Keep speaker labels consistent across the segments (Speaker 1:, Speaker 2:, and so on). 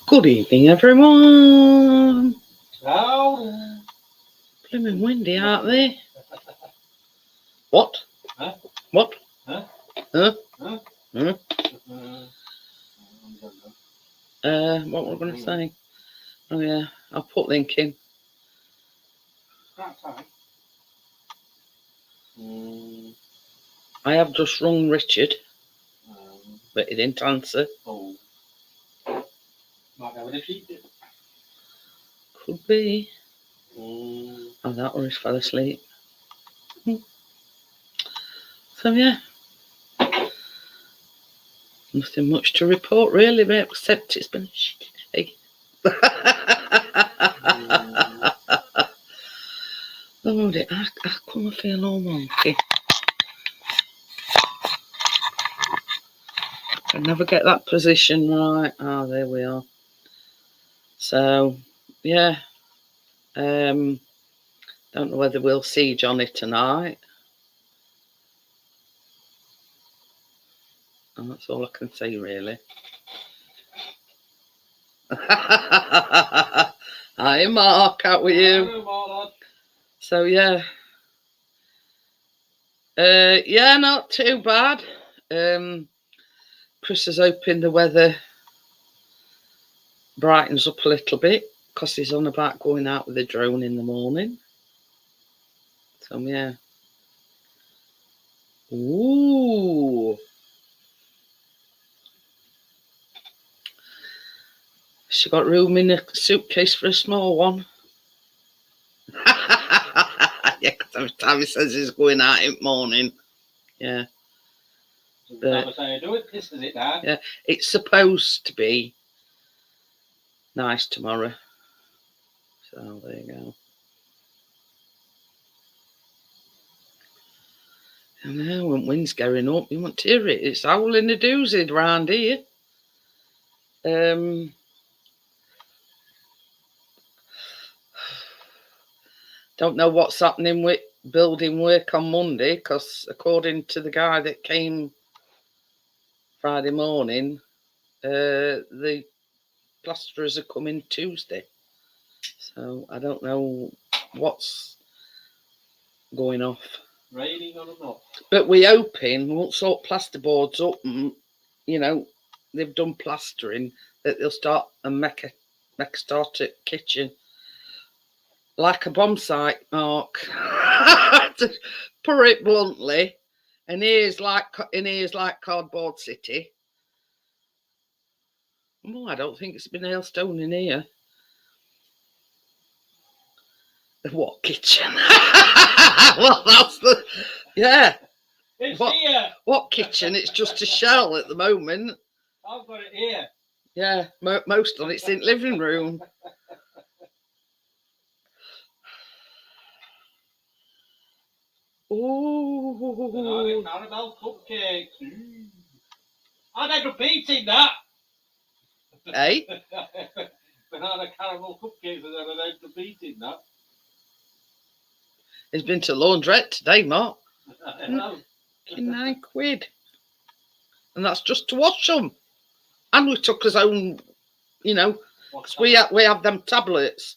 Speaker 1: Good evening, everyone.
Speaker 2: Oh.
Speaker 1: Blooming windy, aren't they? What?
Speaker 2: Huh?
Speaker 1: What?
Speaker 2: Huh?
Speaker 1: Huh?
Speaker 2: Huh?
Speaker 1: Huh? What were I going to
Speaker 2: Mm.
Speaker 1: say? Oh yeah, I'll put link in.
Speaker 2: That's fine.
Speaker 1: I have just rung Richard,
Speaker 2: Um,
Speaker 1: but he didn't answer.
Speaker 2: oh. Might have a sheep did.
Speaker 1: Could be.
Speaker 2: Mm.
Speaker 1: Oh, that or he fell asleep. So yeah, nothing much to report really, except it's been a shitty day. Lord, I come feel all wonky. I never get that position right. Ah, there we are. So, yeah. Don't know whether we'll see Johnny tonight. And that's all I can say, really. Hi, Mark. How are you?
Speaker 2: Hello,
Speaker 1: So, yeah. Yeah, not too bad. Chris is hoping the weather brightens up a little bit because he's on about going out with a drone in the morning. So, yeah. Ooh. She got room in a suitcase for a small one. Yeah, because every time he says he's going out in the morning. Yeah.
Speaker 2: But, do it, this is it, Dad.
Speaker 1: Yeah, it's supposed to be nice tomorrow. So there you go. I know, when wind's going up, you want to hear it. It's howling a doozy round here. Don't know what's happening with building work on Monday, because according to the guy that came Friday morning, the plasterers are coming Tuesday. So I don't know what's going off.
Speaker 2: Raining on and off.
Speaker 1: But we're hoping once sort plasterboards up and, you know, they've done plastering, that they'll start and make a start at kitchen. Like a bomb site, Mark. To put it bluntly. And here's like Cardboard City. Oh, I don't think it's been hailstone in here. What kitchen? Well, that's the
Speaker 2: It's here.
Speaker 1: What kitchen? It's just a shell at the moment.
Speaker 2: I've got it here.
Speaker 1: Yeah, most of it's in living room. Ooh.
Speaker 2: Caramel cupcakes. I'd end up eating that.
Speaker 1: Hey?
Speaker 2: Banana caramel cupcakes, and then I'd end up eating that.
Speaker 1: He's been to laundrette today, Mark.
Speaker 2: £9.
Speaker 1: And that's just to wash them. And we took his own, you know, because we have them tablets.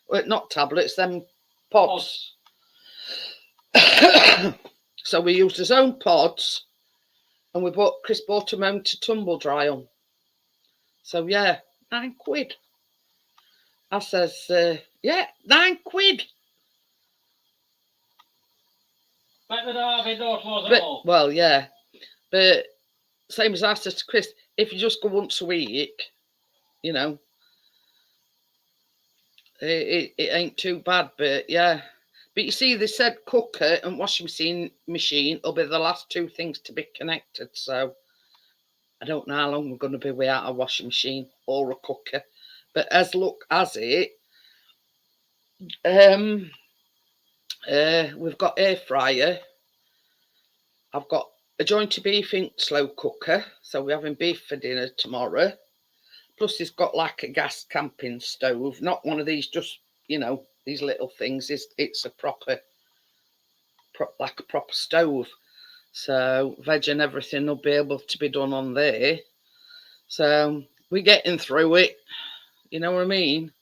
Speaker 1: Well, not tablets, them pods. So we used his own pods, and Chris bought them home to tumble dry on. So yeah, £9. I says, yeah, £9.
Speaker 2: Better than having no clothes at all.
Speaker 1: Well, yeah, but same as I said to Chris, if you just go once a week, you know, it ain't too bad. But yeah, but you see, they said cooker and washing machine will be the last two things to be connected. So I don't know how long we're going to be without a washing machine or a cooker. But as luck as it, we've got air fryer. I've got a jointy beef in slow cooker, so we're having beef for dinner tomorrow. Plus, it's got like a gas camping stove, not one of these just, you know, these little things. It's a proper stove. So veg and everything will be able to be done on there. So we're getting through it. You know what I mean?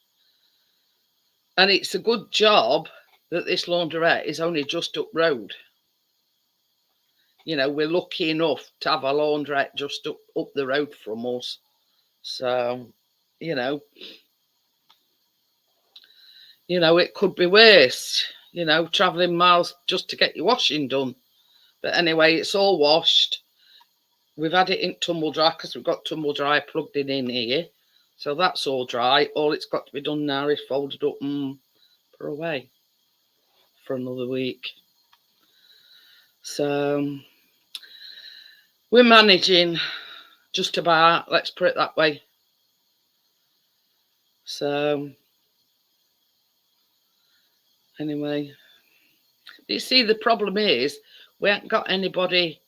Speaker 1: And it's a good job that this laundrette is only just up road. You know, we're lucky enough to have a laundrette just up the road from us. So, you know, it could be worse, travelling miles just to get your washing done. But anyway, it's all washed. We've had it in tumble dry because we've got tumble dry plugged in here. So that's all dry. All it's got to be done now is folded up and put away for another week. So we're managing just about, let's put it that way. So anyway, you see, the problem is we haven't got anybody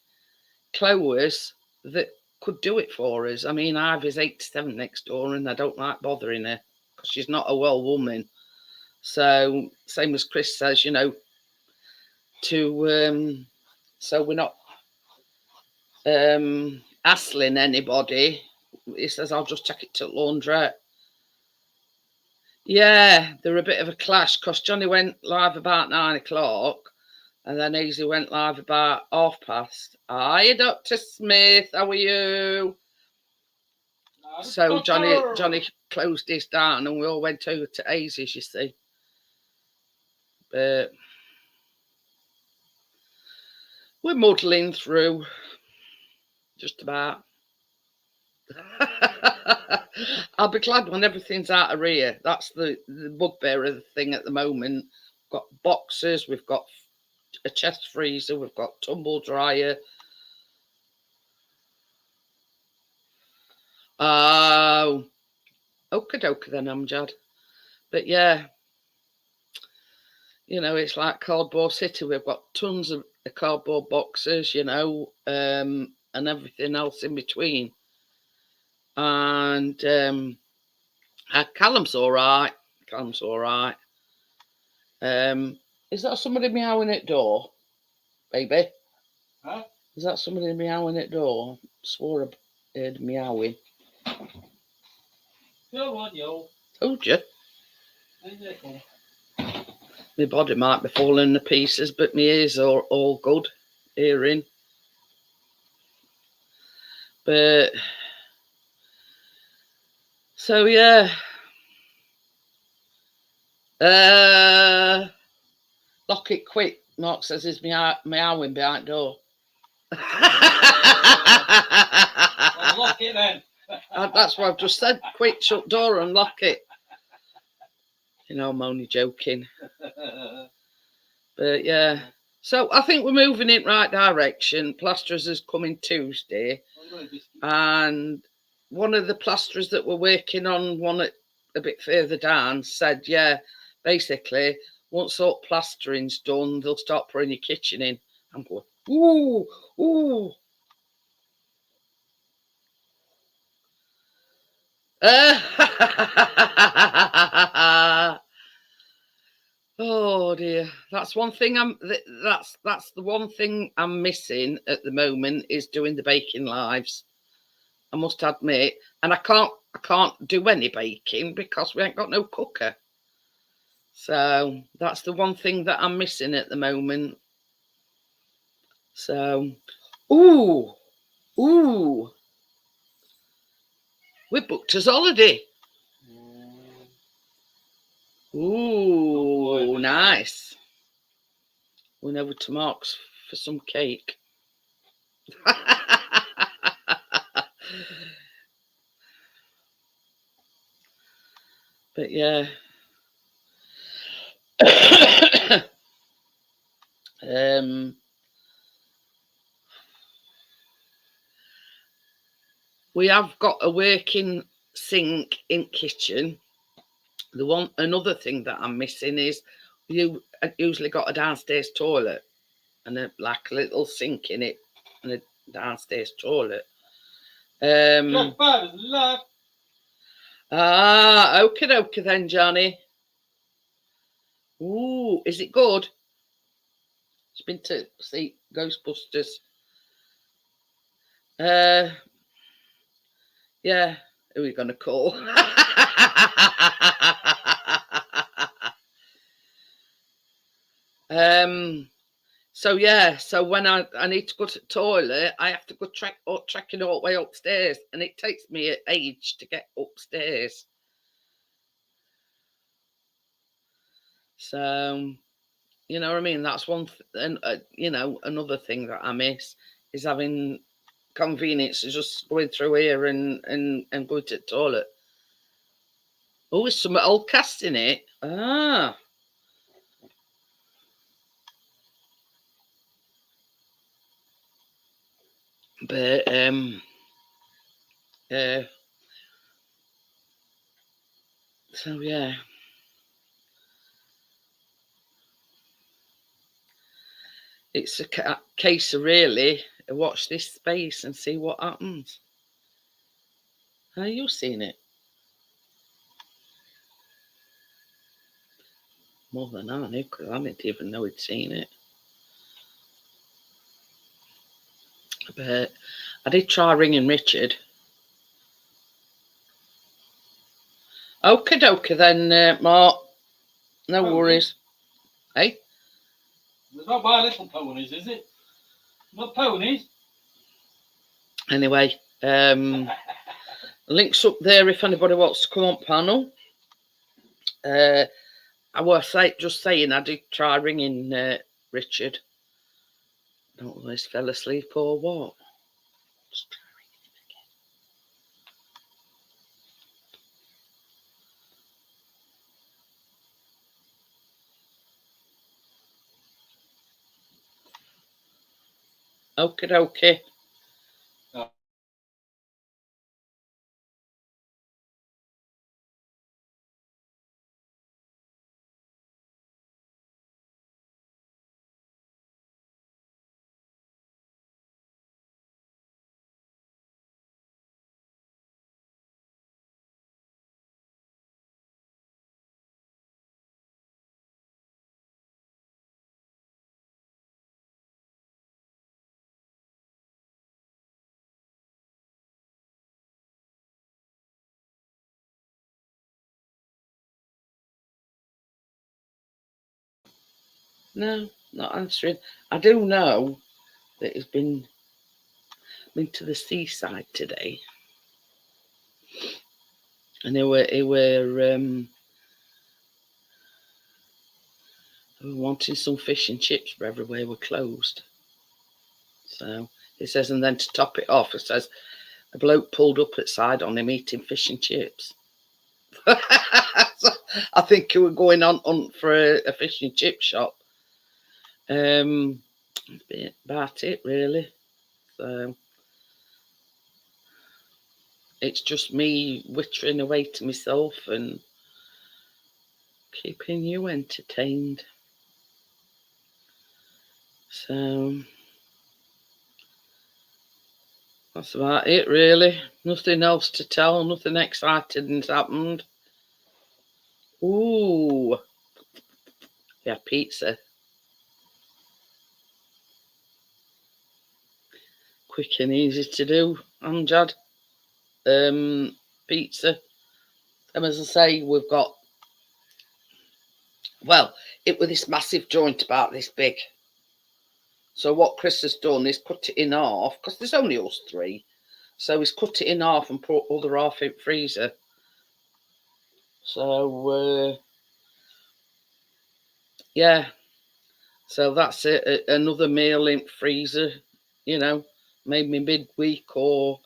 Speaker 1: close that could do it for us. I mean, Ivy's 87 next door, and I don't like bothering her because she's not a well woman. So same as Chris says, so we're not hassling anybody. He says, I'll just take it to laundrette. Yeah, they're a bit of a clash because Johnny went live about 9 o'clock and then Easy went live about past. Hiya, Dr. Smith, how are you? So Johnny closed this down and we all went over to Easy's, you see. But we're muddling through, just about. I'll be glad when everything's out of here. That's the bugbear of the thing at the moment. We've got boxes, we've got a chest freezer, we've got tumble dryer. Oh, okie dokie then, Amjad. But yeah, it's like Cardboard City. We've got tons of cardboard boxes, and everything else in between. And Callum's all right. Is that somebody meowing at door, baby?
Speaker 2: Huh?
Speaker 1: Is that somebody meowing at door? Swore I heard meowing.
Speaker 2: Go on, yo.
Speaker 1: Told you. My body might be falling to pieces, but my ears are all good hearing. But so yeah. Lock it quick, Mark says he's meowing behind door.
Speaker 2: Well, lock it then.
Speaker 1: That's what I've just said. Quick, shut door and lock it. I'm only joking. But yeah. So I think we're moving in the right direction. Plasterers is coming Tuesday. And one of the plasterers that we're working on, one a bit further down, said, yeah, basically, once all plastering's done, they'll start putting your kitchen in. I'm going, ooh. Oh dear, that's one thing that's the one thing I'm missing at the moment is doing the baking lives. I must admit, and I can't do any baking because we ain't got no cooker. So that's the one thing that I'm missing at the moment. So, ooh, we booked us holiday. Ooh, nice. Went over to Mark's for some cake. But yeah. We have got a working sink in kitchen. Another thing that I'm missing is you usually got a downstairs toilet and a little sink in it and a downstairs toilet. Okie dokie then, Johnny. Ooh, is it good? It's been to see Ghostbusters. Yeah, who are we going to call? So yeah, so when I need to go to the toilet, I have to go trekking all the way upstairs, and it takes me an age to get upstairs. So you know what I mean. That's one, and you know, another thing that I miss is having convenience of just going through here and going to the toilet. Oh, there's some old cast in it. Ah, but uh, so yeah, it's a case of really watch this space and see what happens. Have you seen it? More than I knew, because I didn't even know he'd seen it. But I did try ringing Richard. Okie dokie then, Mark. No worries. Hey?
Speaker 2: It's not My Little Ponies, is it? Not ponies.
Speaker 1: Anyway, links up there if anybody wants to come on panel. I was just saying I did try ringing Richard. I don't know if he fell asleep or what. Just try ringing again. Okie dokie. No, not answering. I do know that he's been to the seaside today, and they were wanting some fish and chips, but everywhere were closed. So it says, and then to top it off, it says a bloke pulled up at side on him eating fish and chips. So I think he was going on for a fish and chip shop. That's about it really. So it's just me wittering away to myself and keeping you entertained. So that's about it really. Nothing else to tell, nothing exciting has happened. Ooh, yeah, pizza. Quick and easy to do, Amjad. Pizza. And as I say, we've got, well, it was this massive joint about this big. So what Chris has done is cut it in half, because there's only us three. So he's cut it in half and put other half in freezer. So, yeah. So that's it. Another meal in freezer, you know, maybe midweek or,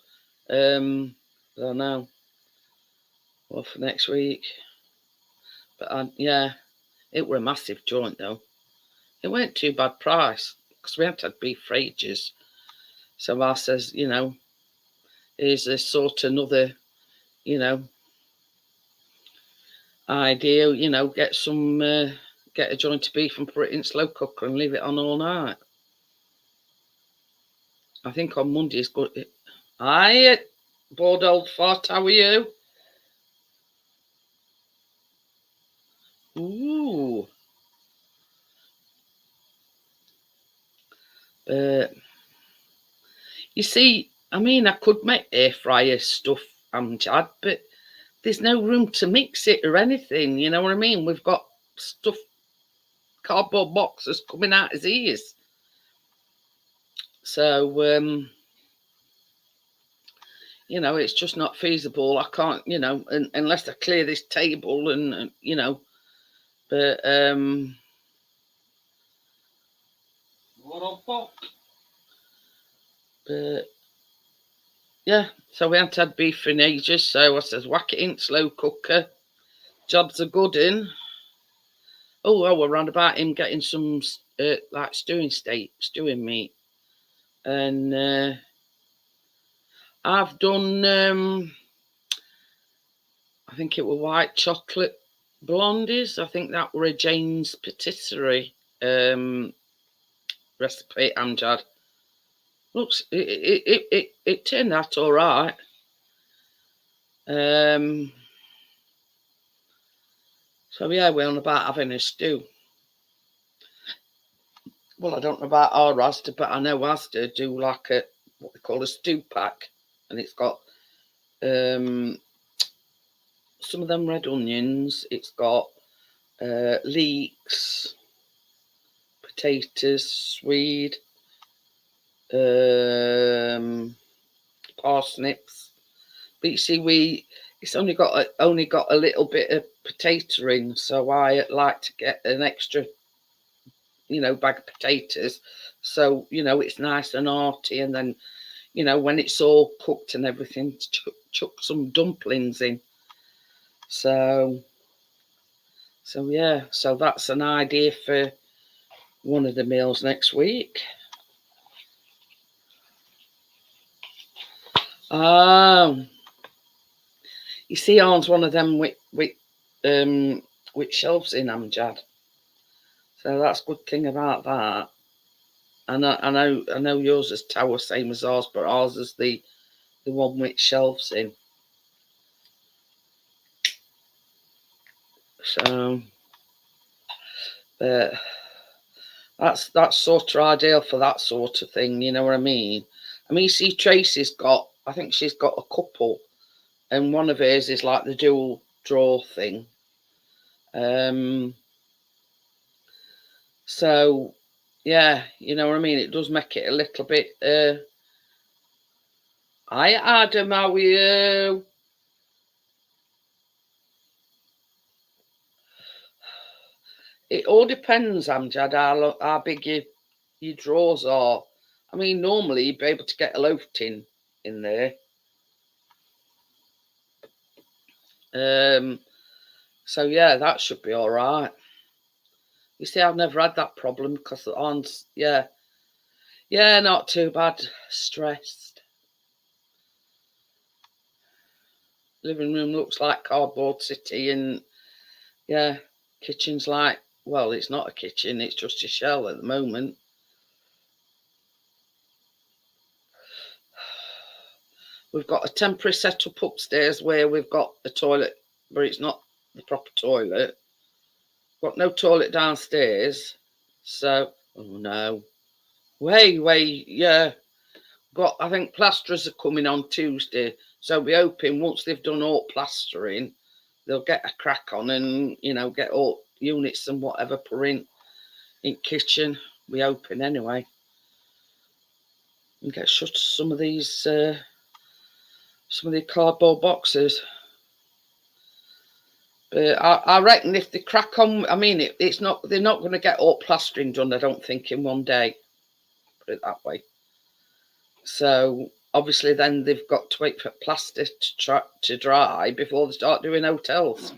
Speaker 1: I don't know, or for next week. But yeah, it were a massive joint though. It weren't too bad price because we hadn't had beef for ages. So I says, you know, here's a sort of another, you know, idea. You know, get a joint of beef and put it in slow cooker and leave it on all night. I think on Monday is good. Hi, bored old fart. How are you? Ooh. But you see, I mean, I could make air fryer stuff, Amjad, but there's no room to mix it or anything. You know what I mean? We've got stuff, cardboard boxes coming out his ears. So, you know, it's just not feasible. I can't, you know, unless I clear this table and you know, but
Speaker 2: What a fuck.
Speaker 1: but yeah. So we haven't had beef in ages. So I says, whack it in slow cooker. Jobs are good in. Oh, well, we're round about him getting some like stewing meat, and I've done. I think it were white chocolate blondies. I think that were a Jane's patisserie recipe, Amjad. Looks, it turned out all right. So yeah, we're on about having a stew. Well, I don't know about our Asda, but I know Asda do like a what they call a stew pack, and it's got some of them red onions. It's got leeks, potatoes, swede, parsnips. But you see, it's only got a little bit of potato in, so I like to get an extra, you know, bag of potatoes. So you know it's nice and hearty, and then you know when it's all cooked and everything, chuck some dumplings in. So yeah, so that's an idea for one of the meals next week. You see, Arn's one of them with shelves in Amjad. So that's a good thing about that. And I know yours is tower same as ours, but ours is the one with shelves in. So, but that's sort of ideal for that sort of thing. You know what I mean? I mean, you see, Tracy's got. I think she's got a couple, and one of hers is like the dual drawer thing. So yeah, you know what I mean. It does make it a little bit. Hi Adam, how are you? It all depends, Amjad, how big your drawers are. I mean, normally you'd be able to get a loaf tin in there. So yeah, that should be all right. You see, I've never had that problem because the aunts, yeah, not too bad. Stressed. Living room looks like cardboard city, and yeah, kitchen's like, well, it's not a kitchen, it's just a shell at the moment. We've got a temporary setup upstairs where we've got a toilet, but it's not the proper toilet. Got no toilet downstairs, so oh no, yeah. Got I think plasterers are coming on Tuesday, so we're hoping once they've done all plastering, they'll get a crack on and you know get all units and whatever put in kitchen. We hoping anyway, and get shut some of these cardboard boxes. But I reckon if they crack on, I mean, it's not. They're not going to get all plastering done. I don't think in one day. Put it that way. So obviously, then they've got to wait for plaster to dry before they start doing hotels.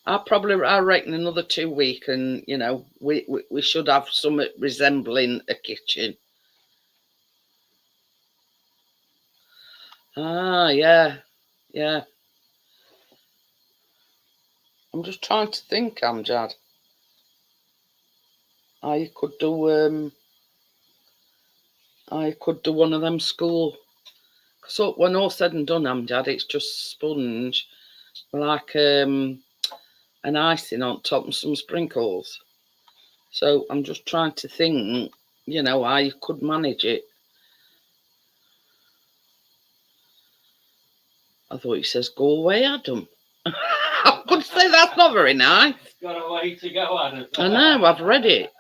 Speaker 1: I reckon another 2 weeks, and you know, we should have something resembling a kitchen. Yeah. I'm just trying to think, Amjad. I could do one of them school. So when all said and done, Amjad, it's just sponge, like an icing on top and some sprinkles. So I'm just trying to think, you know, how you could manage it. I thought he says, go away, Adam. I could say that's not very nice.
Speaker 2: Got a way to go, Adam.
Speaker 1: I know, I've read it.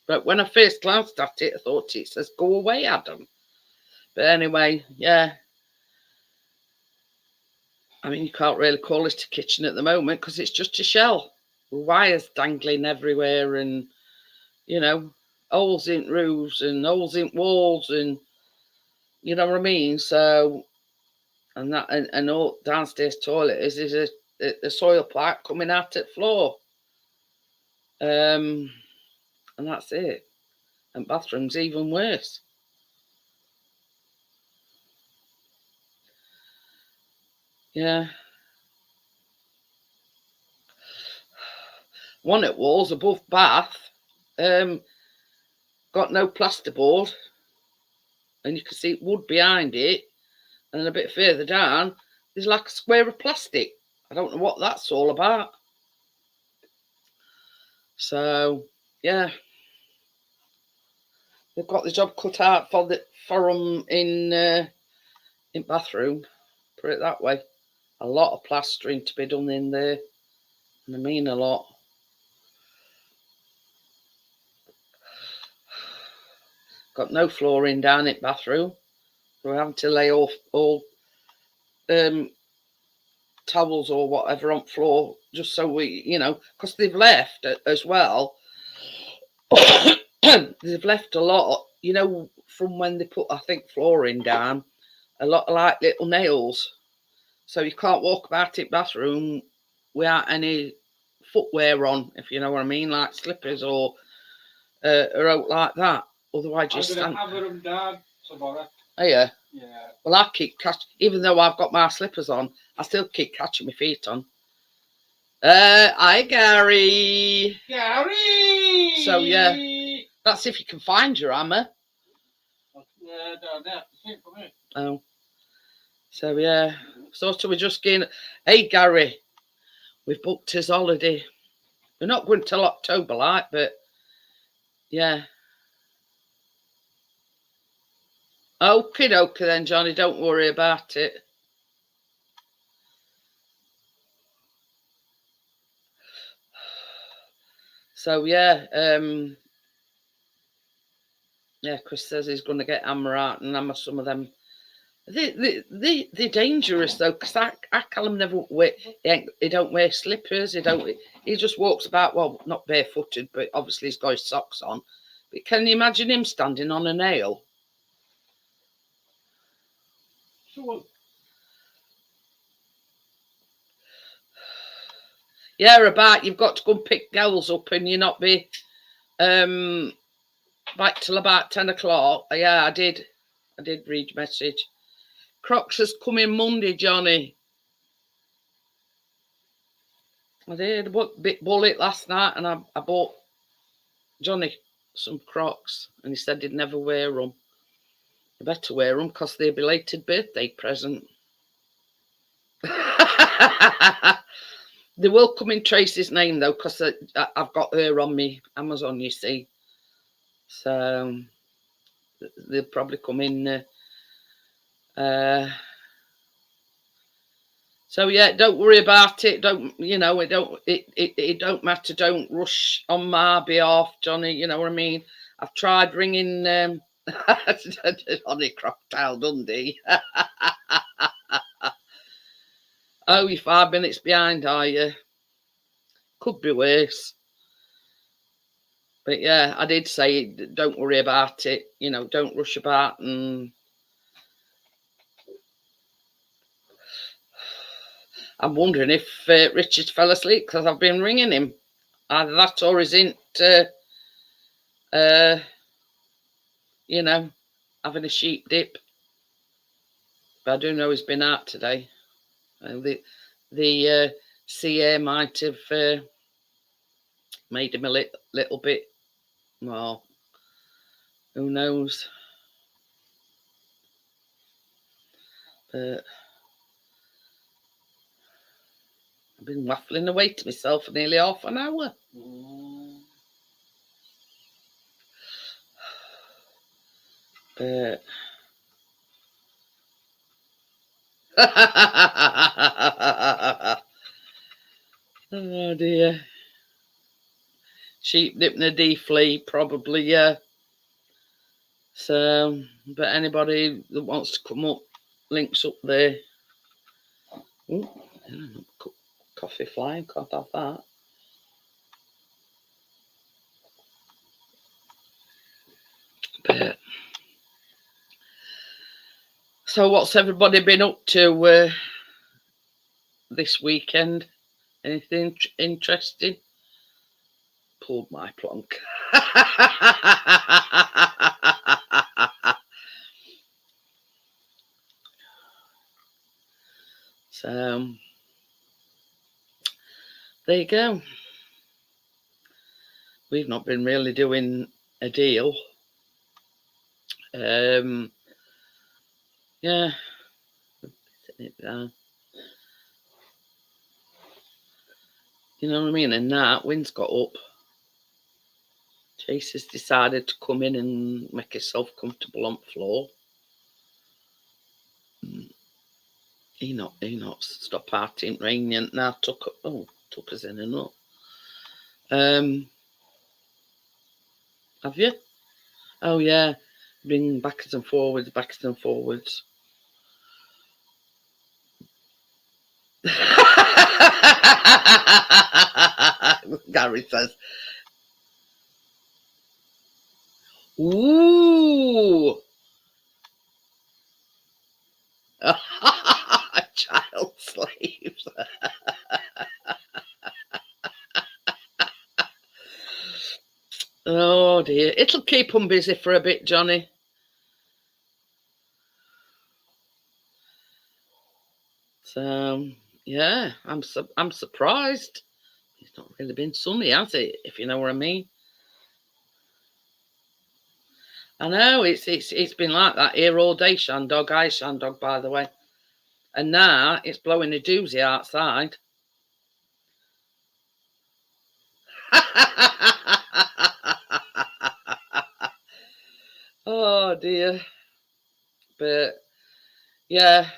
Speaker 1: But when I first glanced at it, I thought it says, go away, Adam. But anyway, yeah. I mean, you can't really call it a kitchen at the moment because it's just a shell. With wires dangling everywhere and, you know, holes in roofs and holes in walls and, you know what I mean? So, and that, and all downstairs toilet is a soil pipe coming out at floor. And that's it. And bathroom's even worse. Yeah. One at walls above bath, got no plasterboard, and you can see wood behind it. And then a bit further down, there's like a square of plastic. I don't know what that's all about. So yeah, they've got the job cut out for them in bathroom. Put it that way. A lot of plastering to be done in there, and I mean a lot. Got no flooring down in bathroom. We're having to lay off all towels or whatever on floor just so we, you know, because they've left as well. They've left a lot, you know, from when they put, I think, flooring down, a lot of like little nails. So you can't walk about in bathroom without any footwear on, if you know what I mean, like slippers or out like that. Otherwise, you stand.
Speaker 2: I'm going to hammer them down tomorrow.
Speaker 1: Oh, yeah.
Speaker 2: Yeah.
Speaker 1: Well, I keep even though I've got my slippers on, I still keep catching my feet on. Hi, Gary.
Speaker 2: Gary!
Speaker 1: So, yeah, that's if you can find your hammer.
Speaker 2: Down there. See it for me.
Speaker 1: Oh. So, yeah. So we're just getting, hey, Gary, we've booked his holiday. We're not going till October, like, but, yeah. Okie dokie then, Johnny, don't worry about it. So, yeah, yeah, Chris says he's going to get hammer out and hammer some of them. They're dangerous though, because I Callum never wear. He don't wear slippers. He just walks about. Well, not barefooted, but obviously he's got his socks on. But can you imagine him standing on a nail?
Speaker 2: Sure.
Speaker 1: Yeah, about you've got to go and pick girls up, and you not be back till about 10 o'clock. Yeah, I did read your message. Crocs is coming Monday, Johnny. I did. I bit bullet last night, and I bought Johnny some Crocs, and he said he'd never wear them. I better wear them because they're a belated birthday present. They will come in Tracy's name though, because I've got her on me Amazon, you see. So they'll probably come in. So yeah, don't worry about it. Don't it don't matter. Don't rush on my behalf, Johnny. You know what I mean. I've tried ringing Johnny Crocodile Dundee. Oh, you're 5 minutes behind, are you? Could be worse. But yeah, I did say don't worry about it. You know, don't rush about. And I'm wondering if Richard fell asleep because I've been ringing him. Either that or he's in, you know, having a sheep dip. But I do know he's been out today. The CA might have made him a little bit. Well, who knows? But I've been waffling away to myself for nearly half an hour. But Oh dear. Sheep dip and a flea, probably, yeah. So, but anybody that wants to come up, links up there. Ooh, coffee flying, can't have that. But, so what's everybody been up to this weekend? Anything interesting? Pulled my plonk. So there you go. We've not been really doing a deal. Yeah. You know what I mean? And that wind's got up. Chase has decided to come in and make himself comfortable on the floor. He not stop partying, raining now. Took us in and up. Have you? Oh yeah, bring backwards and forwards. Gary says, "Ooh, child slaves." Oh dear, it'll keep them busy for a bit, Johnny. So yeah, I'm surprised. It's not really been sunny, has it? If you know what I mean. I know it's been like that here all day, Shandog. Hi, Shandog, by the way. And now it's blowing a doozy outside. Oh dear. But yeah,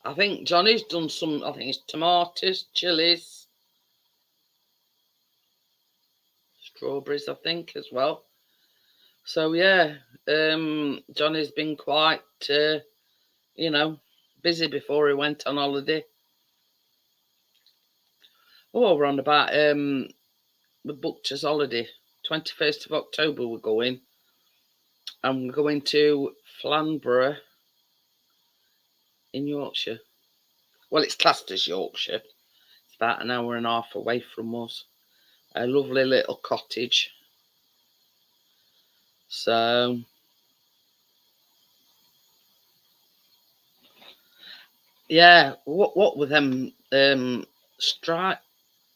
Speaker 1: I think Johnny's done some. I think it's tomatoes, chilies, strawberries. I think as well. So yeah, Johnny's been quite, you know, busy before he went on holiday. Oh, we're on about we booked his holiday. 21st of October we're going. And we're going to Flamborough in Yorkshire. Well, it's classed as Yorkshire. It's about an hour and a half away from us. A lovely little cottage. So yeah, what were them striped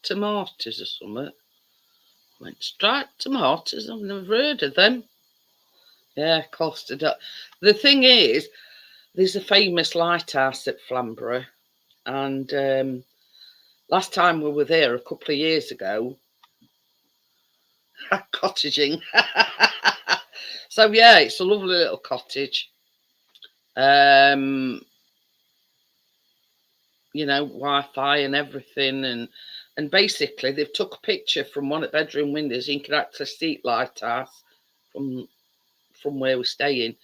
Speaker 1: tomatoes or something? Went striped tomatoes. I've never heard of them. Yeah, costed up. The thing is, there's a famous lighthouse at Flamborough, and last time we were there a couple of years ago, cottaging. So yeah, it's a lovely little cottage. You know, Wi-Fi and everything, and basically they've took a picture from one of the bedroom windows. You can actually see the lighthouse from where we're staying.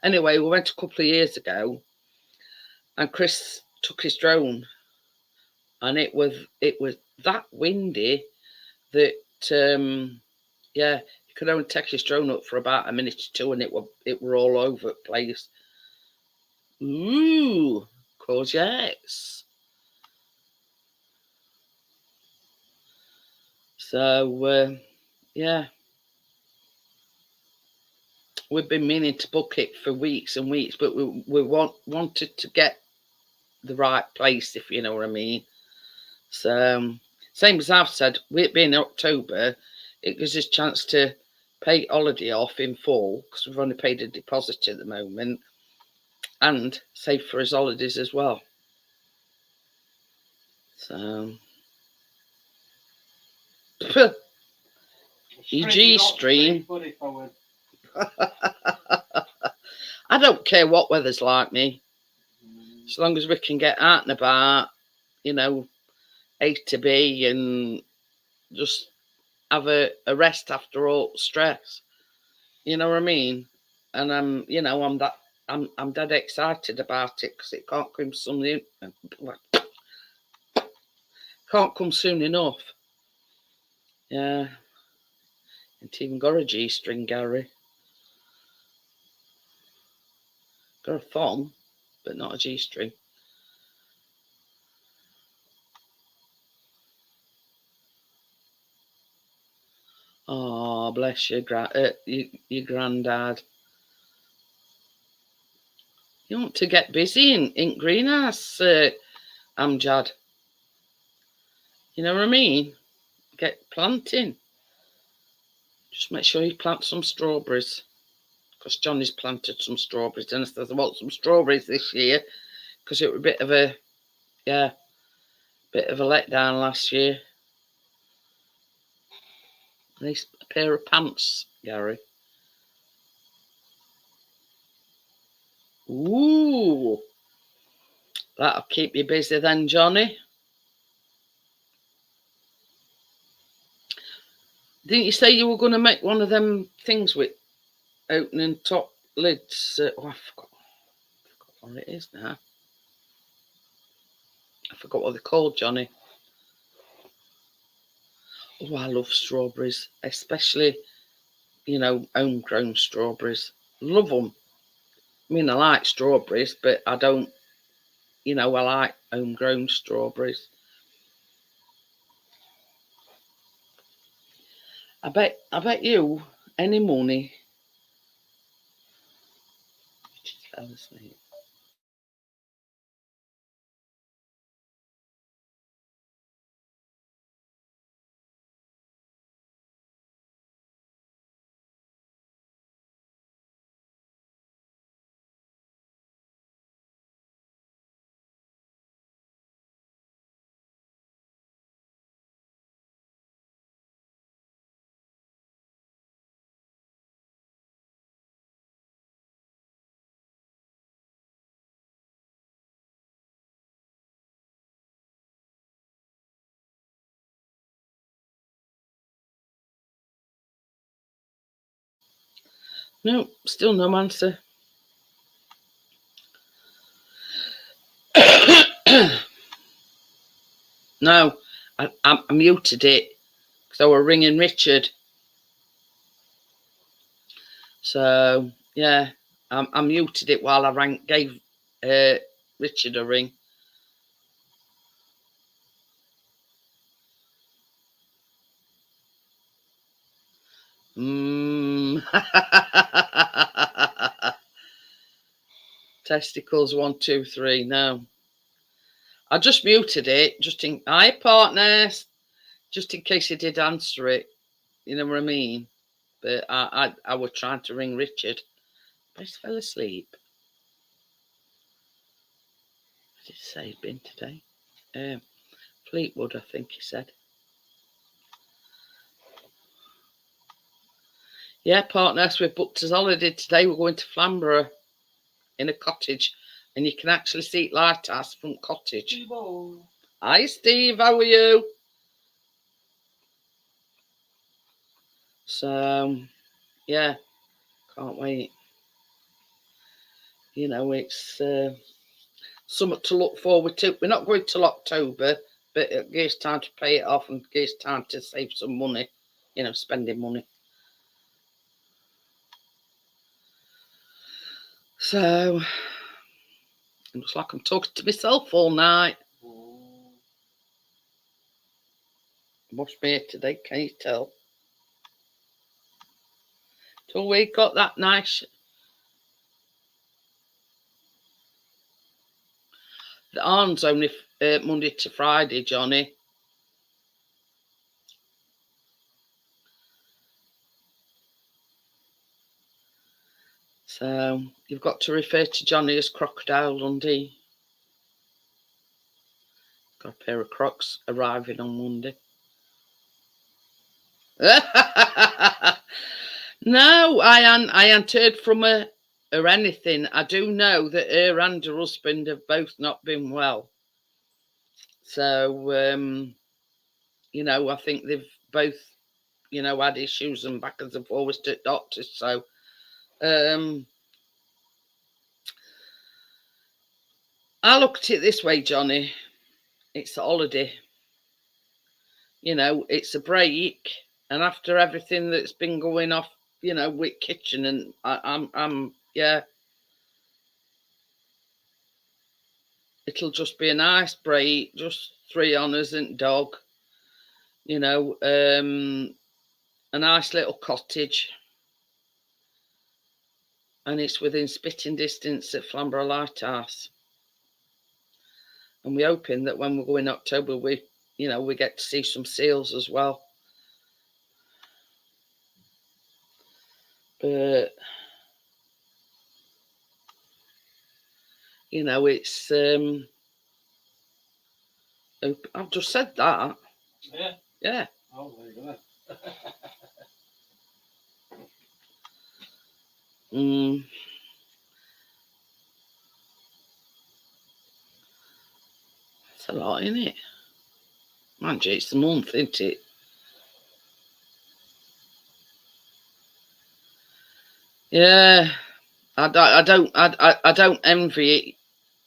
Speaker 1: Anyway, we went a couple of years ago, and Chris took his drone, and it was that windy that yeah, you could only take his drone up for about a minute or two, and it were all over the place. Ooh, courgettes. So yeah, we've been meaning to book it for weeks and weeks, but we wanted to get the right place, if you know what I mean. So same as I've said, with it being October, it gives us a chance to pay holiday off in full because we've only paid a deposit at the moment, and save for his holidays as well. So Your G-string.
Speaker 2: Buddy forward.
Speaker 1: I don't care what weather's like me. As long as we can get out and about, you know, A to B and just have a rest after all stress. You know what I mean? And I'm dead excited about it because it can't come soon. Can't come soon enough. Yeah. Ain't even got a G-string, Gary. Got a thong, but not a G-string. Oh, bless your granddad. You want to get busy in greenhouse, Amjad. You know what I mean? Get planting. Just make sure you plant some strawberries. Because Johnny's planted some strawberries. And I said, I want some strawberries this year. Because it was a bit of a letdown last year. Nice pair of pants, Gary. Ooh. That'll keep you busy then, Johnny. Didn't you say you were going to make one of them things with opening top lids? I forgot what it is now. I forgot what they're called, Johnny. Oh, I love strawberries, especially, you know, homegrown strawberries. Love them. I mean, I like strawberries, but I don't, you know, I like homegrown strawberries. I bet you any money. Just fell asleep. No, still no answer. No, I muted it because I were ringing Richard. So yeah, I muted it while I gave Richard a ring. Testicles 1, 2, 3. No, I just muted it. Hi partners, just in case he did answer it. You know what I mean? But I was trying to ring Richard, but he fell asleep. What did he say he'd been today? Fleetwood, I think he said. Yeah, partners, we've booked us holiday today. We're going to Flamborough in a cottage, and you can actually see Lighthouse front cottage. Hi, Steve. How are you? So, yeah, can't wait. You know, it's something to look forward to. We're not going till October, but it gives time to pay it off and gives time to save some money. You know, spending money. So, it looks like I'm talking to myself all night. What's me here today? Can you tell? So we got that nice. The arm's only Monday to Friday, Johnny. So you've got to refer to Johnny as Crocodile Dundee. Got a pair of Crocs arriving on Monday. No, I ain't heard from her or anything. I do know that her and her husband have both not been well. So, I think they've both, had issues and backwards and forwards to doctors. So, I look at it this way, Johnny. It's a holiday. It's a break. And after everything that's been going off, with kitchen and I'm yeah. It'll just be a nice break, just 3 on us and dog. A nice little cottage. And it's within spitting distance at Flamborough Lighthouse. And we're hoping that when we go in October, we get to see some seals as well. But it's I've just said that.
Speaker 2: Yeah.
Speaker 1: Yeah.
Speaker 2: Oh, there you
Speaker 1: go. It's a lot, isn't it? Mind you, it's the month, isn't it? Yeah. I don't envy it,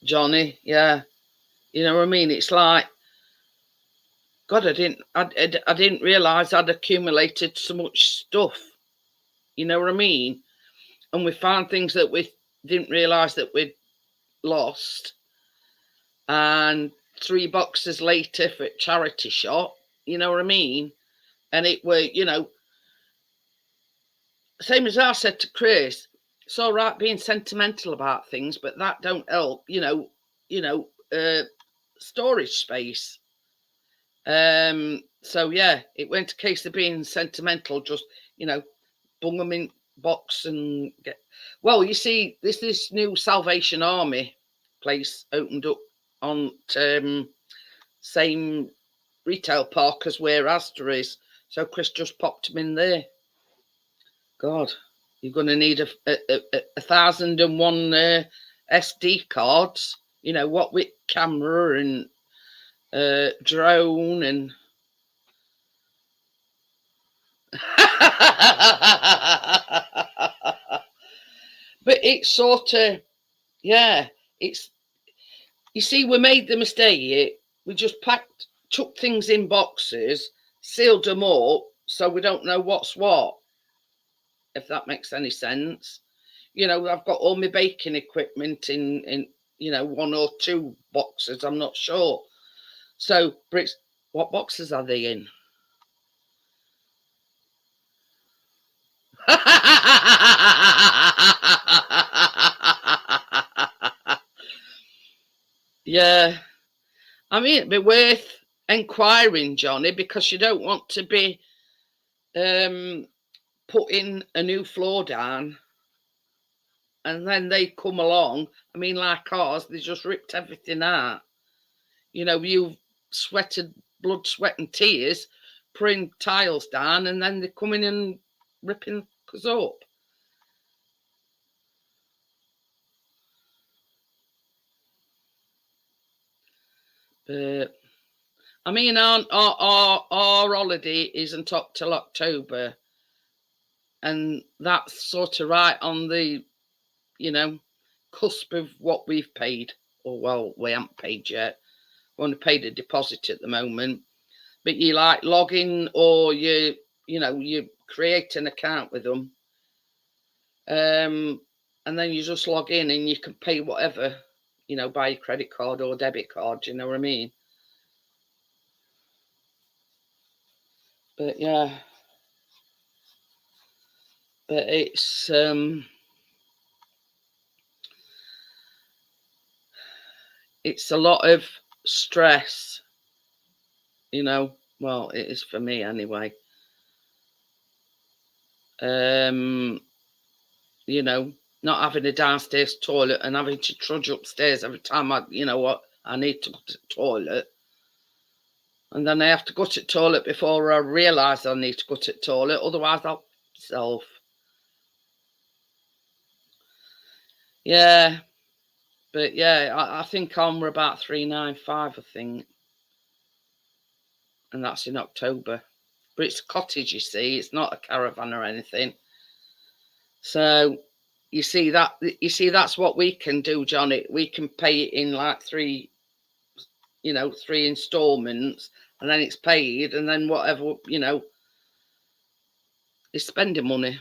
Speaker 1: Johnny. Yeah. You know what I mean? It's like, God, I didn't realise I'd accumulated so much stuff. You know what I mean? And we found things that we didn't realise that we'd lost. And 3 boxes later for a charity shop. You know what I mean? And it were, same as I said to Chris, it's all right being sentimental about things, but that don't help, storage space. So yeah, it went a case of being sentimental, just, bung them in box and get. Well, you see, this new Salvation Army place opened up on same retail park as where Asda is. So Chris just popped them in there. God, you're going to need a 1,001 SD cards. What with camera and drone and. But it's sort of, yeah, it's, you see, we made the mistake. We just chucked things in boxes, sealed them up, so we don't know what's what, if that makes any sense. I've got all my baking equipment in 1 or 2 boxes, I'm not sure. So, Brits, what boxes are they in? Yeah. I mean, it'd be worth inquiring, Johnny, because you don't want to be putting a new floor down and then they come along. I mean, like ours, they just ripped everything out. You've sweated blood, sweat and tears putting tiles down, and then they're coming and ripping us up. But I mean, our holiday isn't up till October, and that's sort of right on the, cusp of what we've paid. Or, well, we haven't paid yet. We only paid a deposit at the moment. But you like log in, or you create an account with them. And then you just log in and you can pay whatever, by your credit card or debit card, you know what I mean? But yeah. But it's a lot of stress, well, it is for me anyway. Not having a downstairs toilet and having to trudge upstairs every time I need to go to the toilet. And then I have to go to the toilet before I realise I need to go to the toilet. Otherwise, I'll myself. Yeah. But yeah, I think we're about 395, I think. And that's in October. But it's a cottage, you see. It's not a caravan or anything. So you see that's what we can do, Johnny. We can pay it in like three installments, and then it's paid, and then whatever, is spending money.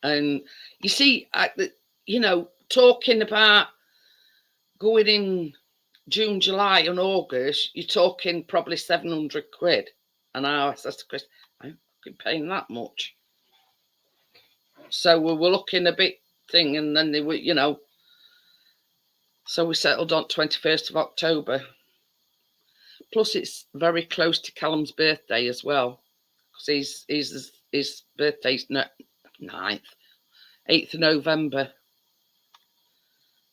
Speaker 1: And you see, talking about going in June, July, and August, you're talking probably 700 quid. And I said to Chris, I'm fucking paying that much. So we were looking a bit thing, and then they were, so we settled on 21st of October. Plus, it's very close to Callum's birthday as well, because his birthday's 9th, 8th of November.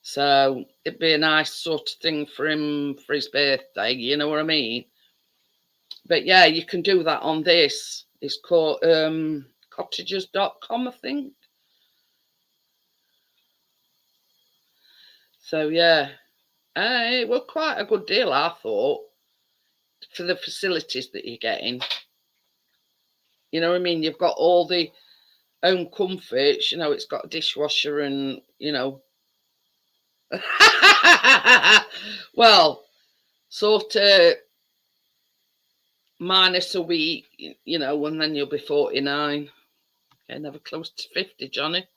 Speaker 1: So it'd be a nice sort of thing for him for his birthday, you know what I mean? But yeah, you can do that on this. It's called cottages.com, I think. So yeah, it was quite a good deal, I thought, for the facilities that you're getting. You know what I mean? You've got all the own comforts, it's got a dishwasher and, well, sort of minus a week, and then you'll be 49. Okay, never close to 50, Johnny.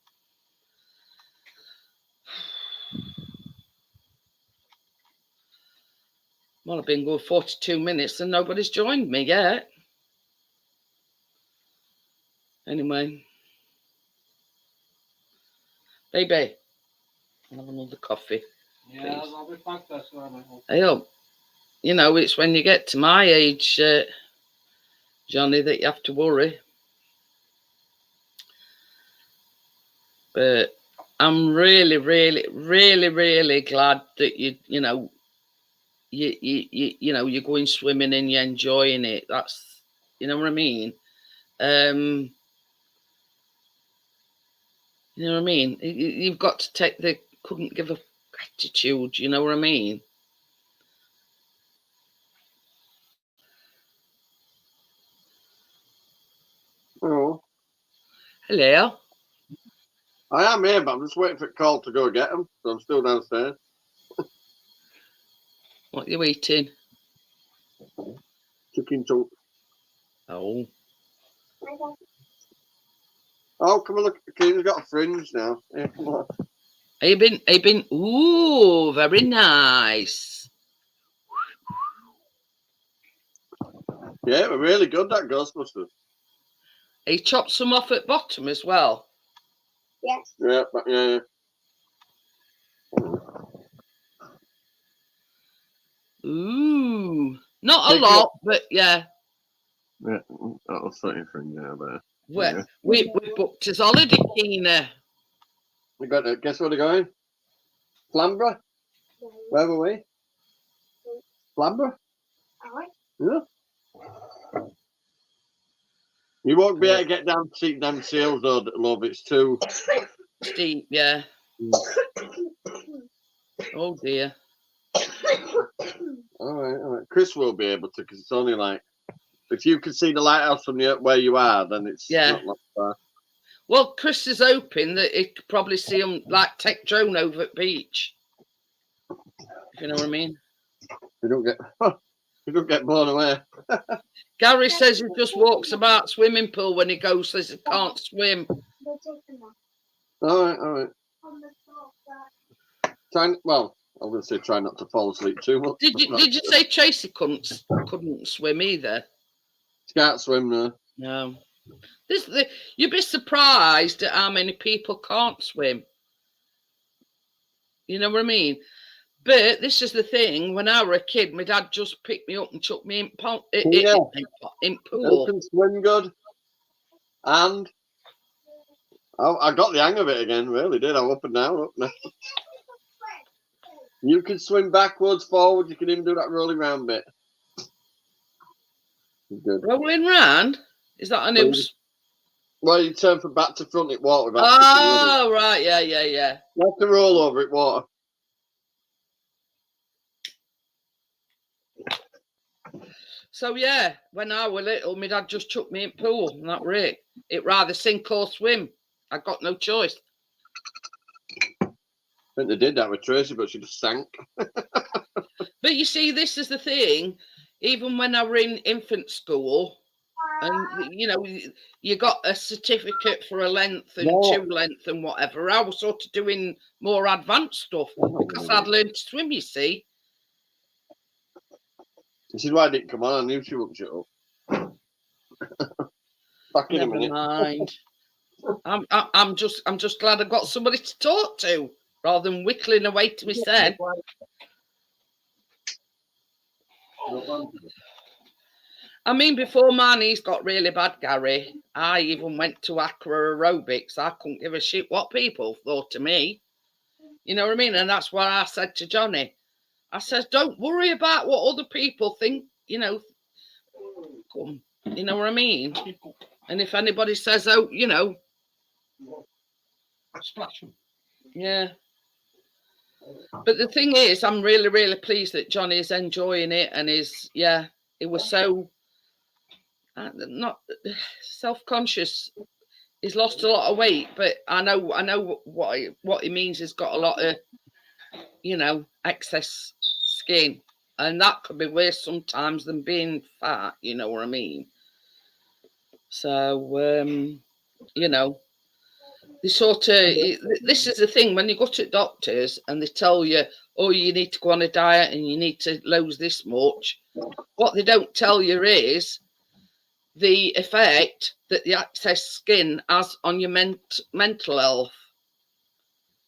Speaker 1: Well, I've been going 42 minutes and nobody's joined me yet. Anyway. Baby, I'll have another coffee.
Speaker 2: Yeah, I'll be back this one.
Speaker 1: I hope. It's when you get to my age, Johnny, that you have to worry. But I'm really, really, really, really glad that you're going swimming and you're enjoying it. That's, you know what I mean? You know what I mean? You've got to take the couldn't give a attitude, you know what I mean?
Speaker 3: Oh.
Speaker 1: Hello.
Speaker 3: I am here, but I'm just waiting for a call to go get them, so I'm still downstairs.
Speaker 1: What are you eating?
Speaker 3: Chicken chunk.
Speaker 1: Oh.
Speaker 3: Oh, come on, look, Keen's got a fringe now. Yeah, come on.
Speaker 1: Have you been, ooh, very nice.
Speaker 3: Yeah, we're really good, that Ghostbusters.
Speaker 1: He chopped some off at bottom as well.
Speaker 3: Yes. Yeah, but yeah.
Speaker 1: Ooh. Not a lot, but yeah.
Speaker 3: Yeah, that'll set your fringe out there.
Speaker 1: We booked his holiday, Keena.
Speaker 3: We got to, guess where they're going? Flamborough? Where were we? Flamborough? Yeah. You won't be able to get down to see them seals though, love. It's too
Speaker 1: steep, yeah. Oh dear.
Speaker 3: All right. Chris will be able to, because it's only like, if you can see the lighthouse from where you are, then it's not that far.
Speaker 1: Well, Chris is hoping that he could probably see him, like, take drone over at beach. If you know what I mean.
Speaker 3: You don't get blown away.
Speaker 1: Gary says he just walks about swimming pool when he goes, says he can't swim.
Speaker 3: All right. Well, I'm going to say try not to fall asleep too much.
Speaker 1: Did you say Tracy couldn't swim either?
Speaker 3: She can't swim now.
Speaker 1: No. You'd be surprised at how many people can't swim. You know what I mean? But this is the thing. When I was a kid, my dad just picked me up and took me in pool.
Speaker 3: Who can swim good? And I got the hang of it again. Really did. I'm up and down. You can swim backwards, forward. You can even do that rolling round bit. Good.
Speaker 1: Rolling round? Is that a new?
Speaker 3: Well, you turn from back to front, it water.
Speaker 1: Oh, right. Yeah.
Speaker 3: You have to roll over it, water.
Speaker 1: So, yeah, when I was little, my dad just chucked me in pool, and that were it. It rather sink or swim. I got no choice.
Speaker 3: I think they did that with Tracy, but she just sank.
Speaker 1: But you see, this is the thing. Even when I were in infant school, and you know, you got a certificate for a length and two length and whatever, I was sort of doing more advanced stuff because I'd learned to swim, you see.
Speaker 3: This is why I didn't come on. I knew she wouldn't shut up. Back in a minute.
Speaker 1: Never mind. I'm just glad I've got somebody to talk to rather than whittling away to myself. I mean, before my knees got really bad, Gary, I even went to aqua aerobics. I couldn't give a shit what people thought of me. You know what I mean? And that's what I said to Johnny. I said, don't worry about what other people think, you know. You know what I mean? And if anybody says, oh, you know.
Speaker 2: Splash them.
Speaker 1: Yeah. But the thing is, I'm really, really pleased that Johnny is enjoying it and is, yeah, it was so not self-conscious. He's lost a lot of weight, but I know what he means. He's got a lot of, you know, excess skin, and that could be worse sometimes than being fat. You know what I mean? So, you know, they sort of. This is the thing when you go to doctors and they tell you, oh, you need to go on a diet and you need to lose this much. What they don't tell you is the effect that the excess skin has on your mental health,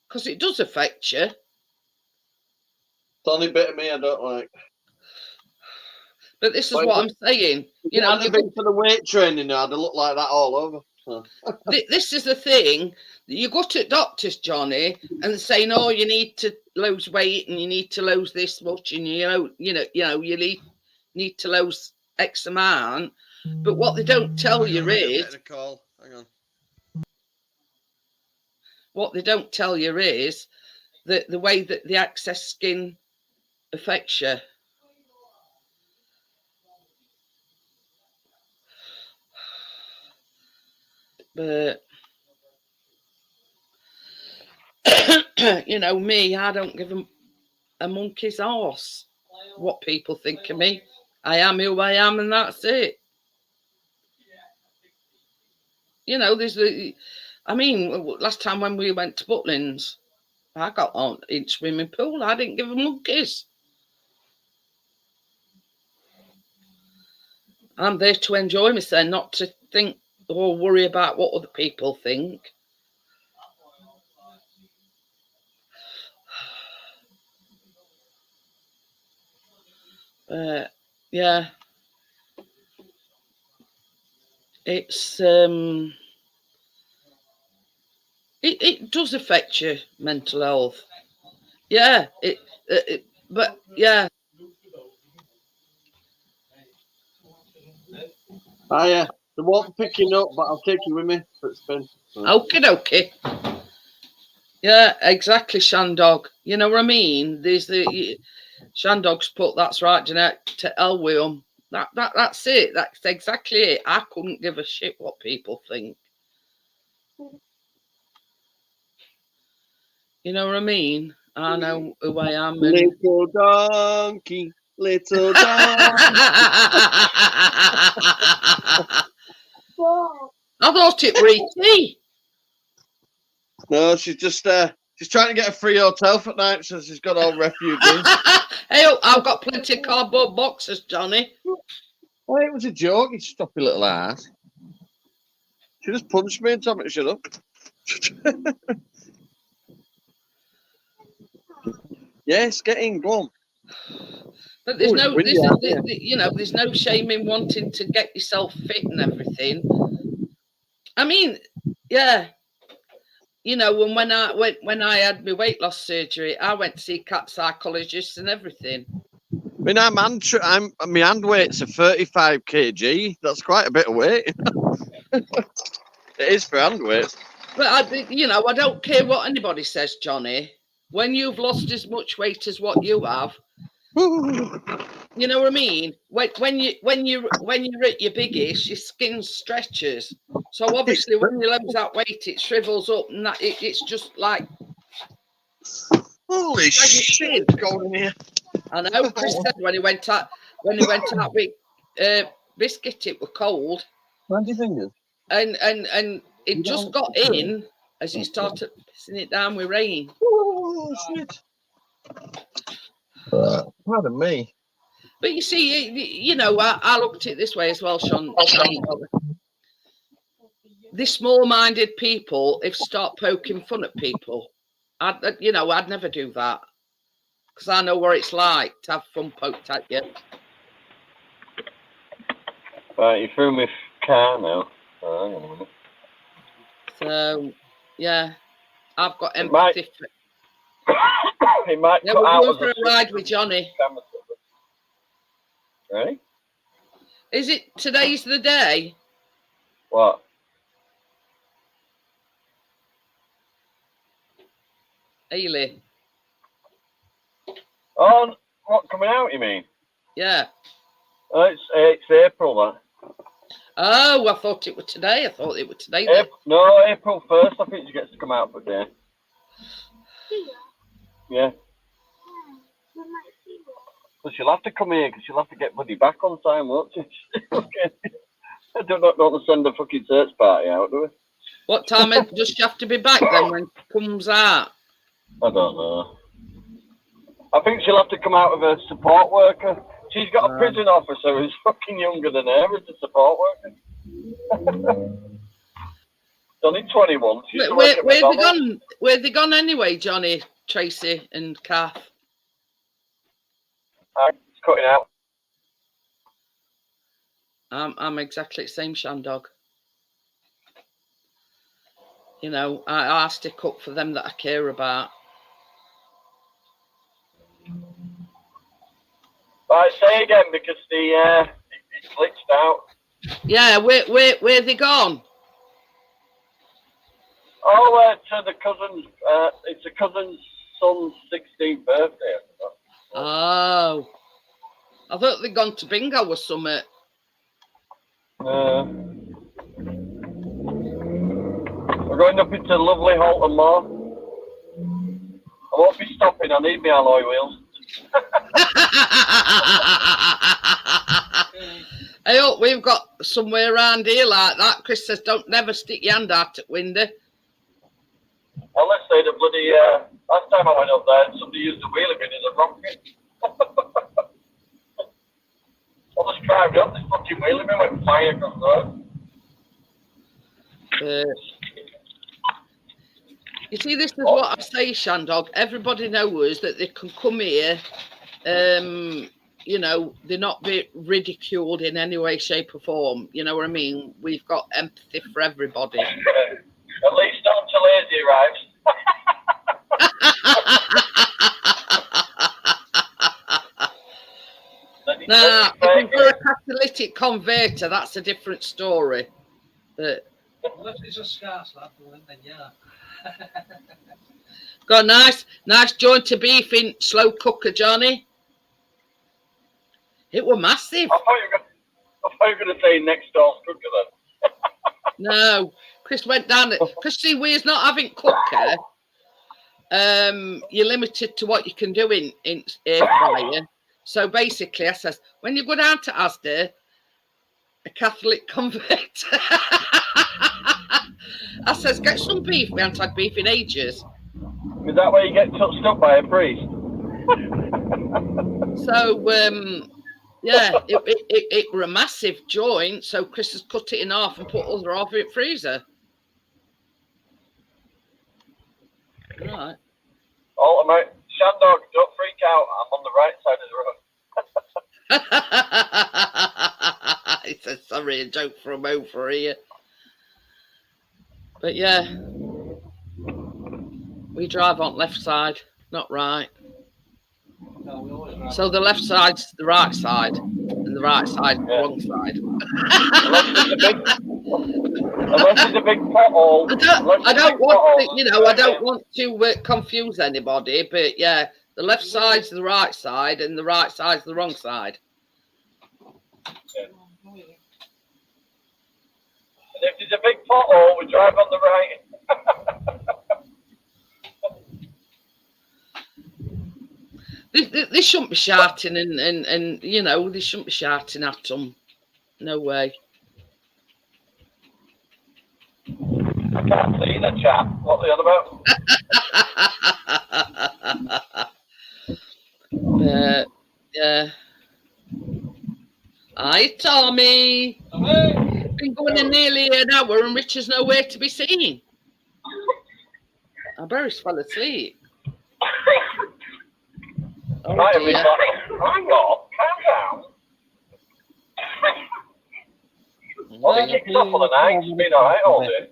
Speaker 1: because it does affect you.
Speaker 3: It's the only bit of me I don't like.
Speaker 1: But this is what I'm saying. You know,
Speaker 3: I'd been for the weight training now, I'd look like that all over.
Speaker 1: This is the thing. You go to doctors, Johnny, and saying, "Oh, you need to lose weight, and you need to lose this much, and you need to lose X amount." But what they don't tell you is,
Speaker 3: Hang on.
Speaker 1: what they don't tell you is that the way that the excess skin affects you. But you know me, I don't give a monkey's arse what people think of me. I am who I am, and that's it. You know, last time when we went to Butlins, I got on in swimming pool. I didn't give a monkeys. I'm there to enjoy myself, not to think or worry about what other people think. Yeah, it's it does affect your mental health. Yeah, but yeah.
Speaker 3: Ah, yeah. They won't pick you up, but I'll take you with me for a spin.
Speaker 1: Okay. Yeah, exactly, Shandog. You know what I mean? There's the Shandog's put, that's right, Jeanette, to hell with 'em. That's it. That's exactly it. I couldn't give a shit what people think. You know what I mean? I know who I am. And...
Speaker 3: Little donkey, little donkey.
Speaker 1: I thought it were E.T.
Speaker 3: No, she's just she's trying to get a free hotel for night, so she's got all refugees.
Speaker 1: Hey, I've got plenty of cardboard boxes, Johnny.
Speaker 3: Oh, it was a joke, you stuffy little ass. She just punched me and told me to shut up. Yes, get in, go on.
Speaker 1: But there's there's no shame in wanting to get yourself fit and everything. I mean, yeah, you know, and when I had my weight loss surgery, I went to see cat psychologists and everything.
Speaker 3: I mean, my hand weight's a 35 kg. That's quite a bit of weight. It is for hand weight.
Speaker 1: But I don't care what anybody says, Johnny. When you've lost as much weight as what you have, you know what I mean. When you're at your biggest, your skin stretches. So obviously, when you lose that weight, it shrivels up, and it's just like
Speaker 3: Holy shit! Going here.
Speaker 1: I know. Chris said when he went out with biscuit, it was cold.
Speaker 3: What do you think?
Speaker 1: And it just got in as it started pissing it down with rain.
Speaker 3: Oh shit! Pardon me.
Speaker 1: But you see, I looked at it this way as well, Sean. The small-minded people, if start poking fun at people, I'd never do that because I know what it's like to have fun poked at you.
Speaker 3: Right, you threw my car now. Oh, hang on a minute.
Speaker 1: So, yeah, I've got empathy.
Speaker 3: It might
Speaker 1: Yeah,
Speaker 3: cut
Speaker 1: we're
Speaker 3: out
Speaker 1: going
Speaker 3: of
Speaker 1: for a ride with Johnny.
Speaker 3: Ready?
Speaker 1: Is it today's the day?
Speaker 3: What?
Speaker 1: Ailey.
Speaker 3: Oh, what, coming out, you mean?
Speaker 1: Yeah.
Speaker 3: Oh, it's April, that.
Speaker 1: Oh, I thought it was today.
Speaker 3: No, April 1st, I think she gets to come out for a day. Yeah. So she'll have to come here because she'll have to get bloody back on time, won't she? Okay. I don't want to send a fucking search party out, do we?
Speaker 1: What time does she have to be back then when she comes out?
Speaker 3: I don't know. I think she'll have to come out with a support worker. She's got a prison officer who's fucking younger than her as a support worker. Only 21.
Speaker 1: Where they gone anyway, Johnny, Tracy and Kath?
Speaker 3: It's cutting out.
Speaker 1: I'm exactly the same, Shandog. I stick up for them that I care about.
Speaker 3: Right, say again because it glitched out.
Speaker 1: Yeah, where they gone?
Speaker 3: Oh, to the cousin's. It's a cousin's son's 16th birthday.
Speaker 1: Oh, I thought they'd gone to bingo or something.
Speaker 3: We're going up into lovely Halton Moor. I won't be stopping. I need my alloy wheels.
Speaker 1: I hope we've got somewhere around here like that. Chris says, don't never stick your hand out at window.
Speaker 3: Well, let's say the bloody, last time I went up there, somebody used the wheelie bin as a rocket. I just driving up, this fucking wheelie bin went flying across the road.
Speaker 1: You see, this is what I say, Shandog. Everybody knows that they can come here, they're not be ridiculed in any way, shape or form. You know what I mean? We've got empathy for everybody.
Speaker 3: At least not till Lazy arrives.
Speaker 1: Now, if you've got a catalytic converter, that's a different story. But
Speaker 2: Unless it's a scarce lad, then yeah.
Speaker 1: got a nice joint of beef in slow cooker, Johnny. It was massive.
Speaker 3: I thought you were going to say next door's cooker then.
Speaker 1: No, Chris went down it. Because see, we're not having cooker. You're limited to what you can do in air fryer. So basically, I says, when you go down to Asda, a Catholic convert. I says, get some beef. We haven't had beef in ages.
Speaker 3: Is that where you get touched up by a priest?
Speaker 1: So, yeah, it were a massive joint. So Chris has cut it in half and put other half in the freezer. Right.
Speaker 3: Ultimate. Shandog, don't freak out. I'm on the right side of the road.
Speaker 1: He said, sorry, a joke from over here. But yeah, we drive on left side, not right.
Speaker 2: No, we always
Speaker 1: So the left side's the right side, and the right side's the wrong side.
Speaker 3: Unless it's a big pothole.
Speaker 1: I don't want to confuse anybody, but yeah, the left side's the right side, and the right side's the wrong side.
Speaker 3: Yeah. And if there's a big pothole, we drive on the right.
Speaker 1: They shouldn't be shouting, and you know, they shouldn't be shouting at them. No way.
Speaker 3: I can't see the chat. What are they on about?
Speaker 1: Yeah. Hi, Tommy. Been going in nearly an hour, and Richard's nowhere to be seen. I bet he's fell asleep. Oh,
Speaker 3: Right, everybody. Hang on. Calm down. Well, he kicks off on the night. It's been alright all day.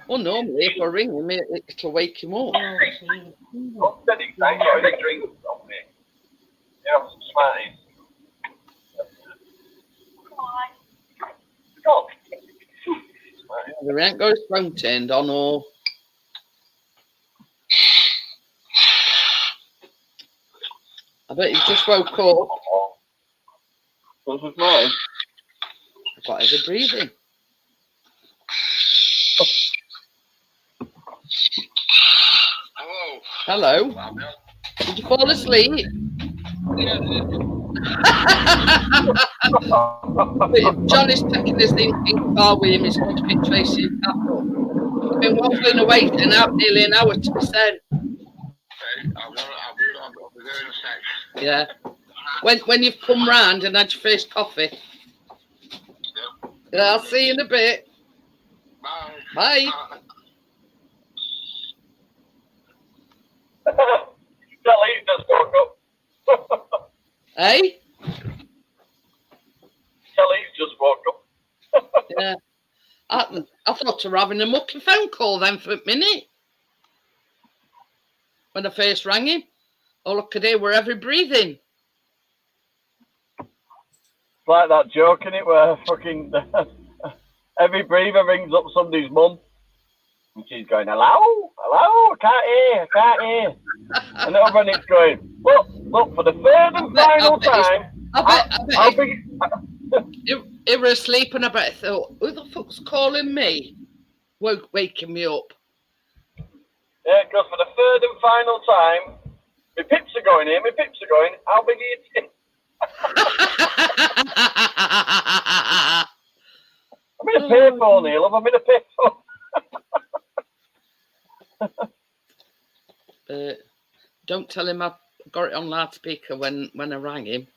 Speaker 1: Well, normally if I ring him, it'll wake him up.
Speaker 3: Don't steady, thank you. They drink off me. Yeah, some smarties. Go on.
Speaker 1: They ain't got his phone turned on, or I bet he just woke up.
Speaker 3: What's his name?
Speaker 1: I've got heavy breathing. Hello. Did you fall asleep? Johnny's taking his thing in car with him. He's going to be tracing Apple. He's been waffling away for nearly an hour to be sent. Yeah. When you've come round and had your first coffee. Yeah, I'll see you in a bit. Bye.
Speaker 3: Kelly just woke up.
Speaker 1: Hey?
Speaker 3: Kelly's just woke up.
Speaker 1: Yeah. I thought you were having a mucky phone call then for a minute. When I first rang him. All I could hear were heavy breathing.
Speaker 3: It's like that joke, innit, where fucking every breather rings up somebody's mum. And she's going, hello, I can't hear. And over it's going, look, for the third and final time, I'll be...
Speaker 1: You were asleep and I bet I thought, who the fuck's calling me? Waking me up.
Speaker 3: Yeah, because for the third and final time, my pips are going here, how big are you? I'm in a payphone, Neil, I'm in a payphone.
Speaker 1: Don't tell him I got it on loudspeaker when I rang him.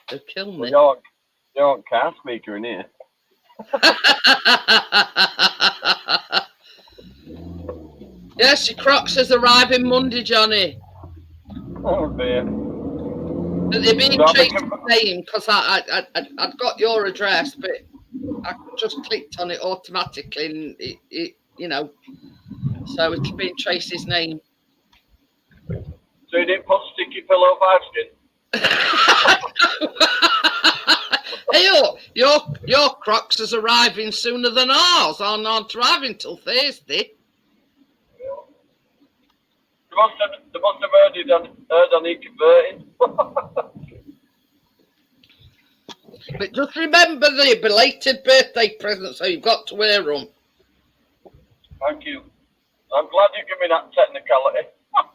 Speaker 1: They'll kill me.
Speaker 3: You don't car speaker in here.
Speaker 1: Yes, your Crocs is arriving Monday, Johnny.
Speaker 3: Oh dear.
Speaker 1: But they're being traced the name because I'd got your address, but I just clicked on it automatically, and it you know, so it's being traced his name.
Speaker 3: So you didn't put sticky pillow 5 skin?
Speaker 1: Hey, your Crocs is arriving sooner than ours. Aren't arriving till Thursday.
Speaker 3: They must have heard on e converting.
Speaker 1: But just remember the belated birthday present, so you've got to wear them.
Speaker 3: Thank you. I'm glad you give me that technicality.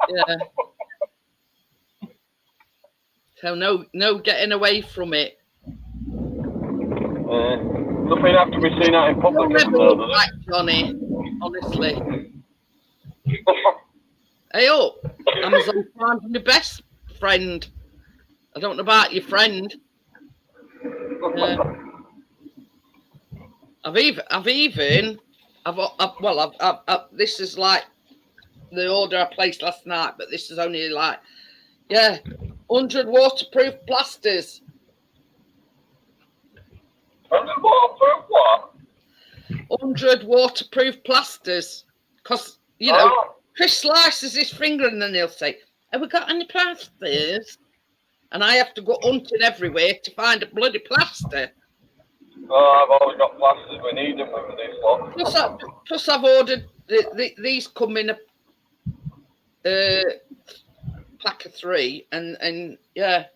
Speaker 1: Yeah. So no getting away from it.
Speaker 3: Nothing have to be seen out in public.
Speaker 1: You'll never look like Johnny, honestly. Hey up, Amazon Prime's my best friend. I don't know about your friend. This is like the order I placed last night, but this is only like, 100 waterproof plasters.
Speaker 3: 100 waterproof what?
Speaker 1: 100 waterproof plasters. Because, you know, Chris slices his finger and then he'll say, have we got any plasters? And I have to go hunting everywhere to find a bloody plaster.
Speaker 3: Oh, I've always got plasters. We need them with this lot.
Speaker 1: Plus I've ordered these come in a pack of 3, and yeah,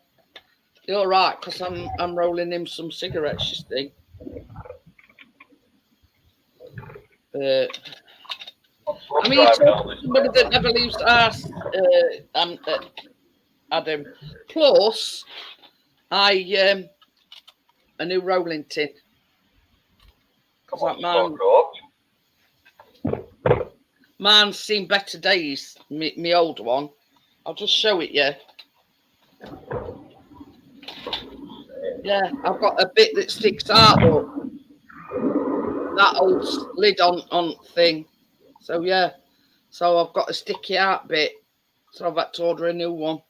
Speaker 1: you're all right because I'm rolling him some cigarettes. You see. I mean, somebody that never leaves the house, Adam. Plus, a new rolling tin. Mine's seen better days. Me old one. I'll just show it you. Yeah, I've got a bit that sticks out. Up. That old lid on thing. So yeah, so I've got a sticky out bit. So I've had to order a new one.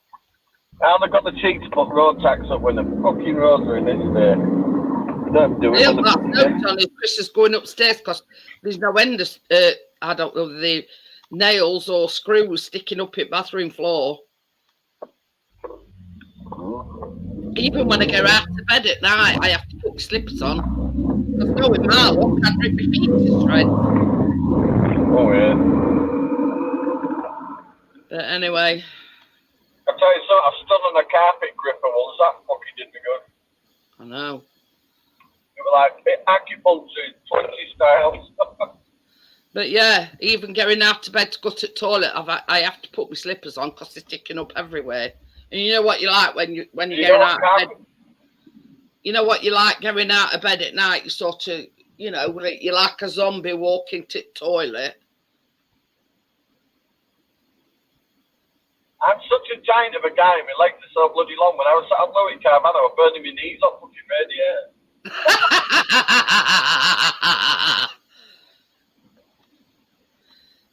Speaker 3: How they got the cheek to put road tax up when the fucking roads are in this day? Don't do it.
Speaker 1: No, Chris is going upstairs because there's no end of I don't know, the nails or screws sticking up at bathroom floor. Even when I go out to bed at night, I have to put my slippers on. Because knowing my luck, I'd rip my feet to shreds.
Speaker 3: Oh, yeah.
Speaker 1: But anyway.
Speaker 3: I'll tell you something, I've stood on a carpet gripper once. That fucking did me good.
Speaker 1: I know.
Speaker 3: It was like acupuncture, 20 styles.
Speaker 1: But yeah, even going out to bed to go to the toilet, I have to put my slippers on because they're sticking up everywhere. And you know what you like when you're going out of bed. You know what you like going out of bed at night. You sort of, you know, you're like a zombie walking to the toilet.
Speaker 3: I'm such a giant of a guy. My legs are so bloody long. When I was sat on Louis Carman, I was burning my knees off fucking radiator.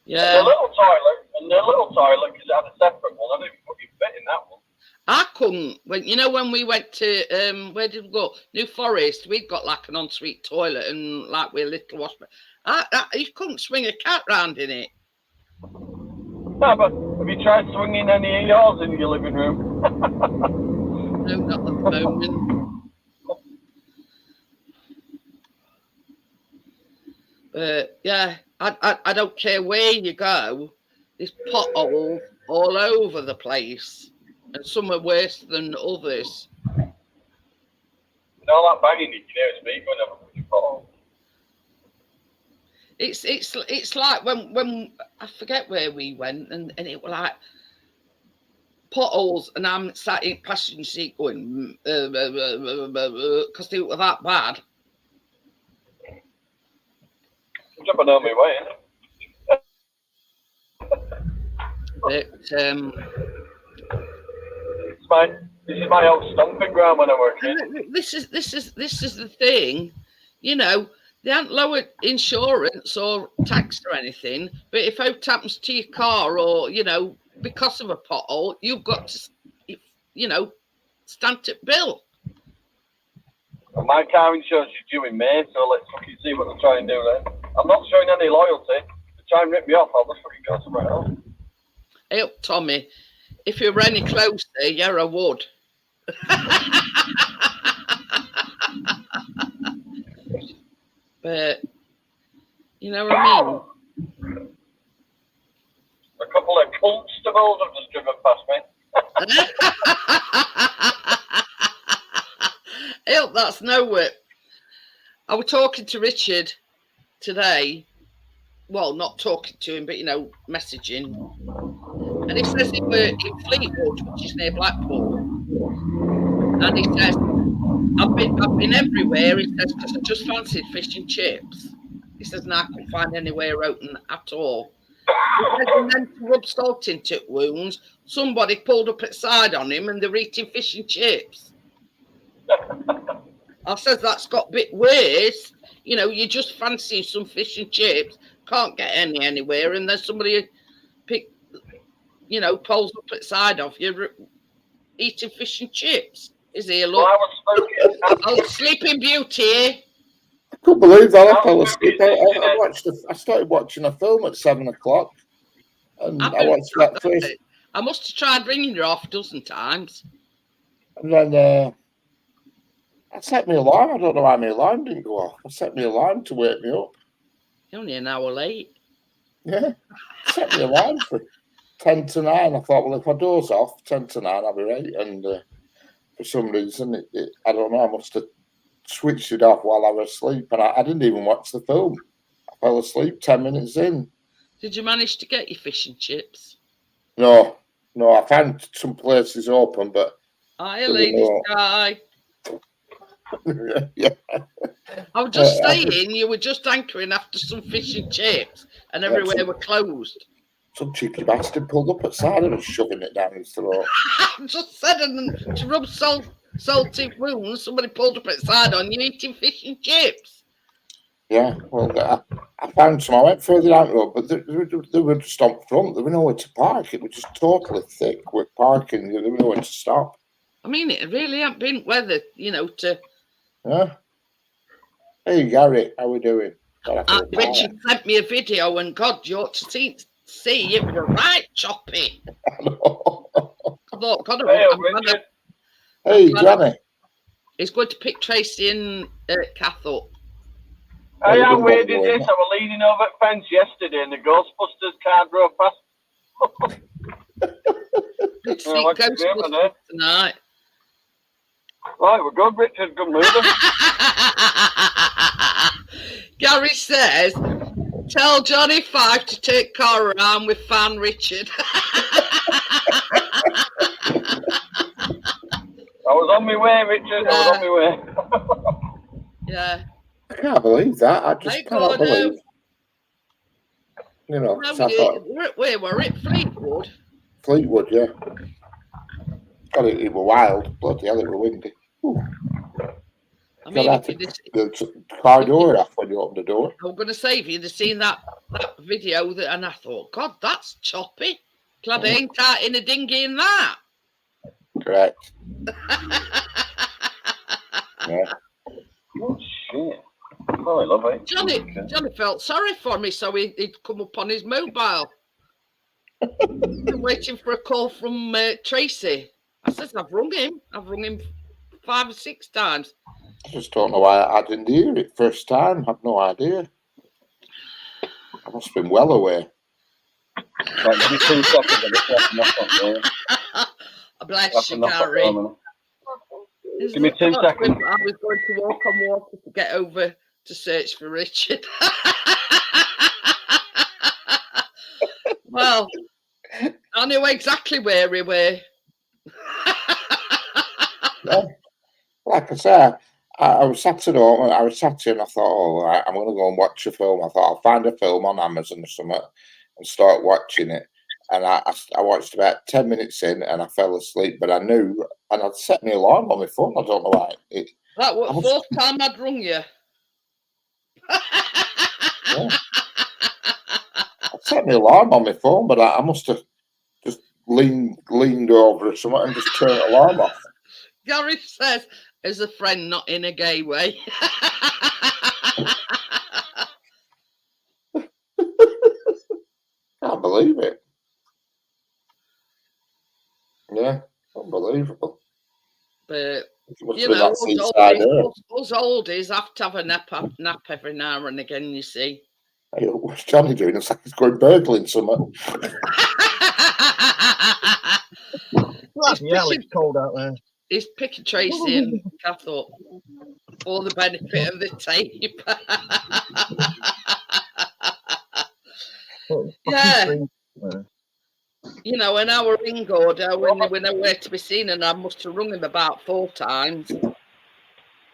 Speaker 1: Yeah.
Speaker 3: And the little toilet, because it had a separate one. I didn't fucking fit in that one.
Speaker 1: I couldn't. When we went to where did we go? New Forest. We'd got like an ensuite toilet and like we're a little wash. You couldn't swing a cat round in it.
Speaker 3: No, but have you tried swinging any of yours in your living room?
Speaker 1: No, not at the moment. Yeah, I don't care where you go. There's potholes all over the place, and some are worse than others.
Speaker 3: And all that banging you can hear is me going over the pothole.
Speaker 1: It's like when I forget where we went, and it was like potholes, and I'm sat in passenger seat going because they were that bad.
Speaker 3: I'm jumping on my way.
Speaker 1: But
Speaker 3: this is my old stomping ground when I work here.
Speaker 1: This is the thing, you know. They haven't lowered insurance or tax or anything, but if it happens to your car or, you know, because of a pothole, you've got to, you know, stand to bill.
Speaker 3: Well, my car insurance is due in May, so let's fucking see what they're trying to do then. I'm not showing any loyalty. They try and rip me off, I'll just fucking go somewhere else.
Speaker 1: Hey up, Tommy. If you were any closer, you're a wood. But you know what I mean?
Speaker 3: A couple of constables have just driven past me.
Speaker 1: Hey, that's nowhere. I was talking to Richard today. Well, not talking to him, but you know, messaging. And he says he were in Fleetwood, which is near Blackpool. And he says, I've been everywhere. He says, because I just fancied fish and chips. He says, and I couldn't find anywhere open at all. He says, and then to rub salt into wounds, somebody pulled up at side on him and they're eating fish and chips. I says, that's got a bit worse. You know, you just fancy some fish and chips, can't get any anywhere, and there's somebody pulls up at side of you eating fish and chips. Is he a look?
Speaker 3: Well,
Speaker 1: Sleeping Beauty.
Speaker 4: I couldn't believe that. I fell asleep. I started watching a film at 7 o'clock, and I watched that first.
Speaker 1: I must have tried ringing you half a dozen times.
Speaker 4: And then I set my alarm. I don't know why my alarm didn't go off. I set my alarm to wake me up.
Speaker 1: You're only an hour late.
Speaker 4: Yeah. I set my alarm for 10 to 9. I thought, well, if I doze off, 10 to 9, I'll be right. And for some reason, I don't know, I must have switched it off while I was asleep. And I didn't even watch the film. I fell asleep 10 minutes in.
Speaker 1: Did you manage to get your fish and chips?
Speaker 4: No, I found some places open, but
Speaker 1: Hi, ladies, guy.
Speaker 4: yeah.
Speaker 1: I was just saying, you were just hankering after some fish and chips, and everywhere were closed.
Speaker 4: Some cheeky bastard pulled up at the side and was shoving it down his throat.
Speaker 1: I just said, and to rub salty wounds, somebody pulled up at the side on you eating fish and chips.
Speaker 4: Yeah, well, I found some. I went further down the road, but they were just on front. There was nowhere to park. It was just totally thick with parking. There was nowhere to stop.
Speaker 1: I mean, it really ain't been weather, to...
Speaker 4: Yeah. Hey, Gary, how we doing?
Speaker 1: Richard sent me a video, and God, you ought to see it were right choppy.
Speaker 4: I know.
Speaker 1: I thought, God,
Speaker 4: Hey, Johnny.
Speaker 1: He's going to pick Tracy and Kath up.
Speaker 3: Hey, how weird is this? I was leaning over the fence yesterday and the Ghostbusters car drove past.
Speaker 1: Good to see Ghostbusters tonight.
Speaker 3: Right, we're good, Richard. Good movie.
Speaker 1: Gary says, tell Johnny 5 to take car around with Fan Richard.
Speaker 3: I was on my way, Richard. I was on my way.
Speaker 1: Yeah.
Speaker 4: I can't believe that. I just cannot believe.
Speaker 1: Where were it? Fleetwood?
Speaker 4: Fleetwood, yeah. God, it was wild. Bloody hell, it was windy. Ooh.
Speaker 1: I mean,
Speaker 4: the car door off when you open the door.
Speaker 1: I was going to say, if you'd have seen that video, and I thought, God, that's choppy. Glad I ain't out in a dinghy in that.
Speaker 4: Correct. Yeah.
Speaker 3: Oh, shit. Oh, I love it.
Speaker 1: Johnny felt sorry for me, so he'd come up on his mobile. I'm waiting for a call from Tracy. I said, I've rung him 5 or 6 times.
Speaker 4: I just don't know why I didn't hear it first time. I've no idea. I must have been well aware.
Speaker 3: Right, give me 2 seconds.
Speaker 1: Bless you, Gary.
Speaker 3: Give me 2 seconds.
Speaker 1: I was going to walk on water to get over to search for Richard. Well, I knew exactly where we were.
Speaker 4: Yeah. Like I said, I was sat at home. I was sat here and I thought, oh, right, I'm going to go and watch a film. I thought I'll find a film on Amazon or something and start watching it. And I watched about 10 minutes in and I fell asleep. But I knew, and I'd set my alarm on my phone. I don't know why.
Speaker 1: That was the 4th time I'd rung you.
Speaker 4: Yeah. I set my alarm on my phone, but I must have just leaned over or something and just turned the alarm off.
Speaker 1: Gary says, as a friend, not in a gay way.
Speaker 4: Can't believe it. Yeah, unbelievable.
Speaker 1: But, us oldies have to have a nap every now and again, you see.
Speaker 4: Hey, what's Johnny doing? It's like he's going burgling somewhere.
Speaker 2: Yeah, it's cold out there.
Speaker 1: He's picking Tracy and Kath up for the benefit of the tape. Yeah. An hour ring order when they were nowhere to be seen, and I must have rung him about 4 times. And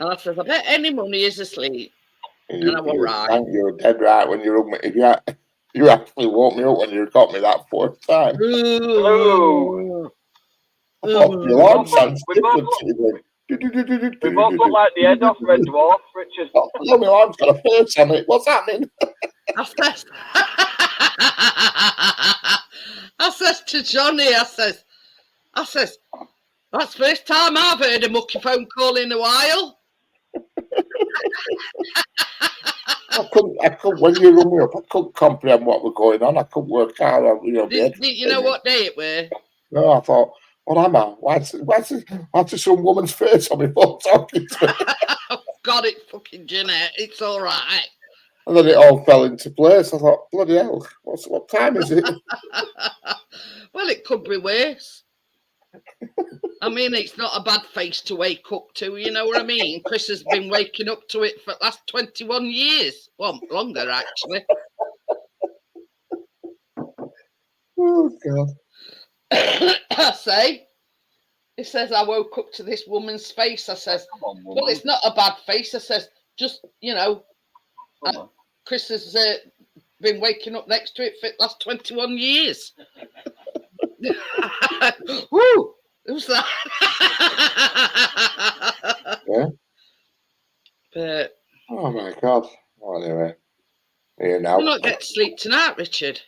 Speaker 1: I said, I bet any money is asleep. And I was right.
Speaker 4: You're dead right when you rung me. If you actually woke me up when you got me that 4th time.
Speaker 3: Ooh.
Speaker 4: I thought your alarm sounds different.
Speaker 3: We both look like the head off Red Dwarf, Richard.
Speaker 4: Oh, my alarm's got a face on it. What's happening?
Speaker 1: I says to Johnny, I says, that's the first time I've heard a mucky phone call in a while.
Speaker 4: I couldn't, when you rung me up, I couldn't comprehend what was going on. I couldn't work out.
Speaker 1: You know what day it were?
Speaker 4: No, I thought, what am I? Why's some woman's face on my phone talking to me?
Speaker 1: Got it, fucking Jeanette. It's all right.
Speaker 4: And then it all fell into place. I thought, bloody hell, what time is it?
Speaker 1: Well, it could be worse. I mean, it's not a bad face to wake up to, you know what I mean? Chris has been waking up to it for the last 21 years. Well, longer, actually.
Speaker 4: Oh, God.
Speaker 1: I say, he says, I woke up to this woman's face. I says,
Speaker 3: Come on, woman.
Speaker 1: well, it's not a bad face. I says, just, you know,
Speaker 3: Come on.
Speaker 1: Chris has been waking up next to it for the last 21 years. Woo! Who's that?
Speaker 4: Yeah.
Speaker 1: But
Speaker 4: Oh, my God. Well, anyway. Here now.
Speaker 1: you'll not get to sleep tonight, Richard.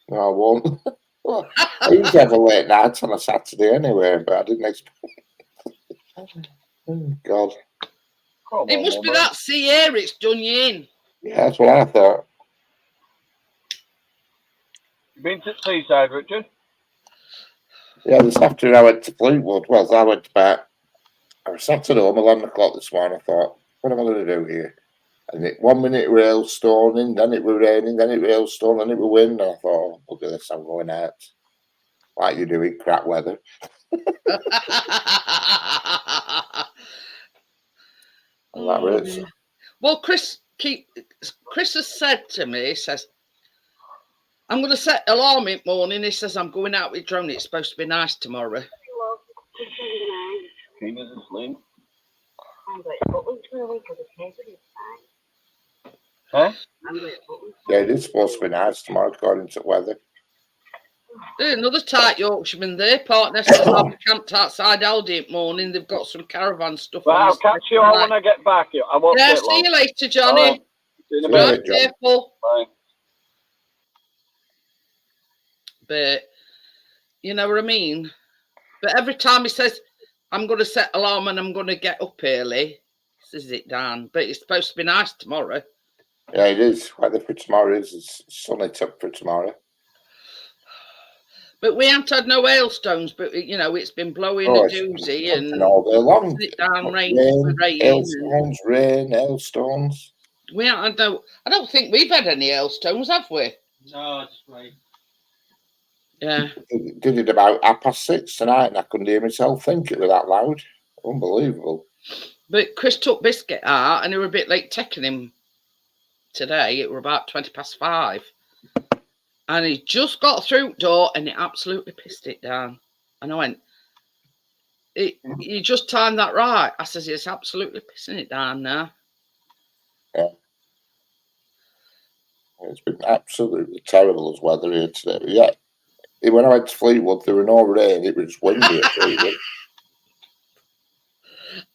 Speaker 4: No, I won't. Well, I usually have a late night on a Saturday anyway, but I didn't expect. Oh, God.
Speaker 3: Come
Speaker 1: It
Speaker 3: on,
Speaker 1: must be
Speaker 3: woman.
Speaker 1: that sea air it's done you in.
Speaker 4: Yeah, that's what I thought.
Speaker 3: You been to the seaside, Richard?
Speaker 4: Yeah, this afternoon I went to Fleetwood. Well, I went back. I was sat at home 11 o'clock this morning. I thought, what am I going to do here? And 1 minute it was hailstoning, then it was raining, then it was hailstone, then it was wind. And I thought, oh, look at this, I'm going out. Like you do in crap weather. And that was it.
Speaker 1: Well, Chris has said to me, he says, I'm going to set alarm in the morning. He says, I'm going out with drone. It's supposed to be nice tomorrow.
Speaker 3: Tina's asleep. Huh?
Speaker 4: Yeah, it is supposed to be nice tomorrow, according to weather.
Speaker 1: There's another tight Yorkshireman there. Partner says I'll be camped outside Aldi at morning. They've got some caravan stuff.
Speaker 3: Well,
Speaker 1: on
Speaker 3: I'll catch you all when I get back. I won't
Speaker 1: Yeah,
Speaker 3: take long.
Speaker 1: see you later, Johnny.
Speaker 3: All right. See you in a
Speaker 4: See you
Speaker 3: bit.
Speaker 4: later, John.
Speaker 1: Careful.
Speaker 3: Bye.
Speaker 1: But you know what I mean? But every time he says, I'm going to set alarm and I'm going to get up early, he says it down. But it's supposed to be nice tomorrow.
Speaker 4: Yeah, it is. Weather for tomorrow is sunny tip for tomorrow.
Speaker 1: But we haven't had no hailstones, but you know, it's been blowing a doozy and
Speaker 4: all day long.
Speaker 1: it down, rain.
Speaker 4: Hailstones, rain, hailstones.
Speaker 1: We haven't, I don't think we've had any hailstones, have we?
Speaker 2: No, just right.
Speaker 1: Yeah.
Speaker 4: Did it about 6:30 tonight, and I couldn't hear myself think. It was that loud. Unbelievable.
Speaker 1: But Chris took Biscuit out, and they were a bit late taking him today. It were about 5:20. And he just got through the door, and he absolutely pissed it down. And I went, you just timed that right. I says, it's absolutely pissing it down now.
Speaker 4: Yeah. It's been absolutely terrible as weather here today. But yeah. When I went to Fleetwood, there were no rain. It was windy at Fleetwood.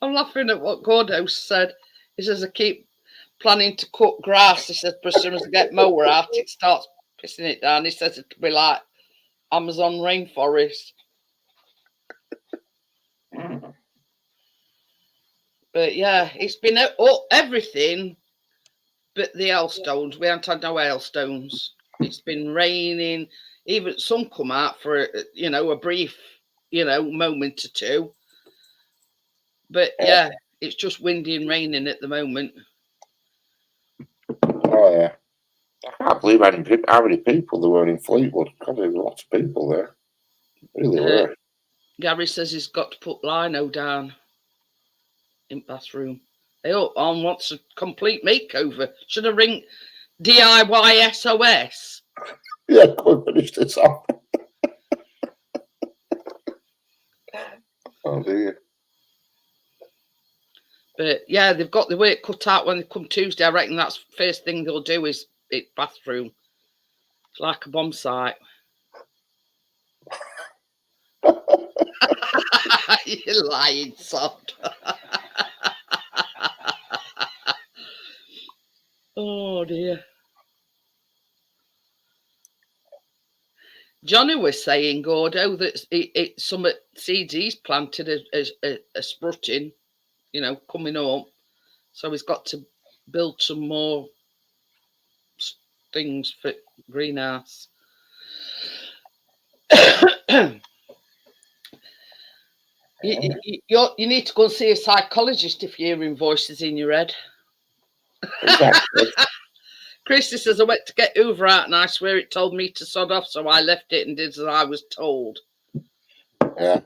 Speaker 1: I'm laughing at what Gordo said. He says, I keep planning to cut grass. He says, but as soon as I get mower out, it starts pissing it down. He says it could be like Amazon rainforest. But yeah, it's been everything but the hailstones. We haven't had no hailstones. It's been raining. Even some come out for a brief, moment or two. But yeah, it's just windy and raining at the moment.
Speaker 4: Oh yeah, I can't believe how many people there were in Fleetwood. God, there were lots of people there. Really were.
Speaker 1: Gary says he's got to put lino down in bathroom. They all wants a complete makeover. Should I ring DIY SOS?
Speaker 4: Yeah, go and finish this off. Oh dear.
Speaker 1: But yeah, they've got the work cut out when they come Tuesday. I reckon that's the first thing they'll do is it bathroom. It's like a bomb site. You lying sod. Oh dear. Johnny was saying, Gordo, that some seeds he's planted are sprutting, coming up. So he's got to build some more things for greenhouse. You need to go and see a psychologist if you're hearing voices in your head.
Speaker 4: Exactly.
Speaker 1: Christy says, I went to get Hoover out and I swear it told me to sod off, so I left it and did as I was told.
Speaker 4: Yeah.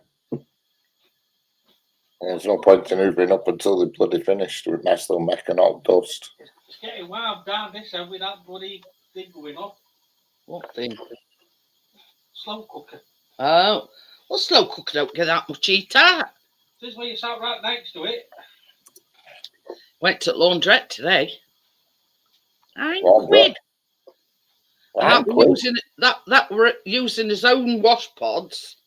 Speaker 4: There's no point in hoovering up until they're bloody finished with nice little mecha knock dust.
Speaker 2: It's getting wild down this end with that bloody thing going on.
Speaker 1: What thing?
Speaker 2: Slow cooker.
Speaker 1: Oh, well, slow cooker don't get that much heat out.
Speaker 2: This is where you sat right next to it.
Speaker 1: Went to laundrette today. £9.
Speaker 4: Laundrette?
Speaker 1: That
Speaker 4: £9?
Speaker 1: we're using that we're using his own wash pods,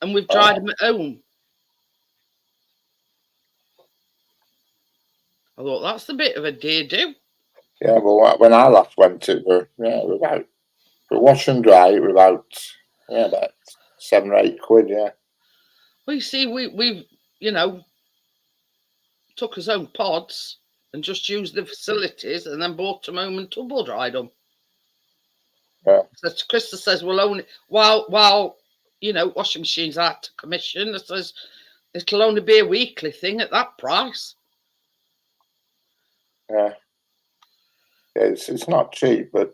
Speaker 1: and we've dried them at home. I thought that's a bit of a do.
Speaker 4: Yeah, well, when I last went, it were about for wash and dry. It were about about £7 or £8. Yeah.
Speaker 1: Well, you see, we've took his own pods and just used the facilities, and then brought them home and tumble dried them.
Speaker 4: Yeah.
Speaker 1: So Krista says, "Well, only while washing machines out to commission." It says it'll only be a weekly thing at that price.
Speaker 4: Yeah. It's not cheap, but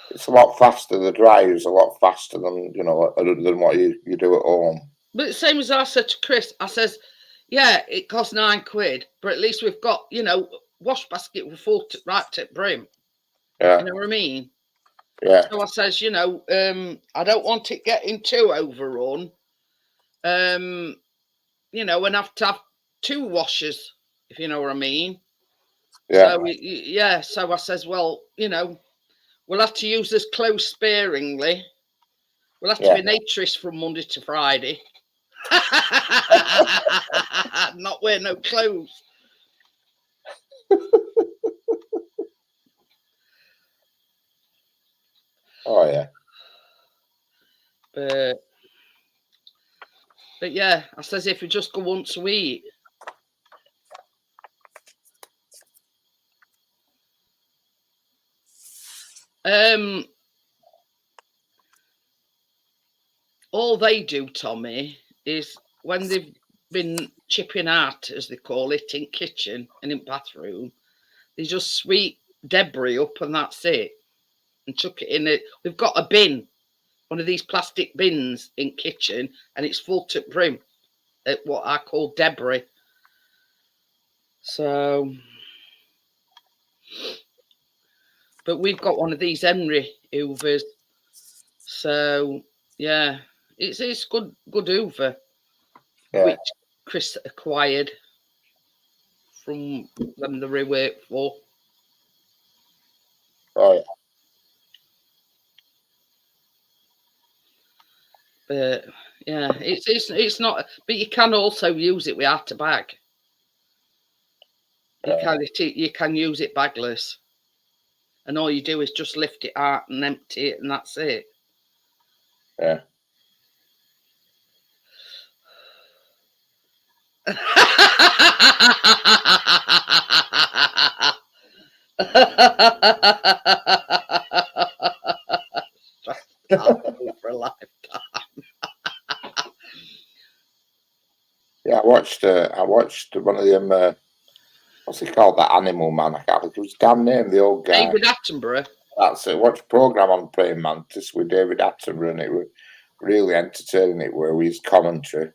Speaker 4: it's a lot faster. The dry is a lot faster than than what you do at home.
Speaker 1: But the same as I said to Chris, I says, yeah, it costs £9, but at least we've got wash basket with full right tip brim.
Speaker 4: Yeah.
Speaker 1: You know what I mean?
Speaker 4: Yeah.
Speaker 1: So I says, I don't want it getting too overrun. And have to have 2 washers, if you know what I mean.
Speaker 4: Yeah.
Speaker 1: So so I says, well, we'll have to use this clothes sparingly. We'll have to be naturist from Monday to Friday. Not wear no clothes.
Speaker 4: Oh yeah.
Speaker 1: But yeah, I says if we just go once a week. All they do, Tommy, is when they've been chipping out, as they call it, in kitchen and in bathroom, they just sweep debris up and that's it, and chuck it in it. We've got a bin, one of these plastic bins in kitchen, and it's full to brim at what I call debris. So, but we've got one of these Henry Hoovers. So yeah, it's good Hoover, which Chris acquired from them the rework for.
Speaker 4: Oh yeah.
Speaker 1: But yeah, it's not. But you can also use it without a bag. You can use it bagless, and all you do is just lift it out and empty it, and that's it.
Speaker 4: Yeah.
Speaker 1: For a lifetime.
Speaker 4: Yeah, I watched one of them. What's he called? That Animal Man. I can't think of his damn name. The old guy.
Speaker 1: David Attenborough.
Speaker 4: That's it. Watched a program on praying mantis with David Attenborough, and it was really entertaining. It were with his commentary.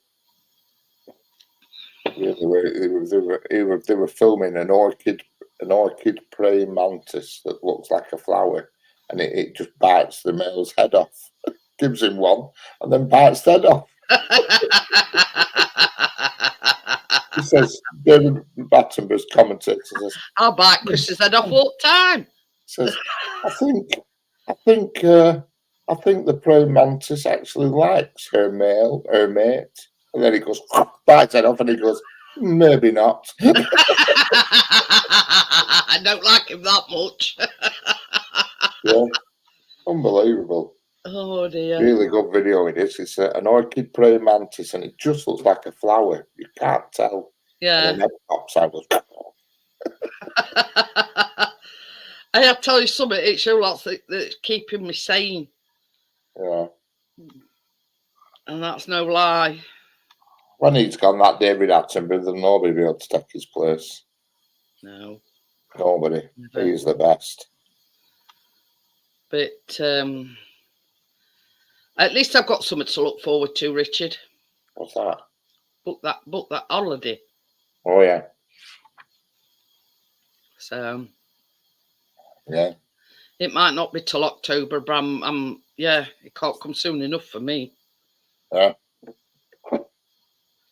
Speaker 4: Really, they were filming an orchid praying mantis that looks like a flower, and it just bites the male's head off, gives him one, and then bites the head off. He says, David Attenborough's commentator says,
Speaker 1: I'll bite Chris's head off all the time.
Speaker 4: Says, I think the praying mantis actually likes her mate. And then he goes, bites it off, and he goes, maybe not.
Speaker 1: I don't like him that much.
Speaker 4: Yeah, unbelievable.
Speaker 1: Oh dear.
Speaker 4: Really good video it is. It's an orchid praying mantis, and it just looks like a flower. You can't tell.
Speaker 1: Yeah.
Speaker 4: And then it pops out.
Speaker 1: I have to tell you something. It's your lot that's keeping me sane.
Speaker 4: Yeah.
Speaker 1: And that's no lie.
Speaker 4: When he's gone, that David Attenborough, there'll nobody be able to take his place.
Speaker 1: No,
Speaker 4: Nobody.
Speaker 1: never.
Speaker 4: He's the best.
Speaker 1: But at least I've got something to look forward to, Richard.
Speaker 4: What's that?
Speaker 1: Book that holiday.
Speaker 4: Oh yeah,
Speaker 1: So
Speaker 4: yeah.
Speaker 1: it might not be till October, but I'm yeah, it can't come soon enough for me.
Speaker 4: Yeah.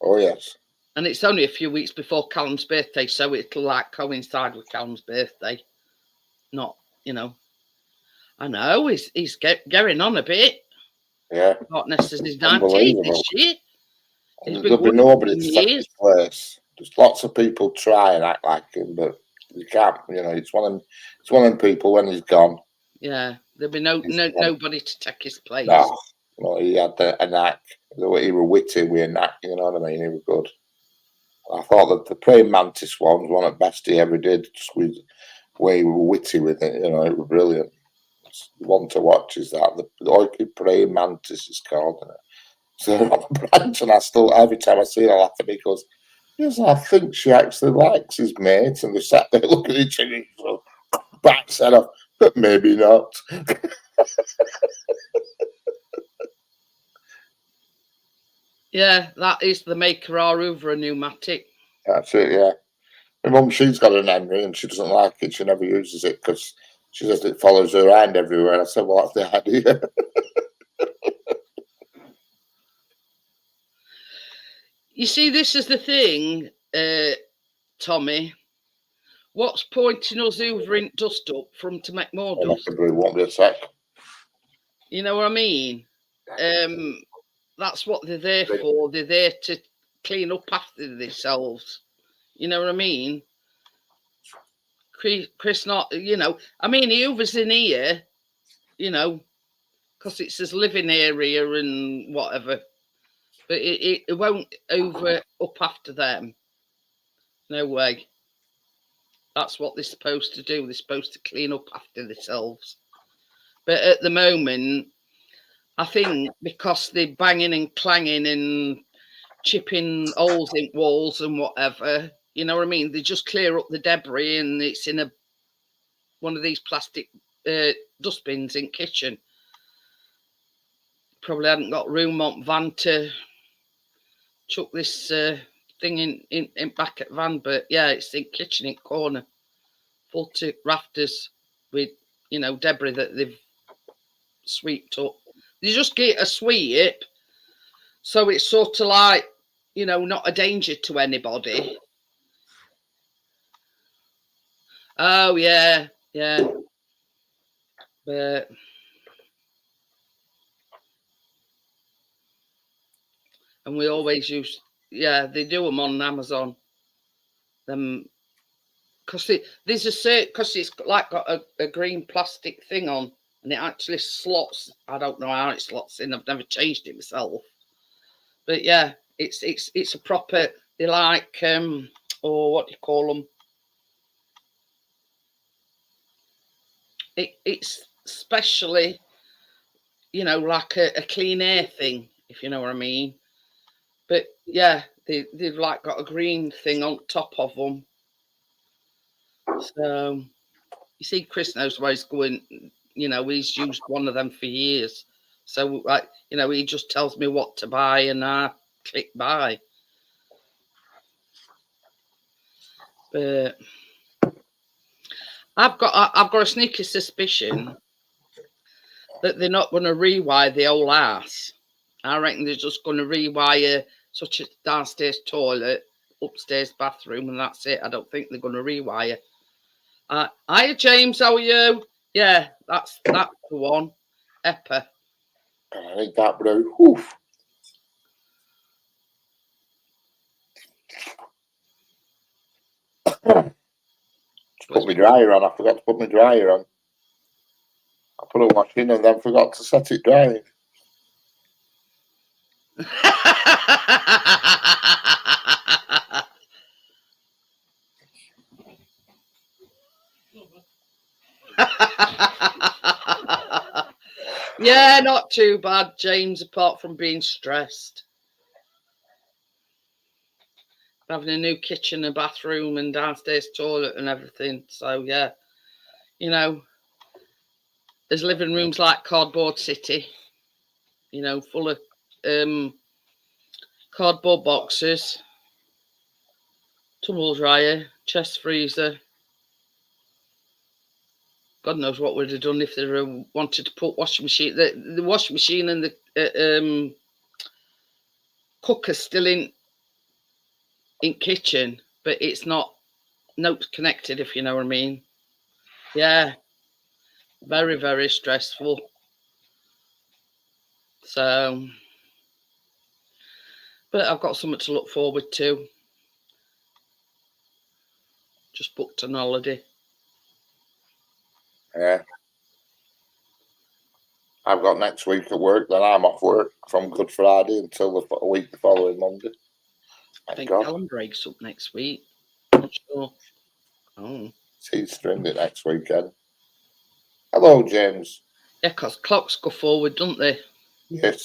Speaker 4: Oh yes.
Speaker 1: And it's only a few weeks before Callum's birthday, so it'll like coincide with Callum's birthday. Not, you know. I know he's getting on a bit.
Speaker 4: Yeah.
Speaker 1: Not necessarily his 19th
Speaker 4: Unbelievable.
Speaker 1: this year. He's been
Speaker 4: There'll be
Speaker 1: good
Speaker 4: nobody
Speaker 1: for
Speaker 4: to take
Speaker 1: years.
Speaker 4: his place. There's lots of people try and act like him, but you can't. You know, it's one of them people when he's gone.
Speaker 1: Yeah, there'll be nobody to take his place.
Speaker 4: No, he had a knack. He was witty with a knack. You know what I mean? He was good. I thought that the praying mantis one was one of the best he ever did. Just with the way he was witty with it. You know, it was brilliant. One to watch is that the orchid praying mantis is called. So on the branch, and I still every time I see her, I laugh at me because yes, I think she actually likes his mate, and they sat there looking at each other, so back set off, but maybe not.
Speaker 1: Yeah, that is the maker or over a pneumatic.
Speaker 4: That's it, yeah. My mum, she's got an Henry, and she doesn't like it. She never uses it because she says it follows her around everywhere. And I said, well, that's the idea.
Speaker 1: You see, this is the thing, Tommy. What's pointing us hoovering dust up from to make more dust?
Speaker 4: It won't be a sec.
Speaker 1: You know what I mean? That's what they're there for. They're there to clean up after themselves. You know what I mean? Chris, not, you know, I mean, he hoovers in here, you know, because it's his living area and whatever. But it won't over up after them. No way. That's what they're supposed to do. They're supposed to clean up after themselves. But at the moment, I think because they're banging and clanging and chipping holes in walls and whatever, you know what I mean? They just clear up the debris and it's in one of these plastic dustbins in kitchen. Probably hadn't got room on van to chuck this thing in back at van, but yeah, it's in kitchen in corner, full to rafters with, you know, debris that they've sweeped up. They just get a sweep, so it's sort of like, you know, not a danger to anybody. Oh yeah, yeah, but and we always use, yeah, they do them on Amazon. Because there's a certain, because it's like got a green plastic thing on, and it actually slots. I don't know how it slots in. I've never changed it myself, but yeah, it's a proper. They like or what do you call them? It's specially, you know, like a clean air thing, if you know what I mean. But yeah, they've like got a green thing on top of them. So you see, Chris knows where he's going. You know, he's used one of them for years. So, like, you know, he just tells me what to buy, and I click buy. But I've got a sneaky suspicion that they're not going to rewire the whole house. I reckon they're just going to rewire such a downstairs toilet, upstairs bathroom, and that's it. I don't think they're going to rewire. Hiya, James. How are you? Yeah, that's the one. Epper.
Speaker 4: I think that brew. Oof. Put my dryer on. I forgot to put my dryer on. I put a wash in and then forgot to set it drying.
Speaker 1: Yeah, not too bad, James, apart from being stressed. having a new kitchen and bathroom and downstairs toilet and everything. So yeah, you know, there's living rooms like Cardboard City, you know, full of cardboard boxes, tumble dryer, chest freezer. God knows what we'd have done if they wanted to put washing machine. The washing machine and the cooker still in kitchen, but it's not connected, if you know what I mean. Yeah, very, very stressful. So, but I've got something to look forward to. Just booked an holiday.
Speaker 4: Yeah. I've got next week at work, then I'm off work from Good Friday until the week the following Monday.
Speaker 1: I think
Speaker 4: God.
Speaker 1: Helen breaks up next week. Not sure. Oh.
Speaker 4: It's Easter, isn't it, next weekend? Hello, James.
Speaker 1: Yeah, because clocks go forward, don't they?
Speaker 4: Yes.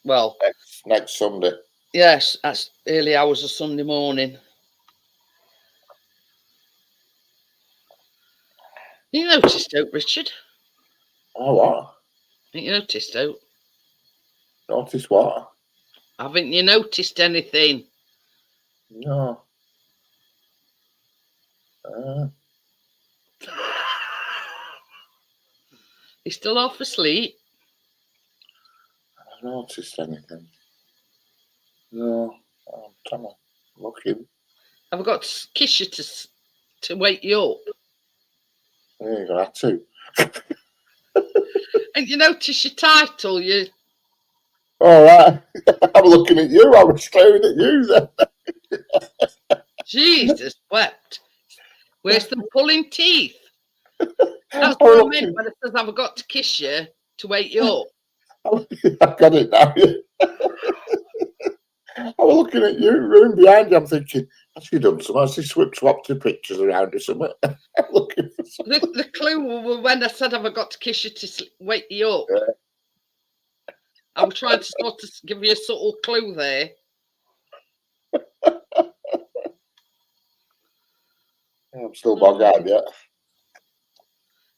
Speaker 1: Well,
Speaker 4: next Sunday.
Speaker 1: Yes, that's early hours of Sunday morning. You noticed out, Richard?
Speaker 4: Oh, what?
Speaker 1: Haven't you noticed out?
Speaker 4: Notice what?
Speaker 1: Haven't you noticed anything?
Speaker 4: No.
Speaker 1: He's still half asleep.
Speaker 4: I haven't noticed anything. No. I'm trying to look in.
Speaker 1: Have I got to kiss you to wake you up?
Speaker 4: Yeah, you're going to have to.
Speaker 1: And you notice your title?
Speaker 4: All right. I'm looking at you. I was staring at you then.
Speaker 1: Jesus wept. Where's the pulling teeth? That's
Speaker 4: I'm
Speaker 1: what I
Speaker 4: looking-
Speaker 1: meant when it says, have I got to kiss you to wake you up?
Speaker 4: I've got it now. I was looking at you, running behind you. I'm thinking, has she done something? Has she swapped her pictures around or something? I'm looking for something.
Speaker 1: The clue was when I said, have I got to kiss you to wake you up?
Speaker 4: Yeah.
Speaker 1: I was trying to sort of give you a subtle clue there.
Speaker 4: I'm still bog-eyed yet.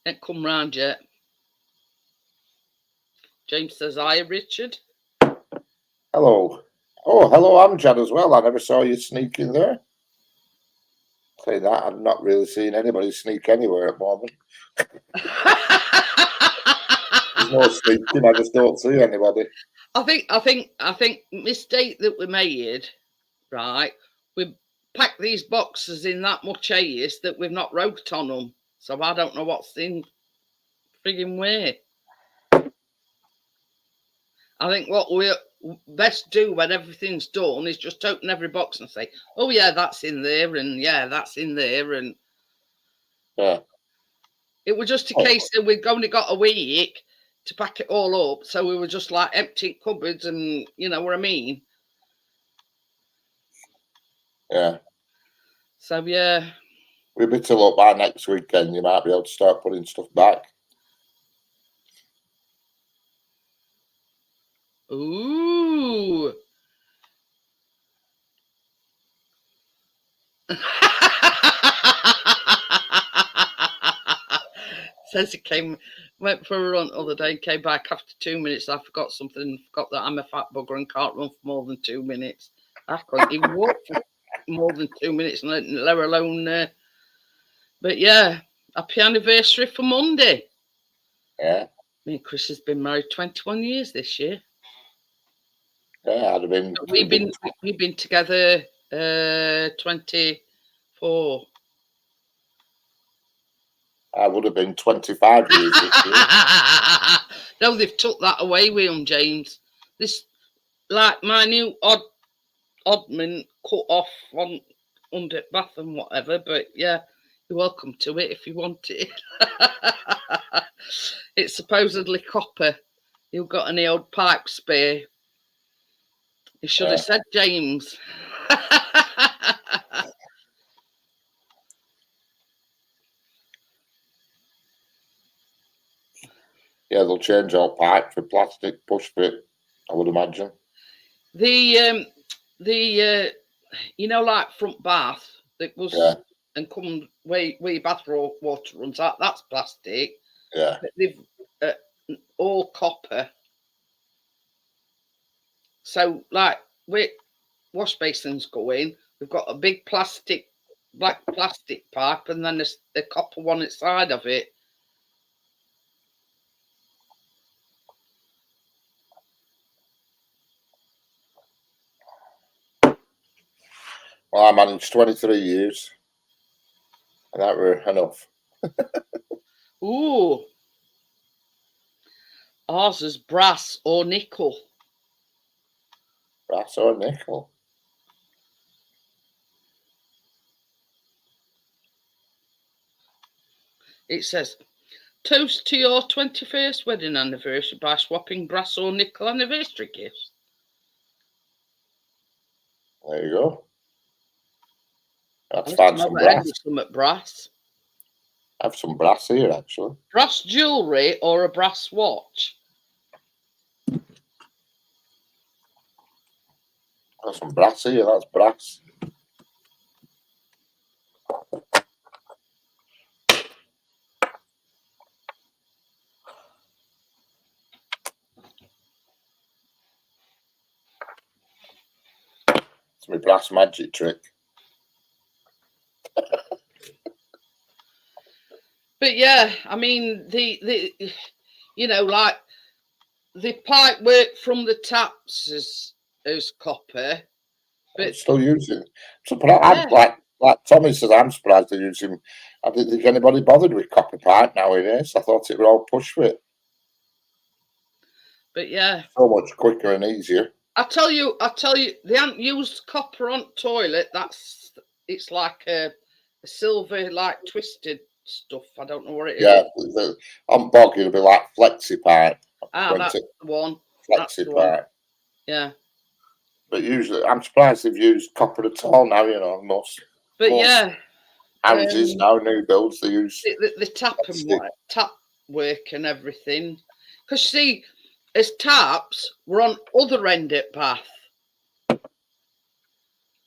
Speaker 1: Ain't come round yet. James says, hi, Richard.
Speaker 4: Hello. Oh, hello, Amjad as well. I never saw you sneak in there. Say that, I'm not really seeing anybody sneak anywhere at the moment. There's no sneaking, I just don't see anybody.
Speaker 1: I think mistake that we made, right? We packed these boxes in that much haste that we've not wrote on them. So I don't know what's in frigging way. I think what we best do when everything's done is just open every box and say, oh yeah, that's in there, and yeah, that's in there, and
Speaker 4: yeah.
Speaker 1: It was just a case that we'd only got a week to pack it all up, so we were just like emptying cupboards, and you know what I mean.
Speaker 4: Yeah.
Speaker 1: So yeah,
Speaker 4: We'll be till up by next weekend. You might be able to start putting stuff back.
Speaker 1: ooh. Says he went for a run the other day, came back after 2 minutes. I forgot something, forgot that I'm a fat bugger and can't run for more than 2 minutes. I couldn't even walk for more than 2 minutes, let alone. But yeah, happy anniversary for Monday.
Speaker 4: Yeah.
Speaker 1: Me and Chris has been married 21 years this year.
Speaker 4: Yeah, I'd have been.
Speaker 1: We've been together 24.
Speaker 4: I would have been 25 years this year.
Speaker 1: No, they've took that away with him, James. This, like my new oddman cut off on under bath and whatever, but yeah, you're welcome to it if you want it. It's supposedly copper. You've got any old pipe spare? You should have said James.
Speaker 4: Yeah, they'll change all pipe for plastic push fit, I would imagine.
Speaker 1: The you know, like front bath that goes
Speaker 4: Yeah.
Speaker 1: and come where your bath water runs out. That's plastic.
Speaker 4: Yeah.
Speaker 1: But they've all copper. So like where wash basins go in, we've got a big black plastic pipe, and then a copper one inside of it.
Speaker 4: Well, I managed 23 years, and that were enough.
Speaker 1: Ooh, ours is brass or nickel.
Speaker 4: Brass or nickel.
Speaker 1: It says, toast to your 21st wedding anniversary by swapping brass or nickel anniversary gifts.
Speaker 4: There you go. Let's
Speaker 1: I
Speaker 4: find some brass.
Speaker 1: some at brass.
Speaker 4: I have some brass here, actually.
Speaker 1: Brass jewellery or a brass watch?
Speaker 4: Got some brass here, that's brass. It's my brass magic trick.
Speaker 1: But yeah, I mean the you know, like the pipe work from the taps is copper,
Speaker 4: I'm
Speaker 1: but
Speaker 4: still using. Surprised,
Speaker 1: yeah.
Speaker 4: like Tommy says, I'm surprised they're using. I didn't think anybody bothered with copper pipe nowadays. I thought it would all push for it.
Speaker 1: But yeah,
Speaker 4: So much quicker and easier.
Speaker 1: I tell you, they haven't used copper on toilet. It's like a silver, like twisted stuff. I don't know what it
Speaker 4: Yeah,
Speaker 1: is.
Speaker 4: on bog it'll be like flexi pipe.
Speaker 1: That's the one. That's
Speaker 4: Flexi
Speaker 1: the one.
Speaker 4: pipe.
Speaker 1: Yeah.
Speaker 4: But usually, I'm surprised they've used copper at all now. You know, most
Speaker 1: yeah,
Speaker 4: houses now, new builds, they use
Speaker 1: the tap and
Speaker 4: plastic.
Speaker 1: tap work and everything. Because see, as taps, we're on other end at Bath.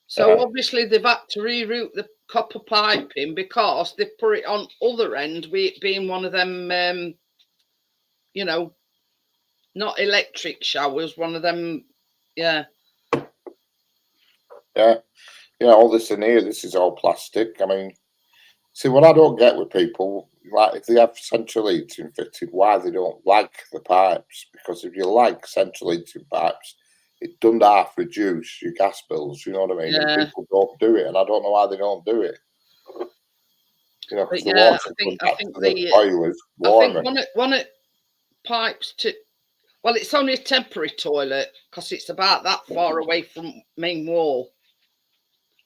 Speaker 1: So obviously they've had to reroute the copper piping because they put it on other end, with it being one of them, you know, not electric showers, one of them, yeah.
Speaker 4: Yeah, all this in here, this is all plastic. I mean, see, what I don't get with people, like if they have central heating fitted, why they don't like the pipes? Because if you like central heating pipes, it doesn't half reduce your gas bills. You know what I mean?
Speaker 1: Yeah.
Speaker 4: And people don't do it, and I don't know why they don't do it. You know, because the
Speaker 1: yeah,
Speaker 4: water comes back to the boilers
Speaker 1: I think
Speaker 4: warmer.
Speaker 1: one of pipes to, well, it's only a temporary toilet because it's about that far away from main wall,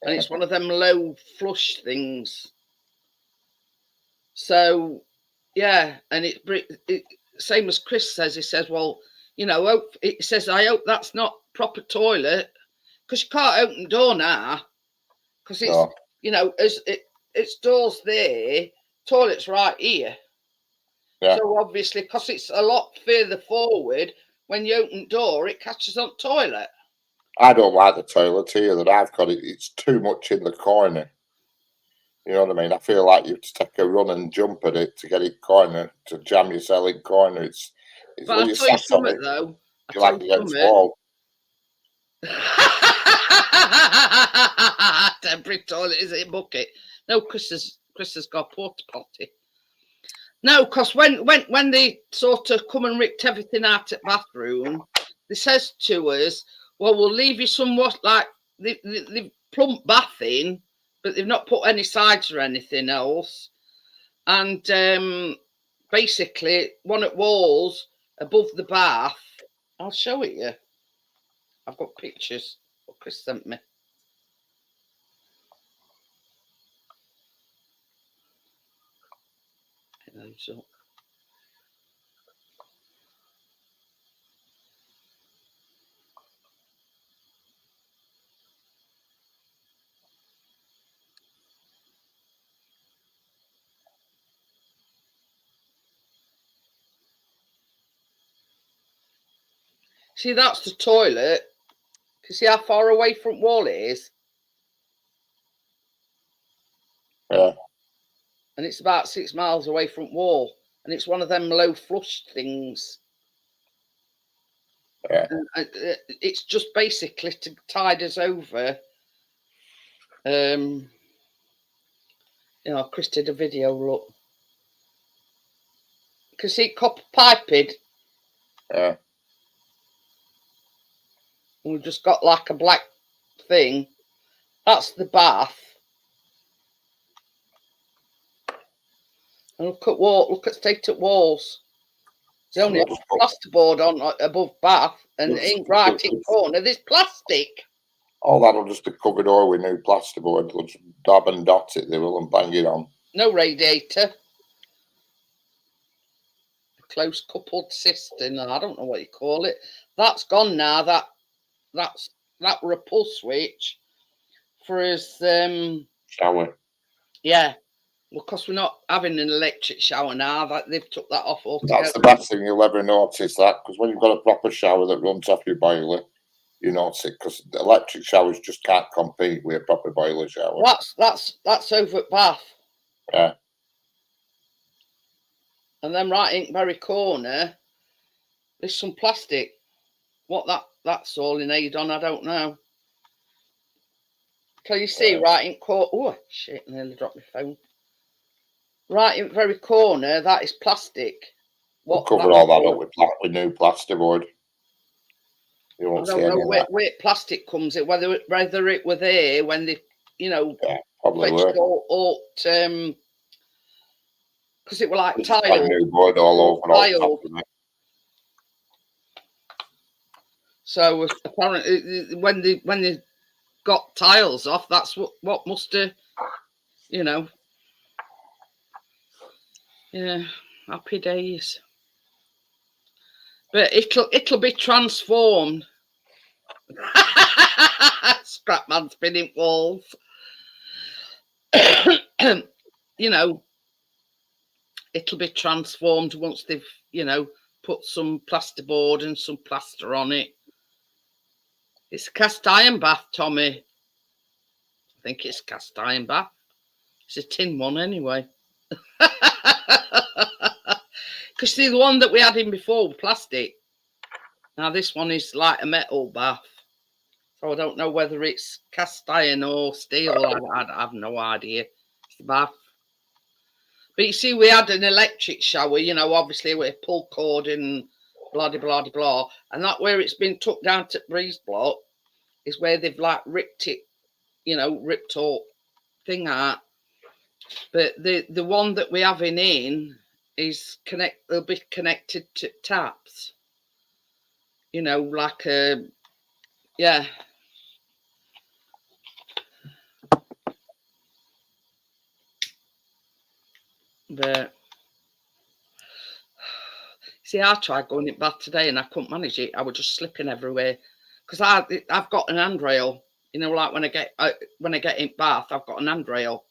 Speaker 1: and it's one of them low flush things. So yeah, and it same as Chris says. He says, well, you know, it says, I hope that's not proper toilet, because you can't open the door now, because it's you know, it's doors there, toilet's right here.
Speaker 4: Yeah.
Speaker 1: So obviously, because it's a lot further forward, when you open the door, it catches on toilet.
Speaker 4: I don't like the toilet here that I've got. It's too much in the corner. You know what I mean? I feel like you have to take a run and jump at it to get it corner, to jam yourself in corner. It's
Speaker 1: But
Speaker 4: when
Speaker 1: I'll
Speaker 4: you
Speaker 1: tell you
Speaker 4: sat on
Speaker 1: something
Speaker 4: it,
Speaker 1: though.
Speaker 4: you're like against the wall.
Speaker 1: Temporary toilet is it a bucket? No, Chris has got a porta potty. No, because when they sort of come and ripped everything out at bathroom, they says to us, well, we'll leave you somewhat like they've plumped bath in, but they've not put any sides or anything else. And basically, one at walls above the bath. I'll show it you. I've got pictures what Chris sent me. So. See, that's the toilet. Can you see how far away front wall it is?
Speaker 4: Yeah.
Speaker 1: And it's about 6 miles away from wall. And it's one of them low flush things.
Speaker 4: Yeah.
Speaker 1: And it's just basically to tide us over. You know, Chris did a video, look. Can see copper piping.
Speaker 4: Yeah.
Speaker 1: And we've just got like a black thing. That's the bath. And look at stated walls. There's only a plasterboard on above bath, and in right in corner there's plastic.
Speaker 4: All that'll just be covered over with new plasterboard. They'll just dab and dot it, they will, and bang it on.
Speaker 1: No radiator. A close coupled cistern. I don't know what you call it. That's gone now. That were a pull switch for his
Speaker 4: Shower.
Speaker 1: Yeah. Well, because we're not having an electric shower now, that they've took that off altogether.
Speaker 4: That's the best thing you'll ever notice, that, because when you've got a proper shower that runs off your boiler, you notice it, because the electric showers just can't compete with a proper boiler shower.
Speaker 1: That's over at Bath.
Speaker 4: Yeah.
Speaker 1: And then right in very corner, there's some plastic. What that's all in aid on, I don't know. Can you see right in corner? Oh shit! I nearly dropped my phone. Right in very corner, that is plastic.
Speaker 4: We'll cover all that up with new plasterboard. You won't
Speaker 1: I don't
Speaker 4: see any
Speaker 1: know
Speaker 4: of
Speaker 1: where
Speaker 4: that.
Speaker 1: plastic comes in. Whether it were there when they, you know,
Speaker 4: Probably were.
Speaker 1: Because it were like
Speaker 4: It's
Speaker 1: tiles.
Speaker 4: like new board all over all top of it.
Speaker 1: So apparently, when they got tiles off, that's what must have, you know. Yeah, happy days. But it'll be transformed. Scrapman spinning walls. You know, it'll be transformed once they've, you know, put some plasterboard and some plaster on it. It's a cast iron bath, Tommy. I think it's cast iron bath. It's a tin one anyway. Because see, the one that we had in before was plastic. Now this one is like a metal bath. So I don't know whether it's cast iron or steel. I have no idea. It's the bath. But you see, we had an electric shower, you know, obviously with a pull cord and blah, blah, blah, blah. And that where it's been took down to breeze block is where they've like ripped it, you know, ripped all thing out. But the one that we're having in is they'll be connected to taps. You know, like a, yeah. But see, I tried going in bath today and I couldn't manage it. I was just slipping everywhere because I've got an handrail. You know, like when I get in bath, I've got an handrail,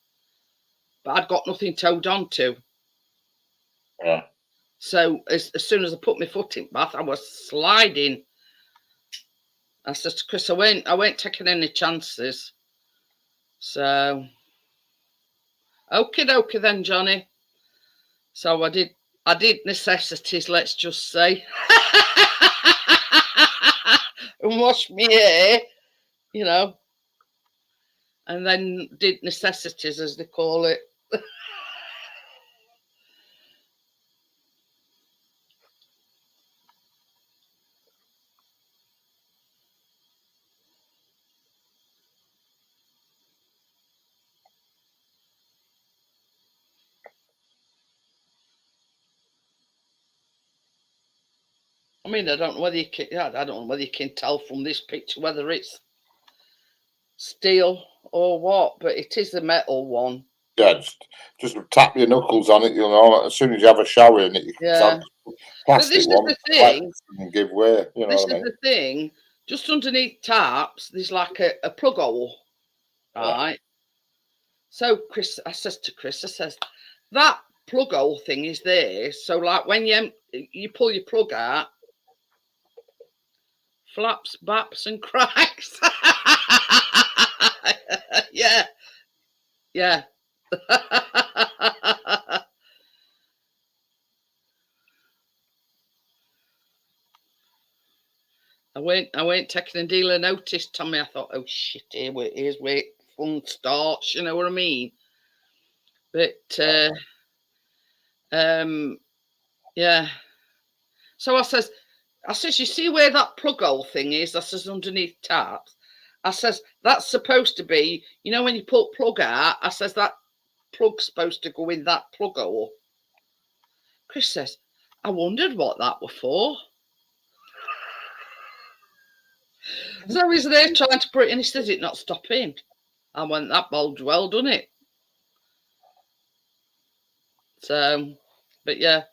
Speaker 1: but I'd got nothing towed onto.
Speaker 4: Yeah.
Speaker 1: So as soon as I put my foot in bath, I was sliding. I said to Chris, I weren't taking any chances. So, okie dokie then, Johnny. So I did necessities, let's just say. And wash my hair, you know. And then did necessities, as they call it. I mean, I don't know whether you can tell from this picture whether it's steel or what, but it is a metal one.
Speaker 4: Yeah, just tap your knuckles on it, you'll know. As soon as you have a shower in it, you can tap plastic one and give way. You know
Speaker 1: this
Speaker 4: what I mean?
Speaker 1: Is the thing. Just underneath taps, there's like a plug hole, right? Yeah. So I says to Chris, that plug hole thing is there. So like when you pull your plug out, flaps, baps, and cracks. Yeah.
Speaker 3: Oh.
Speaker 1: I weren't taking a deal of notice, Tommy. I thought, oh shit, here's where fun starts, you know what I mean? But yeah. So I says, you see where that plug hole thing is? I says, underneath taps. I says, that's supposed to be, you know, when you pull plug out, I says, that plug's supposed to go in that plug hole. Chris says, I wondered what that were for. So he's there trying to put it in. He says, it not stopping. I went, that bulb's well done it. So, but yeah.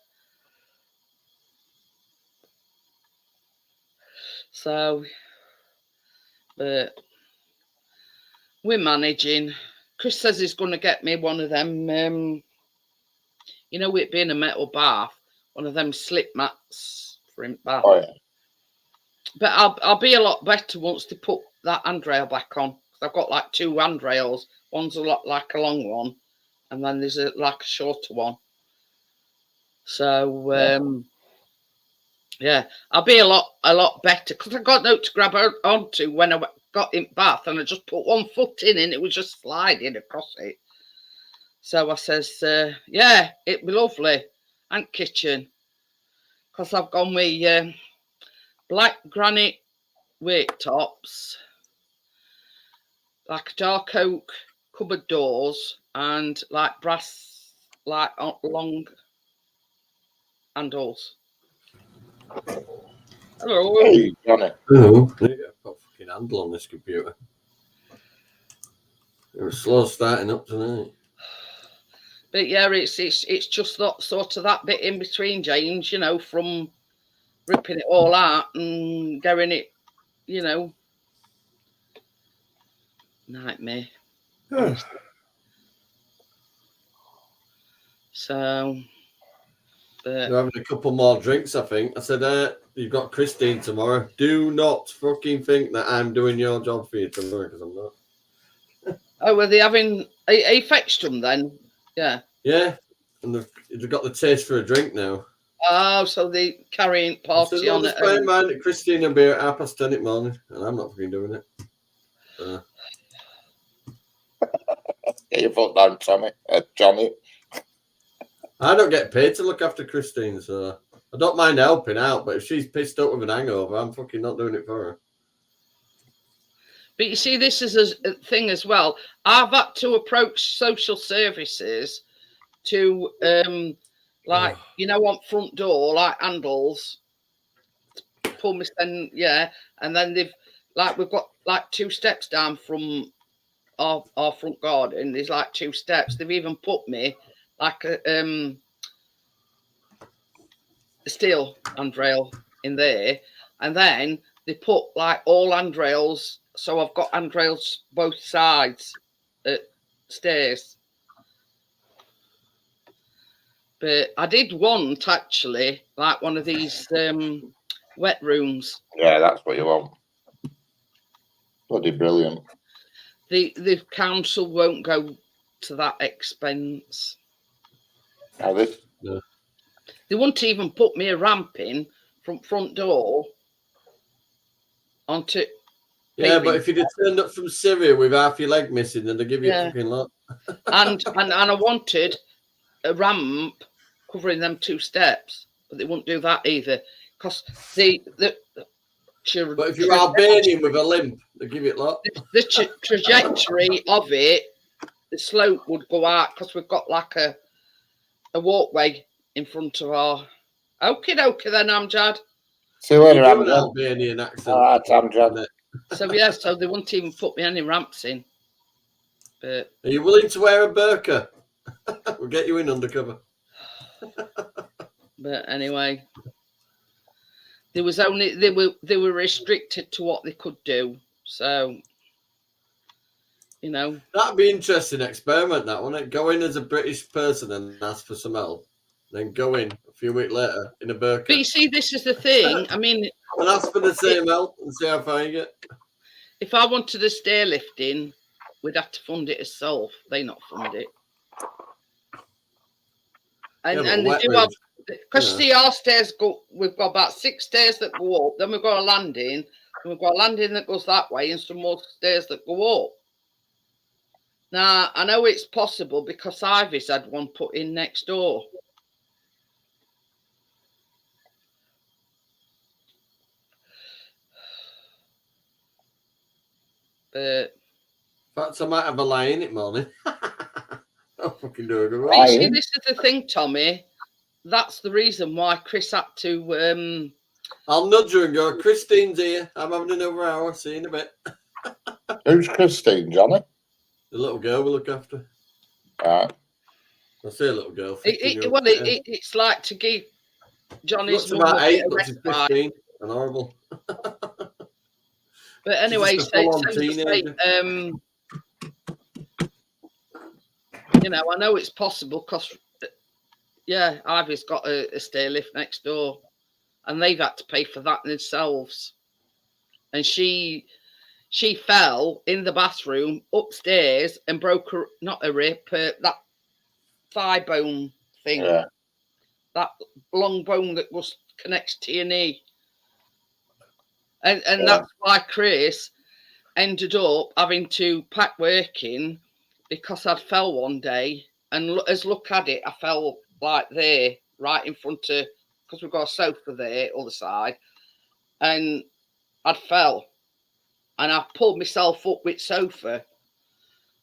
Speaker 1: So, but we're managing. Chris says he's going to get me one of them, you know, it being a metal bath, one of them slip mats for him bath.
Speaker 4: Oh, yeah.
Speaker 1: But I'll be a lot better once they put that handrail back on. I've got like 2 handrails. One's a lot like a long one, and then there's like a shorter one. So yeah, I'll be a lot better because I got no to grab onto when I got in bath, and I just put one foot in and it was just sliding across it. So I says, yeah, it'd be lovely. And kitchen, because I've gone with black granite worktops, like dark oak cupboard doors, and like brass, like long handles. Hello.
Speaker 4: Hey, Johnny.
Speaker 5: Oh, I've got a fucking handle on this computer. It was slow starting up tonight.
Speaker 1: But yeah, it's just that sort of that bit in between, James, you know, from ripping it all out and getting it, you know, nightmare. So, but
Speaker 5: You're having a couple more drinks, I think. I said, you've got Christine tomorrow. Do not fucking think that I'm doing your job for you tomorrow, because I'm not.
Speaker 1: oh, were they having a fetched them then? Yeah.
Speaker 5: Yeah, and they've got the taste for a drink now.
Speaker 1: Oh, so they carrying party
Speaker 5: said, well,
Speaker 1: on
Speaker 5: just
Speaker 1: it.
Speaker 5: bear in mind that Christine will be at 10:30 in the morning, and I'm not fucking doing it.
Speaker 4: Get your foot down, Tommy. Johnny.
Speaker 5: I don't get paid to look after Christine, so I don't mind helping out, but if she's pissed up with an hangover, I'm fucking not doing it for her.
Speaker 1: But you see, this is a thing as well. I've had to approach social services to, like, you know, on front door, like handles, pull me, and yeah, and then we've got like 2 steps down from our front garden. There's like 2 steps. They've even put me like a steel handrail in there, and then they put like all handrails. So I've got handrails both sides at stairs. But I did want actually like one of these wet rooms.
Speaker 4: Yeah, that's what you want. Bloody brilliant.
Speaker 1: The council won't go to that expense.
Speaker 4: Now this.
Speaker 5: No.
Speaker 1: They won't even put me a ramp in from front door onto.
Speaker 5: Yeah, but if you'd have turned up from Syria with half your leg missing, then they give you a fucking lot.
Speaker 1: and I wanted a ramp covering them 2 steps, but they won't do that either because the
Speaker 5: But if you're Albanian with a limp, they give you a lot.
Speaker 1: The trajectory of it, the slope would go out because we've got like a walkway in front of our. Okie dokie then, Amjad.
Speaker 4: See you later,
Speaker 5: You do an
Speaker 4: Amjad.
Speaker 5: Albanian accent.
Speaker 4: All right, Amjad.
Speaker 1: So yeah, so they won't even put me any ramps in. But
Speaker 5: are you willing to wear a burqa? We'll get you in undercover.
Speaker 1: But anyway, they were restricted to what they could do. So, you know,
Speaker 5: That'd be an interesting experiment, that wouldn't it? Go in as a British person and ask for some help, then go in a few weeks later in a burqa.
Speaker 1: But you see, this is the thing. I mean,
Speaker 5: and ask for the same help and see how far you get.
Speaker 1: If I wanted a stair lifting, we'd have to fund it ourselves. They not fund it. And,
Speaker 5: Yeah, but
Speaker 1: and they
Speaker 5: wet
Speaker 1: do
Speaker 5: rooms,
Speaker 1: have, because
Speaker 5: yeah.
Speaker 1: see, our stairs go, we've got about 6 stairs that go up, then we've got a landing, and we've got a landing that goes that way, and some more stairs that go up. Now, I know it's possible because Ivy's had one put in next door. But
Speaker 5: In fact, I might have a lie in it, morning. I'll fucking do it.
Speaker 1: but you see,
Speaker 4: Lying?
Speaker 1: this is the thing, Tommy. That's the reason why Chris had to.
Speaker 5: I'll nudge her and go, Christine's here. I'm having another hour. See you in a bit.
Speaker 4: Who's Christine, Johnny?
Speaker 5: The little girl we look after.
Speaker 4: Right.
Speaker 5: I say a little girl. 15-year-old
Speaker 1: Well,
Speaker 5: girl.
Speaker 1: it's like to give
Speaker 5: She
Speaker 1: Johnny's
Speaker 5: looks
Speaker 1: mum a
Speaker 5: about
Speaker 1: bit
Speaker 5: 8,
Speaker 1: of
Speaker 5: but she's
Speaker 1: respite.
Speaker 5: 15 and horrible.
Speaker 1: But anyway,
Speaker 5: just a
Speaker 1: so,
Speaker 5: full-on
Speaker 1: so to say,
Speaker 5: teenager.
Speaker 1: you know, I know it's possible because, yeah, Ivy's got a stair lift next door, and they've had to pay for that themselves. And she fell in the bathroom upstairs and broke her, not a rib, that thigh bone thing,
Speaker 4: Yeah.
Speaker 1: that long bone that was connects to your knee. And
Speaker 4: Yeah.
Speaker 1: that's why Chris ended up having to pack working because I'd fell one day, and as look at it, I fell like there, right in front of, because we've got a sofa there, other side, and I'd fell, and I pulled myself up with sofa.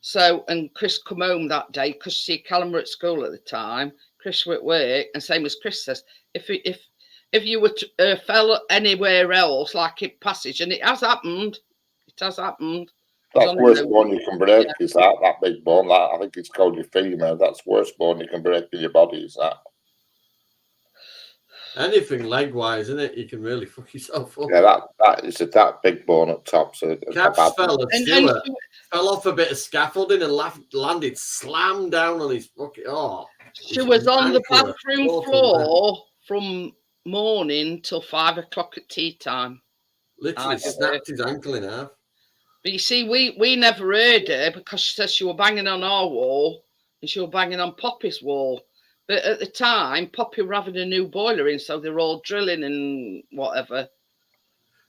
Speaker 1: So, and Chris come home that day because see, Callum were at school at the time. Chris were at work, and same as Chris says, if you were to, fell anywhere else, like in Passage, and it has happened. It has happened.
Speaker 4: That's the worst bone you can break, is that big bone. That, I think it's called your femur. That's the worst bone you can break in your body, is that.
Speaker 5: Anything leg-wise, isn't it? You can really fuck yourself up.
Speaker 4: Yeah, that is that big bone up top. So
Speaker 5: Cabs fell at Stewart. Fell off a bit of scaffolding and landed slammed down on his fucking... Oh.
Speaker 1: She was on the bathroom floor from morning till 5 o'clock at tea time.
Speaker 5: Literally snapped his ankle in half.
Speaker 1: But you see, we never heard her because she said she was banging on our wall and she was banging on Poppy's wall. But at the time, Poppy were having a new boiler in, so they were all drilling and whatever.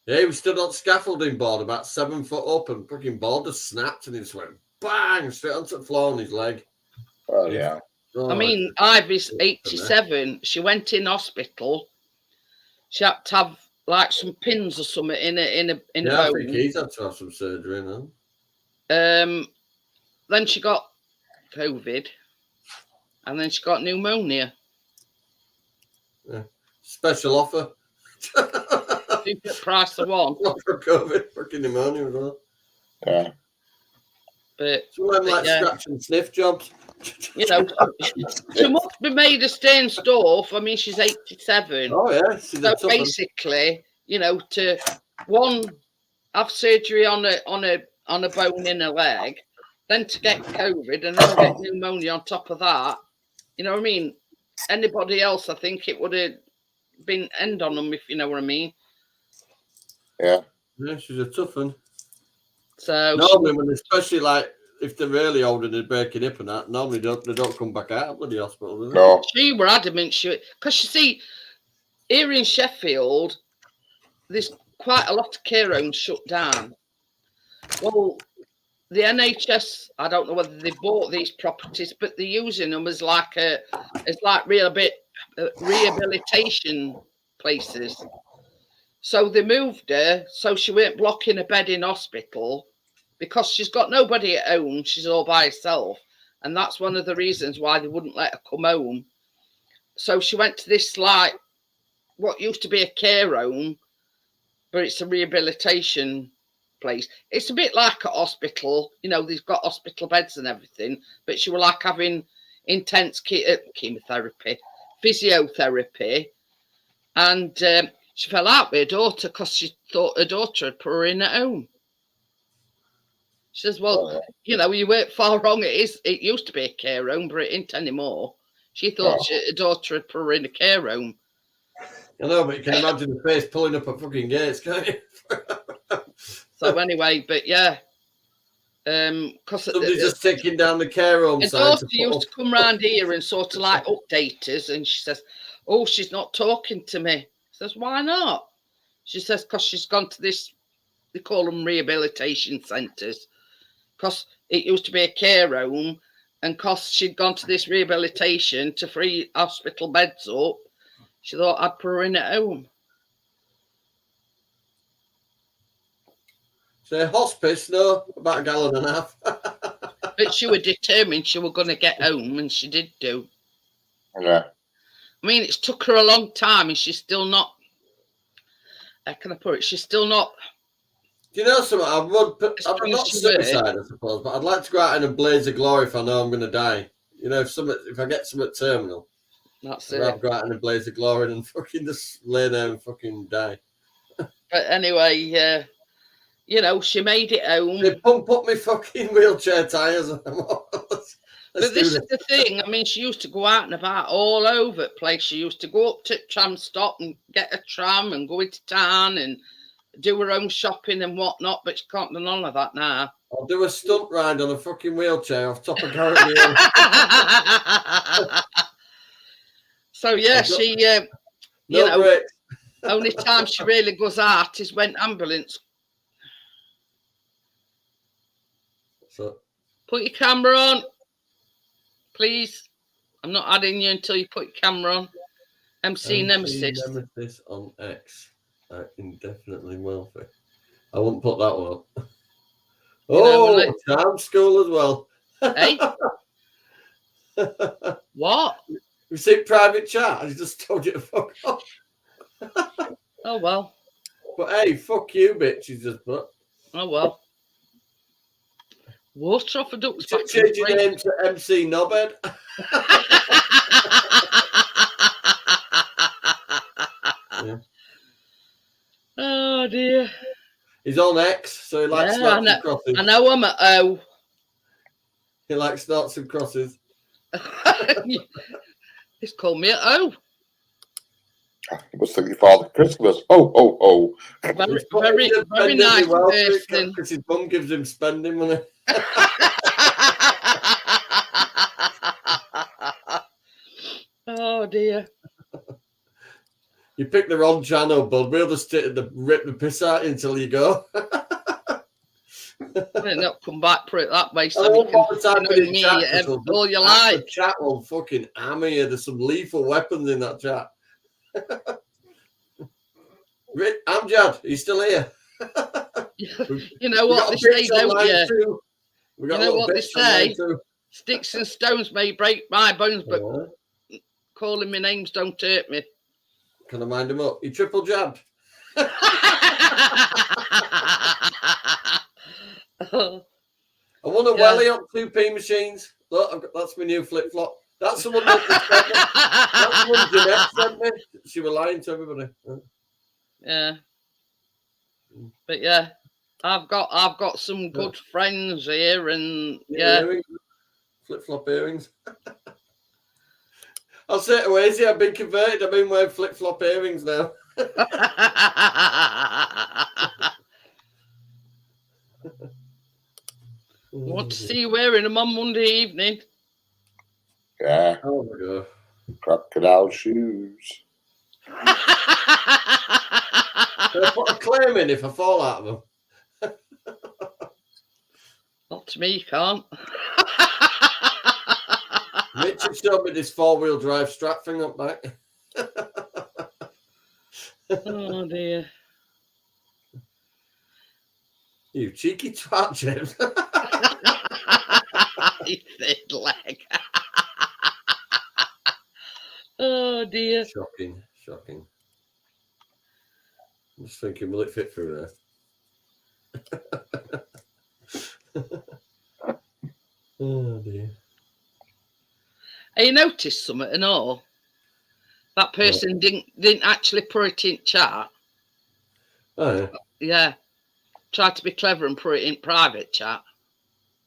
Speaker 5: Yeah, he was stood on scaffolding board about 7 foot up, and fucking board just snapped and he just went bang straight onto the floor on his leg.
Speaker 4: Oh yeah.
Speaker 5: Oh,
Speaker 1: I mean, Ivy's 87. She went in hospital. She had to have like some pins or something in a bone.
Speaker 5: I think he's had to have some surgery now.
Speaker 1: Then she got COVID, and then she got pneumonia.
Speaker 5: Yeah. Special offer.
Speaker 1: Super price of one.
Speaker 5: Not for COVID, fucking pneumonia as well.
Speaker 4: Yeah.
Speaker 1: But
Speaker 5: some of them like scratch and sniff jobs.
Speaker 1: You know, she must be made of staying stuff. I mean, she's 87.
Speaker 5: Oh yeah.
Speaker 1: So basically, you know, to one have surgery on a bone in her leg, then to get COVID and then get pneumonia on top of that. You know what I mean? Anybody else, I think it would have been end on them, if you know what I mean.
Speaker 4: Yeah.
Speaker 5: Yeah, she's a tough one.
Speaker 1: So
Speaker 5: normally, when especially like if they're really old and they're breaking hip and that, normally they don't come back out of the hospital, do they?
Speaker 4: No.
Speaker 1: She were adamant because you see, here in Sheffield, there's quite a lot of care homes shut down. Well, the NHS, I don't know whether they bought these properties, but they're using them as like rehabilitation places. So they moved her so she weren't blocking a bed in hospital because she's got nobody at home. She's all by herself. And that's one of the reasons why they wouldn't let her come home. So she went to this, like, what used to be a care home, but it's a rehabilitation place. It's a bit like a hospital. You know, they've got hospital beds and everything, but she was like having intense chemotherapy, physiotherapy, and she fell out with her daughter because she thought her daughter had put her in at home. She says, well, you know, you weren't far wrong. It used to be a care home, but it ain't anymore. She thought her daughter had put her in a care home.
Speaker 5: I know, but you can imagine the face pulling up at fucking gates, can't you?
Speaker 1: So anyway, but yeah. Because
Speaker 5: Somebody's just taking down the care home
Speaker 1: my
Speaker 5: sign.
Speaker 1: daughter used to come round here and sort of like update us, and she says, "Oh, she's not talking to me." I says, "Why not?" She says, "Because she's gone to this, they call them rehabilitation centres, because it used to be a care home, and because she'd gone to this rehabilitation to free hospital beds up, she thought I'd put her in at home."
Speaker 5: Say hospice, no, about a gallon and a half.
Speaker 1: But she was determined she was going to get home, and she did do.
Speaker 4: Yeah.
Speaker 1: I mean, it's took her a long time, and she's still not. How can I put it? She's still not.
Speaker 5: Do you know something? I'm
Speaker 1: strong as
Speaker 5: not
Speaker 1: she were.
Speaker 5: suicide, I suppose, but I'd like to go out in a blaze of glory if I know I'm going to die. You know, if I get something terminal,
Speaker 1: That's
Speaker 5: I'd
Speaker 1: it.
Speaker 5: rather go out in a blaze of glory and fucking just lay there and fucking die.
Speaker 1: But anyway, you know, she made it home.
Speaker 5: They pump up my fucking wheelchair tires.
Speaker 1: But this is the thing. I mean, she used to go out and about all over the place. She used to go up to tram stop and get a tram and go into town and do her own shopping and whatnot. But she can't do none of that now.
Speaker 5: I'll do a stunt ride on a fucking wheelchair off top of Garrett Hill.
Speaker 1: So yeah, she, you
Speaker 5: No
Speaker 1: know,
Speaker 5: brakes.
Speaker 1: only time she really goes out is when ambulance.
Speaker 5: So,
Speaker 1: Put your camera on, please. I'm not adding you until you put your camera on. MC Nemesis.
Speaker 5: Nemesis on X. Indefinitely wealthy. I wouldn't put that one up. Oh, charm school as well.
Speaker 1: Hey? What?
Speaker 5: You see private chat? I just told you to fuck off.
Speaker 1: Oh, well.
Speaker 5: But hey, fuck you, bitch. You just put.
Speaker 1: Oh, well. Water off a duck's back.
Speaker 5: Change your name to MC Knobhead. Yeah.
Speaker 1: Oh, dear.
Speaker 5: He's on X, so he likes starts and crosses.
Speaker 1: I know I'm at O.
Speaker 5: He likes starts and crosses.
Speaker 1: He's called me at O.
Speaker 4: It was thinking Father Christmas. Oh, oh, oh.
Speaker 1: Very nice person.
Speaker 5: Because his mum gives him spending money.
Speaker 1: Oh, dear.
Speaker 5: You picked the wrong channel, bud. We'll just rip the piss out until you go.
Speaker 1: May not come back, put it that way. So
Speaker 5: you
Speaker 1: can
Speaker 5: type it in
Speaker 1: me
Speaker 5: chat,
Speaker 1: all you like.
Speaker 5: The chat will fucking hammer you. There's some lethal weapons in that chat. Amjad, are you still here?
Speaker 1: You know what they say, don't you? You know what they say? Sticks and stones may break my bones, but calling me names don't hurt me.
Speaker 5: Can I mind him up? You triple jabbed.
Speaker 1: I
Speaker 5: won a welly on 2p machines. Look, that's my new flip flop. That's the one that that's the one Jeanette sent me. She was lying to everybody.
Speaker 1: Yeah. But yeah, I've got some good friends here, and
Speaker 5: flip flop earrings. I'll say it away. See, I've been converted. I've been wearing flip flop earrings now.
Speaker 1: Want to see you wearing them on Monday evening?
Speaker 4: Yeah.
Speaker 5: Oh my god.
Speaker 4: Crocodile shoes.
Speaker 5: Can I put a claim in if I fall out of them?
Speaker 1: Not to me, you can't.
Speaker 5: Richard showed me this 4-wheel drive strap thing up back.
Speaker 1: Oh dear.
Speaker 5: You cheeky twat, James.
Speaker 1: You thin leg. Oh dear.
Speaker 5: Shocking. I'm just thinking, will it fit through there? Oh dear.
Speaker 1: Have you noticed something and all? That person didn't actually put it in chat.
Speaker 5: Oh yeah.
Speaker 1: Yeah. Tried to be clever and put it in private chat.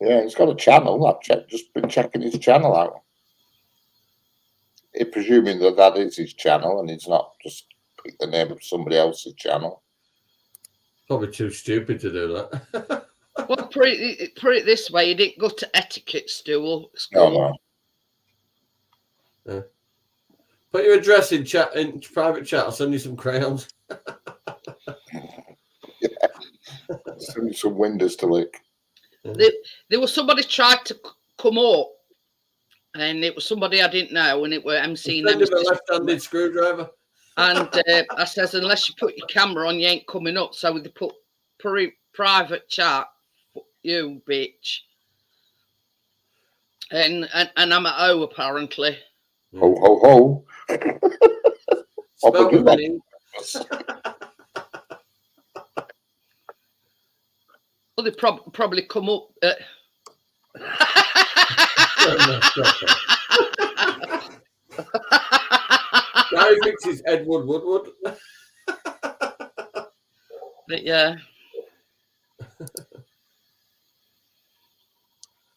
Speaker 4: Yeah, he's got a channel. I've just been checking his channel out. Presuming that is his channel and he's not just picked the name of somebody else's channel.
Speaker 5: Probably too stupid to do that.
Speaker 1: Well, put it this way: you didn't go to etiquette school.
Speaker 4: No.
Speaker 5: Put your address in private chat. I'll send you some crayons.
Speaker 4: Send me some windows to lick.
Speaker 1: There was somebody tried to come up, and it was somebody I didn't know, and it were MC.
Speaker 5: Send him a left-handed screwdriver.
Speaker 1: And I says, unless you put your camera on, you ain't coming up. So they put private chat, you bitch. And I'm at O apparently.
Speaker 4: Ho ho ho.
Speaker 5: Spell with an E.
Speaker 1: Well, they probably come up.
Speaker 5: Gary thinks it's Edward Woodward.
Speaker 1: But yeah.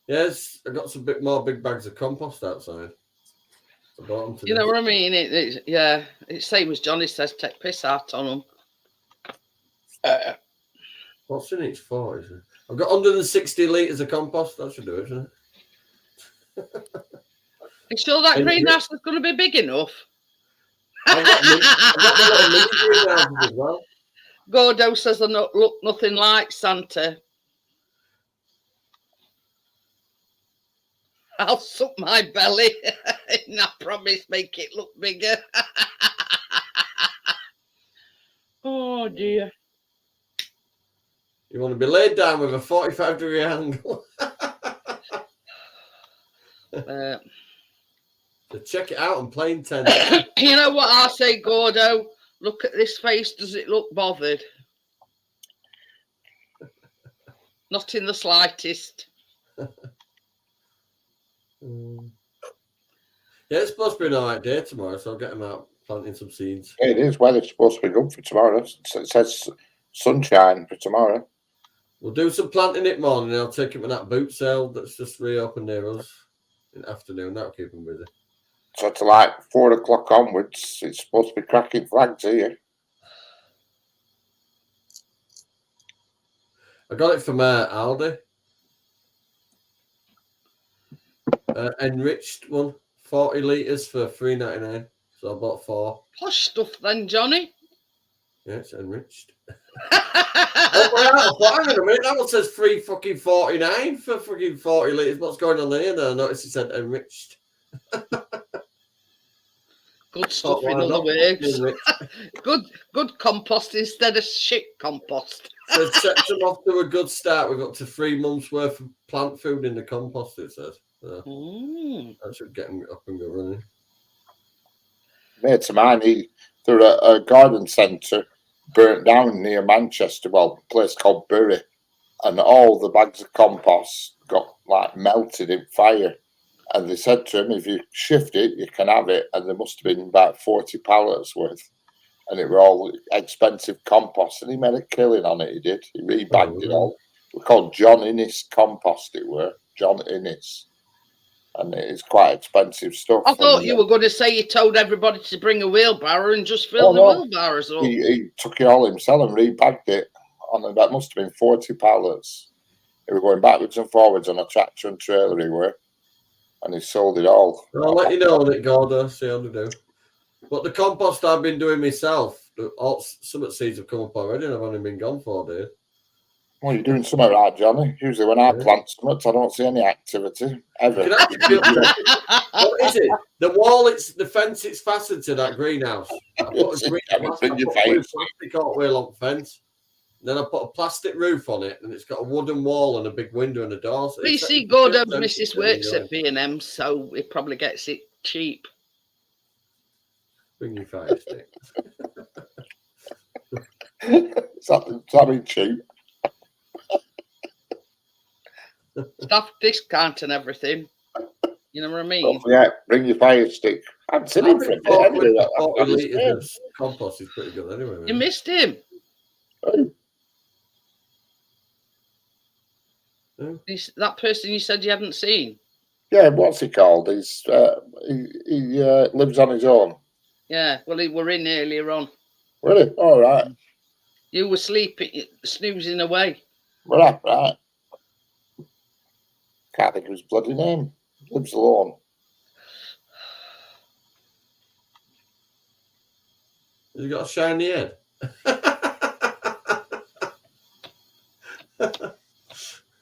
Speaker 5: Yes, I got some big bags of compost outside.
Speaker 1: You know what I mean? It's same as Johnny says, take piss out on them.
Speaker 5: What's in each for? I've got 160 litres of compost. That should do it, shouldn't it?
Speaker 1: You sure that greenhouse is going to be big enough?
Speaker 5: I've got a little mini greenhouses as well.
Speaker 1: Gordo says they look nothing like Santa. I'll suck my belly and I promise make it look bigger. Oh dear.
Speaker 5: You want to be laid down with a 45-degree angle. So check it out on Plain 10.
Speaker 1: You know what I say, Gordo? Look at this face. Does it look bothered? Not in the slightest.
Speaker 5: Yeah, it's supposed to be an alright day tomorrow, so I'll get them out planting some seeds.
Speaker 4: Yeah, it is. Weather's supposed to be good for tomorrow. It says sunshine for tomorrow.
Speaker 5: We'll do some planting it morning, and I'll take him to that boot sale that's just reopened near us in the afternoon. That'll keep him busy.
Speaker 4: So to like 4 o'clock onwards, it's supposed to be cracking flags here.
Speaker 5: I got it from Aldi. Enriched one, 40 litres for $3.99. So I bought 4.
Speaker 1: Posh stuff then, Johnny.
Speaker 5: Yeah, it's enriched. Hang on a minute, that one says $3.49 for fucking 40 litres. What's going on there? And I noticed it said enriched.
Speaker 1: Good stuff, in other words. Good compost instead of shit compost.
Speaker 5: So it sets them off to a good start with up to 3 months worth of plant food in the compost, it says. So that should get them up and go running.
Speaker 4: Mate of mine, through a garden centre burnt down near Manchester, well, a place called Bury, and all the bags of compost got like melted in fire. And they said to him, if you shift it, you can have it. And there must have been about 40 pallets worth. And it were all expensive compost. And he made a killing on it, he did. He rebagged it all. It was called John Innes compost, it were. John Innes. And it's quite expensive stuff.
Speaker 1: I thought you were going to say you told everybody to bring a wheelbarrow and just fill the wheelbarrows up.
Speaker 4: He took it all himself and rebagged it. That must have been 40 pallets. They were going backwards and forwards on a tractor and trailer, he were. And he sold it all.
Speaker 5: I'll let you know on it, Gordo. See how to do. But the compost I've been doing myself, some of the seeds have come up already and I've only been gone 4 days.
Speaker 4: Well, you're doing something right, Johnny. Usually when I plant something, I don't see any activity, ever.
Speaker 5: What is it? The wall, the fence, it's fastened to that greenhouse. I put a plastic all-wheel fence. Then I put a plastic roof on it, and it's got a wooden wall and a big window and a door. So
Speaker 1: you see, Gordo's missus works at B&M, so he probably gets it cheap.
Speaker 5: Bring your fire stick.
Speaker 4: Something cheap.
Speaker 1: Staff discount and everything. You know what I mean?
Speaker 4: Don't forget, bring your fire stick. I'm sitting for a bit anyway.
Speaker 5: 40 litres of compost is pretty good anyway.
Speaker 1: You missed him.
Speaker 4: Oh.
Speaker 1: That person you said you hadn't seen.
Speaker 4: Yeah, what's he called? He lives on his own.
Speaker 1: Yeah, well, he were in earlier on.
Speaker 4: Really? All right.
Speaker 1: You were sleeping, snoozing away.
Speaker 4: Right. can't think of his bloody name. Lives alone.
Speaker 5: Has he got a shiny head?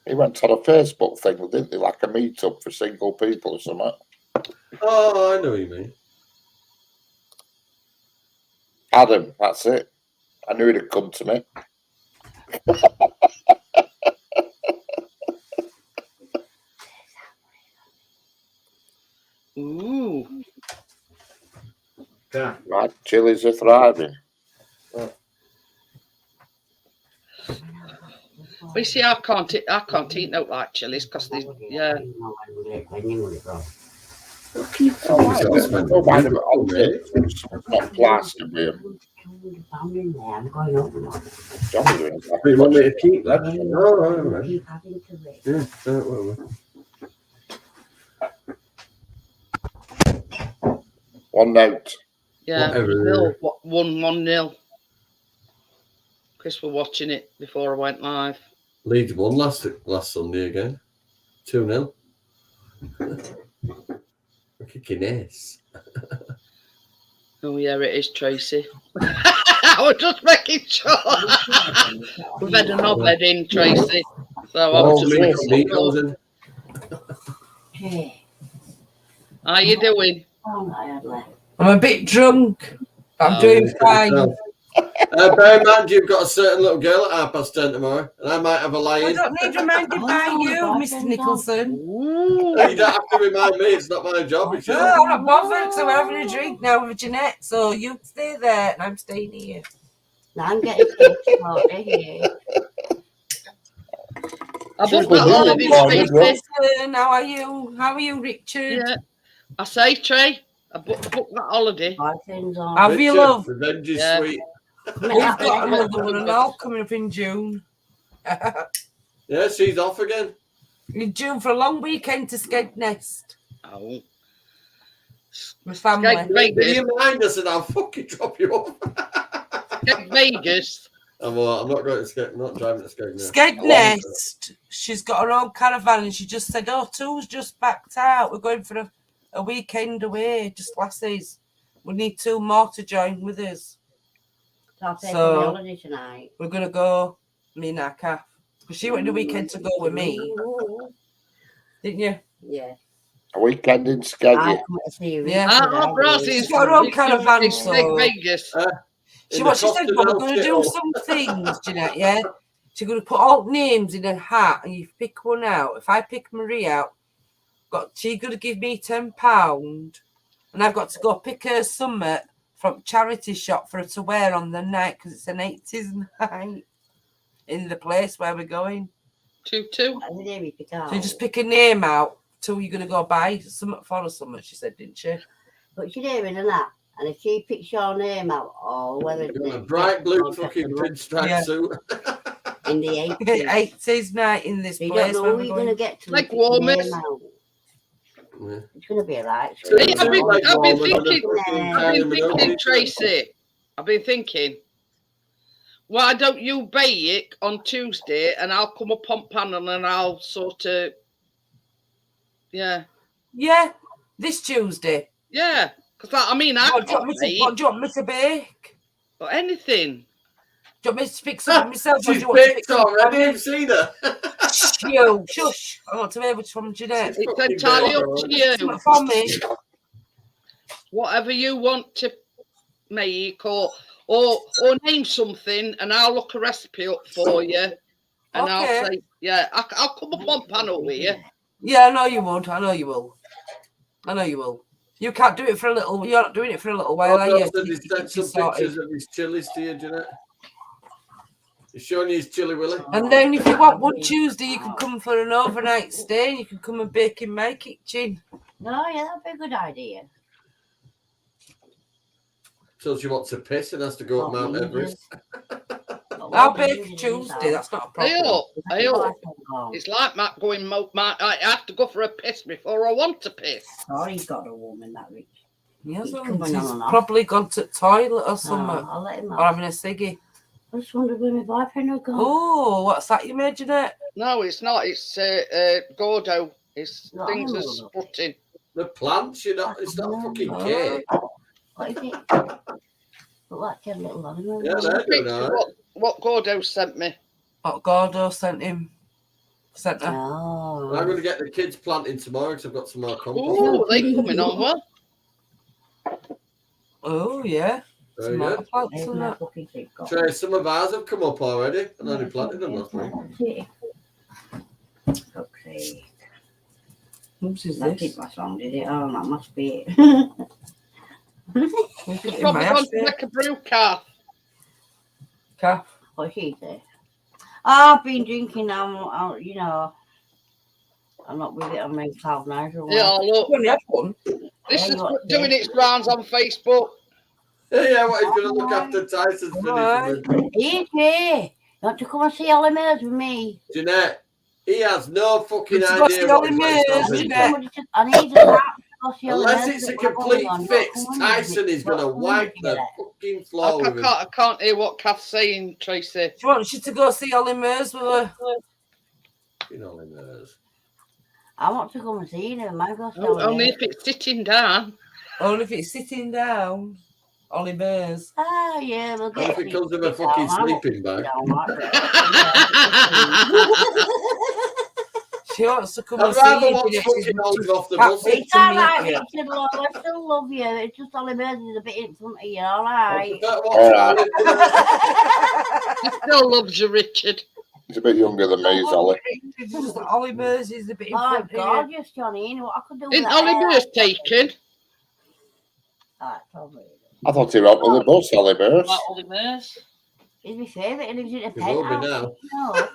Speaker 4: He went on a Facebook thing, didn't he? Like a meetup for single people or something.
Speaker 5: Oh, I know what you mean.
Speaker 4: Adam, that's it. I knew it'd come to me.
Speaker 1: Ooh.
Speaker 5: Yeah.
Speaker 4: Right, chilies are thriving.
Speaker 1: But you see, I can't eat no like chilies because they, yeah.
Speaker 4: Don't mind them all, it's not plastered with them. John's doing it.
Speaker 5: You want me to keep that? Oh, right. Yeah, well.
Speaker 4: 1-0.
Speaker 1: Yeah,
Speaker 5: Whatever.
Speaker 1: 1-0. Chris were watching it before I went live.
Speaker 5: Leeds won last Sunday again. 2-0. Kicking ass.
Speaker 1: Oh yeah, it is Tracy. I was just making sure. We've had a knobhead in, Tracy. So I was just making sure. How you doing?
Speaker 6: I'm a bit drunk. I'm doing fine.
Speaker 5: Bear in mind, you've got a certain little girl at 10:30 tomorrow, and I might have a lie
Speaker 6: I
Speaker 5: in.
Speaker 6: don't need reminded by you, Mr. Nicholson.
Speaker 1: Ooh.
Speaker 5: You don't have to remind me. It's not my job. It's yours.
Speaker 6: No, I'm not bothered. So we're having a drink now with Jeanette. So you stay there, and I'm staying here.
Speaker 7: I'm getting here.
Speaker 1: I booked that holiday, Tracy.
Speaker 6: How are you? How are you, Richard?
Speaker 1: Yeah. I say, Trey, I booked that holiday.
Speaker 6: Have you, love?
Speaker 5: Revenge is
Speaker 1: Yeah.
Speaker 5: sweet.
Speaker 6: We've got another one and all coming up in June.
Speaker 5: Yeah, she's off again.
Speaker 6: In June for a long weekend to Skegness.
Speaker 1: Oh.
Speaker 6: With family.
Speaker 1: Vegas.
Speaker 5: Do you mind us and I'll fucking drop you off?
Speaker 1: Vegas.
Speaker 5: I'm not going to Skeg. I'm not driving to Skegness.
Speaker 6: Skegness. She's got her own caravan and she just said, "Oh, Two's just backed out. We're going for a weekend away, just lassies. We need 2 more to join with us." So
Speaker 7: tonight.
Speaker 6: we're gonna go, me and our calf. Because she went the weekend to go with me. Didn't you?
Speaker 7: Yeah.
Speaker 4: A weekend in Skeggy.
Speaker 6: Yeah.
Speaker 1: Brazil.
Speaker 6: She's got her own caravan,
Speaker 1: It's
Speaker 6: so
Speaker 1: Vegas.
Speaker 6: she said, "Well, we're gonna do some things, Jeanette, yeah? She's gonna put all names in her hat and you pick one out. If I pick Marie out, she's gonna give me £10 and I've got to go pick her something from charity shop for her to wear on the night because it's an 80s night in the place where we're going.
Speaker 1: 2-2.
Speaker 6: So you just pick a name out till you're gonna go buy something for her something, she said, didn't she?
Speaker 7: But she's hearing that. And if she picks your name out, or whether it's
Speaker 5: a bright blue fucking pinstripe suit.
Speaker 7: In the 80s.
Speaker 6: 80s night in this
Speaker 7: you
Speaker 6: place.
Speaker 7: Don't know where you're going to get to.
Speaker 1: Like Warmers.
Speaker 7: Yeah. It's going to be a right.
Speaker 1: I've been thinking, Tracy. I've been thinking, why don't you bake it on Tuesday and I'll come up on panel and I'll sort of, yeah.
Speaker 6: Yeah, this Tuesday.
Speaker 1: Yeah, because I mean,
Speaker 6: what do you want me to bake?
Speaker 1: Or anything.
Speaker 6: Do you want me to pick something myself?
Speaker 5: She's baked already. Have you seen her?
Speaker 6: Shush. I want to be able to from Jeanette.
Speaker 1: It's entirely up to you.
Speaker 6: For me.
Speaker 1: Whatever you want to make or name something and I'll look a recipe up for you. And I'll say, yeah, I'll come up on panel with you.
Speaker 6: Yeah, I know you won't. I know you will. You can't do it for a little. You're not doing it for a little while, are you?
Speaker 5: He sent some pictures of his chilies to you, Jeanette. He's showing you his chili willy.
Speaker 6: And then if you want one Tuesday, you can come for an overnight stay. And you can come and bake in my kitchen.
Speaker 7: Oh, yeah, that'd be a good idea.
Speaker 5: Till she wants to piss and has to go up Mount Everest.
Speaker 6: I'll bake Tuesday. That's not a problem.
Speaker 1: I hope. It's like Matt going. I have to go for a piss before I want to piss.
Speaker 7: Oh, he's got a woman that rich.
Speaker 6: Yes, he's probably gone to the toilet or something.
Speaker 7: I'll let him
Speaker 6: or having a ciggy.
Speaker 7: I just wondered where my boyfriend had gone.
Speaker 6: Oh, what's that you made, Jeanette?
Speaker 1: No, it's not. It's Gordo. It's
Speaker 7: What
Speaker 1: things are
Speaker 7: animal?
Speaker 1: sputting.
Speaker 5: The plants, it's not a fucking cake.
Speaker 7: What is it? Look like a little animal.
Speaker 5: Yeah, they're doing all right.
Speaker 1: What Gordo sent me.
Speaker 6: What Gordo sent her.
Speaker 7: Oh.
Speaker 5: I'm going to get the kids planting tomorrow because I've got some more compost.
Speaker 1: Oh, they coming on well.
Speaker 6: Oh, yeah.
Speaker 5: Very good. Trey, some of ours have come up already, and I only planted them last week.
Speaker 7: Okay.
Speaker 6: Whose is
Speaker 7: That
Speaker 6: this?
Speaker 7: didn't last long, did it? Oh, that must be it.
Speaker 1: She's probably gone to make a brew calf.
Speaker 7: What she say? I've been drinking now, you know. I'm not with it on my cloud nine.
Speaker 1: Yeah, look.
Speaker 6: Only had one.
Speaker 1: This is doing its rounds on Facebook.
Speaker 5: Yeah, what he's going to look after Tyson's finishing.
Speaker 7: Easy. You want to come and see Ollie Mills with me?
Speaker 5: Jeanette, he has no fucking
Speaker 6: Let's go
Speaker 5: idea
Speaker 6: see
Speaker 5: what
Speaker 6: Ollie
Speaker 5: he's
Speaker 6: Mills,
Speaker 5: doing.
Speaker 6: Jeanette.
Speaker 7: I need to see Ollie
Speaker 5: Unless
Speaker 7: Mills,
Speaker 5: it's a
Speaker 7: but we're
Speaker 5: complete
Speaker 7: going on,
Speaker 5: fix,
Speaker 7: not coming
Speaker 5: Tyson
Speaker 7: with
Speaker 5: is going to
Speaker 7: not coming
Speaker 5: wipe
Speaker 7: with
Speaker 5: the
Speaker 7: it.
Speaker 5: fucking floor with him.
Speaker 1: I can't hear what Kath's saying, Tracy.
Speaker 6: She wants you to go see Ollie Mills with her.
Speaker 5: You know him,
Speaker 7: I want to come and see him. I go see
Speaker 1: Only if it's sitting down.
Speaker 6: Only if it's sitting down. Ollie Mills.
Speaker 7: Ah, yeah, we'll
Speaker 5: What
Speaker 7: get
Speaker 5: if it comes in a fucking sleeping bag?
Speaker 6: She wants to come
Speaker 5: I'd
Speaker 6: and see
Speaker 5: rather
Speaker 6: you.
Speaker 5: watch
Speaker 6: Jeanette.
Speaker 5: fucking
Speaker 6: She's
Speaker 5: Oliver off the
Speaker 6: happy
Speaker 5: bus.
Speaker 7: It's
Speaker 6: to
Speaker 7: all
Speaker 6: meet
Speaker 7: right,
Speaker 6: you.
Speaker 7: Richard, love. I still love you. It's just Ollie Mills is a bit in front of you, all right?
Speaker 1: He still loves you, Richard.
Speaker 4: He's a bit younger than me, is Ollie.
Speaker 6: Ollie Mills is a bit in
Speaker 7: Oh,
Speaker 6: front of you.
Speaker 7: gorgeous, Johnny. You know what I could do with
Speaker 1: Isn't
Speaker 7: that
Speaker 1: Ollie
Speaker 7: hair?
Speaker 1: Mills taken?
Speaker 7: Ah, probably.
Speaker 4: I thought he wrote on the bus, Ollie Burst.
Speaker 2: Ollie Mills.
Speaker 7: He's my favourite. He lives in a
Speaker 5: He will be
Speaker 7: penthouse.
Speaker 5: now.
Speaker 7: No,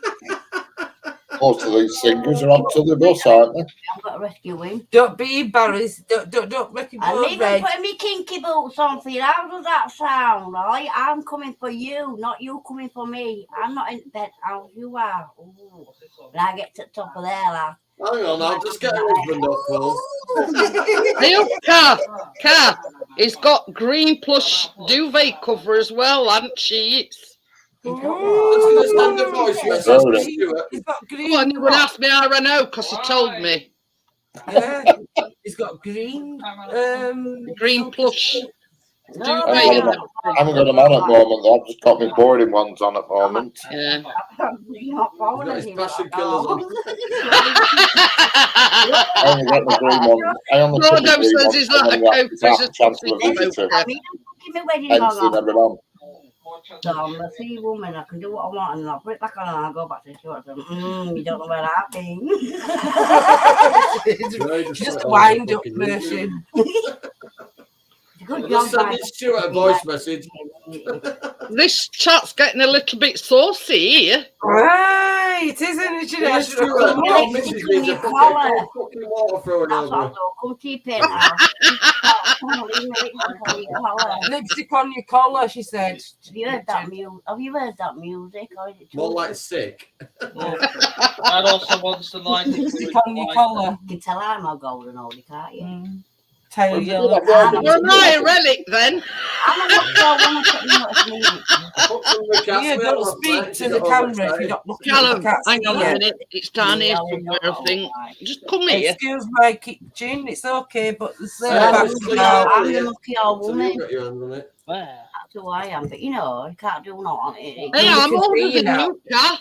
Speaker 4: Most of these singers are onto the bus, aren't they?
Speaker 7: I've got to rescue him.
Speaker 6: Don't be embarrassed. Don't make it
Speaker 7: I'm
Speaker 6: go
Speaker 7: even
Speaker 6: red.
Speaker 7: putting my kinky boots on for you. How does that sound, right? I'm coming for you, not you coming for me. I'm not in the penthouse. You are. Ooh. When I get to the top of there, lad.
Speaker 5: Hang on, I'll just get her husband up, Phil.
Speaker 1: Hey, Kath, he's got green plush duvet cover as well, hasn't she?
Speaker 5: I'm just going to send a voice message to Stuart.
Speaker 6: He's got green.
Speaker 1: Well, you would ask me how I know because he told me.
Speaker 6: Yeah. He's got green.
Speaker 1: Green plush
Speaker 7: No,
Speaker 1: duvet.
Speaker 7: no,
Speaker 4: I haven't got them on at the moment, though. I've just got my boarding ones on at the moment.
Speaker 1: Yeah.
Speaker 7: You're not following
Speaker 5: He's got his
Speaker 7: him,
Speaker 5: passion
Speaker 7: no.
Speaker 5: killers on.
Speaker 4: I only got the green ones. I only put the
Speaker 1: Brodo
Speaker 4: green
Speaker 1: says
Speaker 4: ones
Speaker 1: he's
Speaker 4: on
Speaker 1: like
Speaker 4: when
Speaker 1: a
Speaker 4: we have
Speaker 1: coach who's
Speaker 4: a chance of a
Speaker 1: a
Speaker 4: visitor.
Speaker 7: I mean, give me wedding
Speaker 4: Hence,
Speaker 7: ring
Speaker 4: they
Speaker 7: on.
Speaker 4: never on.
Speaker 7: So I'm a free woman. I can do what I want and I'll put it back on and I'll go back to the shorts. You don't know where I've been.
Speaker 6: Just wind up version.
Speaker 7: Good
Speaker 5: Just
Speaker 7: job,
Speaker 5: send Stuart a voice message.
Speaker 1: This chat's getting a little bit saucy here.
Speaker 6: Right, isn't it?
Speaker 5: Yeah,
Speaker 6: Jeanette?
Speaker 5: Stuart,
Speaker 7: come
Speaker 5: your
Speaker 7: on,
Speaker 5: missus
Speaker 7: come
Speaker 5: needs a
Speaker 7: on, come on.
Speaker 5: fucking water throwing
Speaker 7: That's
Speaker 5: over
Speaker 7: what I'll
Speaker 5: her.
Speaker 7: do. Come to your penthouse. Come on, leave me on your collar.
Speaker 6: Lipstick on your collar, she said.
Speaker 7: Have you heard that music? Have you heard that music? Or is it
Speaker 5: More
Speaker 7: too-
Speaker 5: like sick.
Speaker 2: And also wants to like
Speaker 6: Lipstick on your collar.
Speaker 7: You can tell I'm a golden oldie, can't you?
Speaker 6: Tail yellow.
Speaker 1: Well, am I a relic then?
Speaker 7: I'm a look for one of you know what I mean.
Speaker 5: Put some of the cats
Speaker 6: Yeah,
Speaker 5: there
Speaker 6: don't
Speaker 5: last
Speaker 6: speak
Speaker 5: night,
Speaker 6: to
Speaker 5: she
Speaker 6: the
Speaker 5: got
Speaker 6: camera if
Speaker 5: overexcited.
Speaker 6: you're not looking at
Speaker 1: Callum,
Speaker 6: the cats.
Speaker 1: hang on
Speaker 6: Yeah.
Speaker 1: a minute. It's down here
Speaker 7: Yeah,
Speaker 1: somewhere, I
Speaker 7: all
Speaker 1: think.
Speaker 7: right.
Speaker 1: Just come here.
Speaker 6: Excuse my kitchen, it's okay, but the
Speaker 5: Yeah,
Speaker 6: back
Speaker 5: it's
Speaker 6: now.
Speaker 7: I'm the lucky old
Speaker 5: So
Speaker 7: woman.
Speaker 5: you got your hand on it.
Speaker 7: That's who I am. But you know, you can't do nothing.
Speaker 1: Hey,
Speaker 6: Yeah,
Speaker 1: I'm
Speaker 6: you can
Speaker 1: older
Speaker 6: see
Speaker 1: than
Speaker 6: now.
Speaker 1: you, Kath.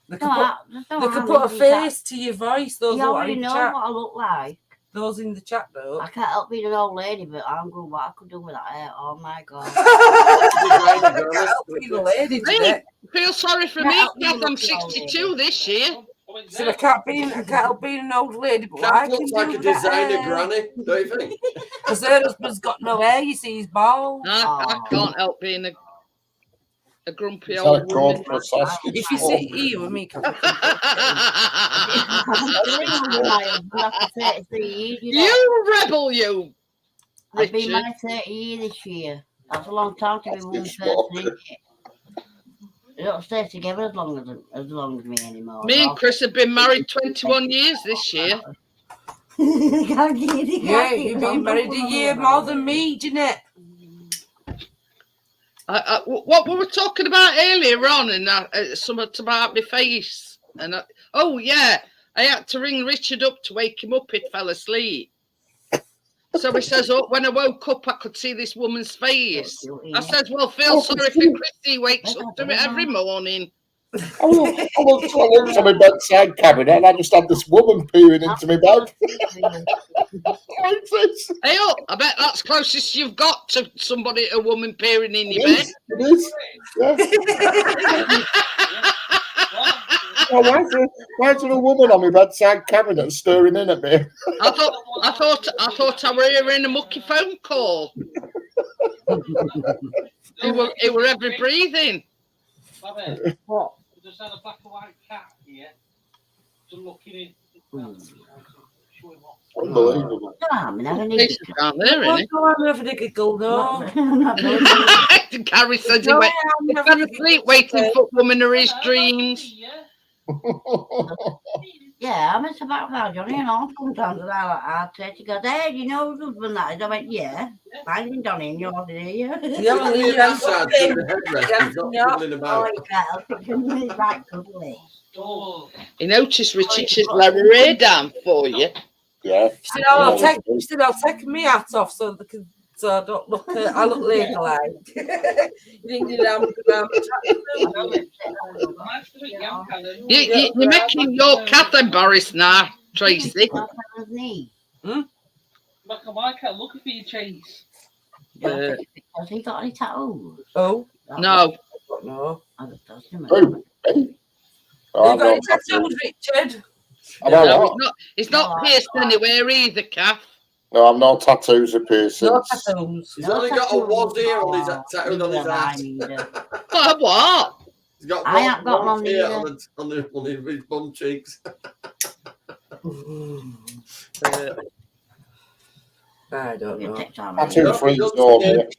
Speaker 6: They
Speaker 7: No,
Speaker 6: can put a face to your voice, those
Speaker 7: You
Speaker 6: who are
Speaker 7: already
Speaker 6: in
Speaker 7: know
Speaker 6: chat.
Speaker 7: what I look like.
Speaker 6: Those in the chat though.
Speaker 7: I can't help being an old lady, but I'm good. What I could do with that hair. Oh my god.
Speaker 6: Being a lady
Speaker 1: Hey,
Speaker 6: today.
Speaker 1: feel sorry for
Speaker 7: Yeah,
Speaker 1: me,
Speaker 7: I'll be
Speaker 1: Kath. I'm
Speaker 7: looking
Speaker 1: 62 this year.
Speaker 6: So I can't help being an old lady, but what I
Speaker 5: Cat
Speaker 6: can
Speaker 5: looks
Speaker 6: do
Speaker 5: like a
Speaker 6: with that
Speaker 5: designer
Speaker 6: hair.
Speaker 5: granny, don't you think?
Speaker 6: Because her husband's got no hair, you see, he's bald.
Speaker 1: I can't help being a grumpy
Speaker 4: Is
Speaker 1: old
Speaker 4: that called
Speaker 1: woman.
Speaker 4: for a sausage?
Speaker 6: If you sit here with me, Catherine,
Speaker 1: You rebel, you.
Speaker 7: I've been
Speaker 1: Richard.
Speaker 7: married 30 years this year. That's a long time to be
Speaker 4: That's
Speaker 7: one
Speaker 4: good
Speaker 7: person,
Speaker 4: smoke.
Speaker 7: isn't it? They don't stay together as long as me anymore.
Speaker 1: Me and Chris have been married 21 years this year.
Speaker 6: yeah, you've been married a year more than me, Jeanette.
Speaker 1: What we were talking about earlier on, and something about my face, and oh yeah, I had to ring Richard up to wake him up. He'd fell asleep. So he says, oh, when I woke up, I could see this woman's face. I says, well, feel sorry for Chrissy. Wakes up to it every morning.
Speaker 4: I looked on my bedside cabinet and I just had this woman peering into my bed. Like this.
Speaker 1: Hey, oh, I bet that's closest you've got to somebody, a woman peering in your bed.
Speaker 4: It is. Yeah. Well, why is there a woman on my bedside cabinet staring in at me?
Speaker 1: I thought I were hearing a mucky phone call. It were every breathing.
Speaker 7: What?
Speaker 2: We just had a black and white cat here. Just looking in.
Speaker 4: Unbelievable.
Speaker 1: It's down there, isn't it?
Speaker 6: I'm having a giggle, no.
Speaker 1: Gary said he went to sleep waiting for women of his dreams.
Speaker 7: Yeah, I miss about that, Johnny, and all sometimes I say to God, hey, you know whose husband that is? I went, yeah. Finding Johnny in yours, do you?
Speaker 1: You notice Richard's Larry Ray down for you.
Speaker 4: Yeah.
Speaker 6: She said, I'll take my hat off so I don't look. I look ladylike.
Speaker 1: You're making your cat embarrassed now, Tracy.
Speaker 2: Black and white cat looking for your chase.
Speaker 7: Has he got any tattoos?
Speaker 6: Oh
Speaker 1: no.
Speaker 6: No.
Speaker 4: Oh,
Speaker 6: You got any tattoos, Richard?
Speaker 1: No, it's not pierced anywhere either, Kath.
Speaker 4: No, I'm not tattoos or piercings.
Speaker 6: No tattoos.
Speaker 5: He's only got a waz here on his tattooed on his ass.
Speaker 1: What?
Speaker 5: He's got
Speaker 7: I haven't got one
Speaker 5: here
Speaker 7: either.
Speaker 5: on his bum cheeks.
Speaker 6: I don't know.
Speaker 4: Tattoo free zone.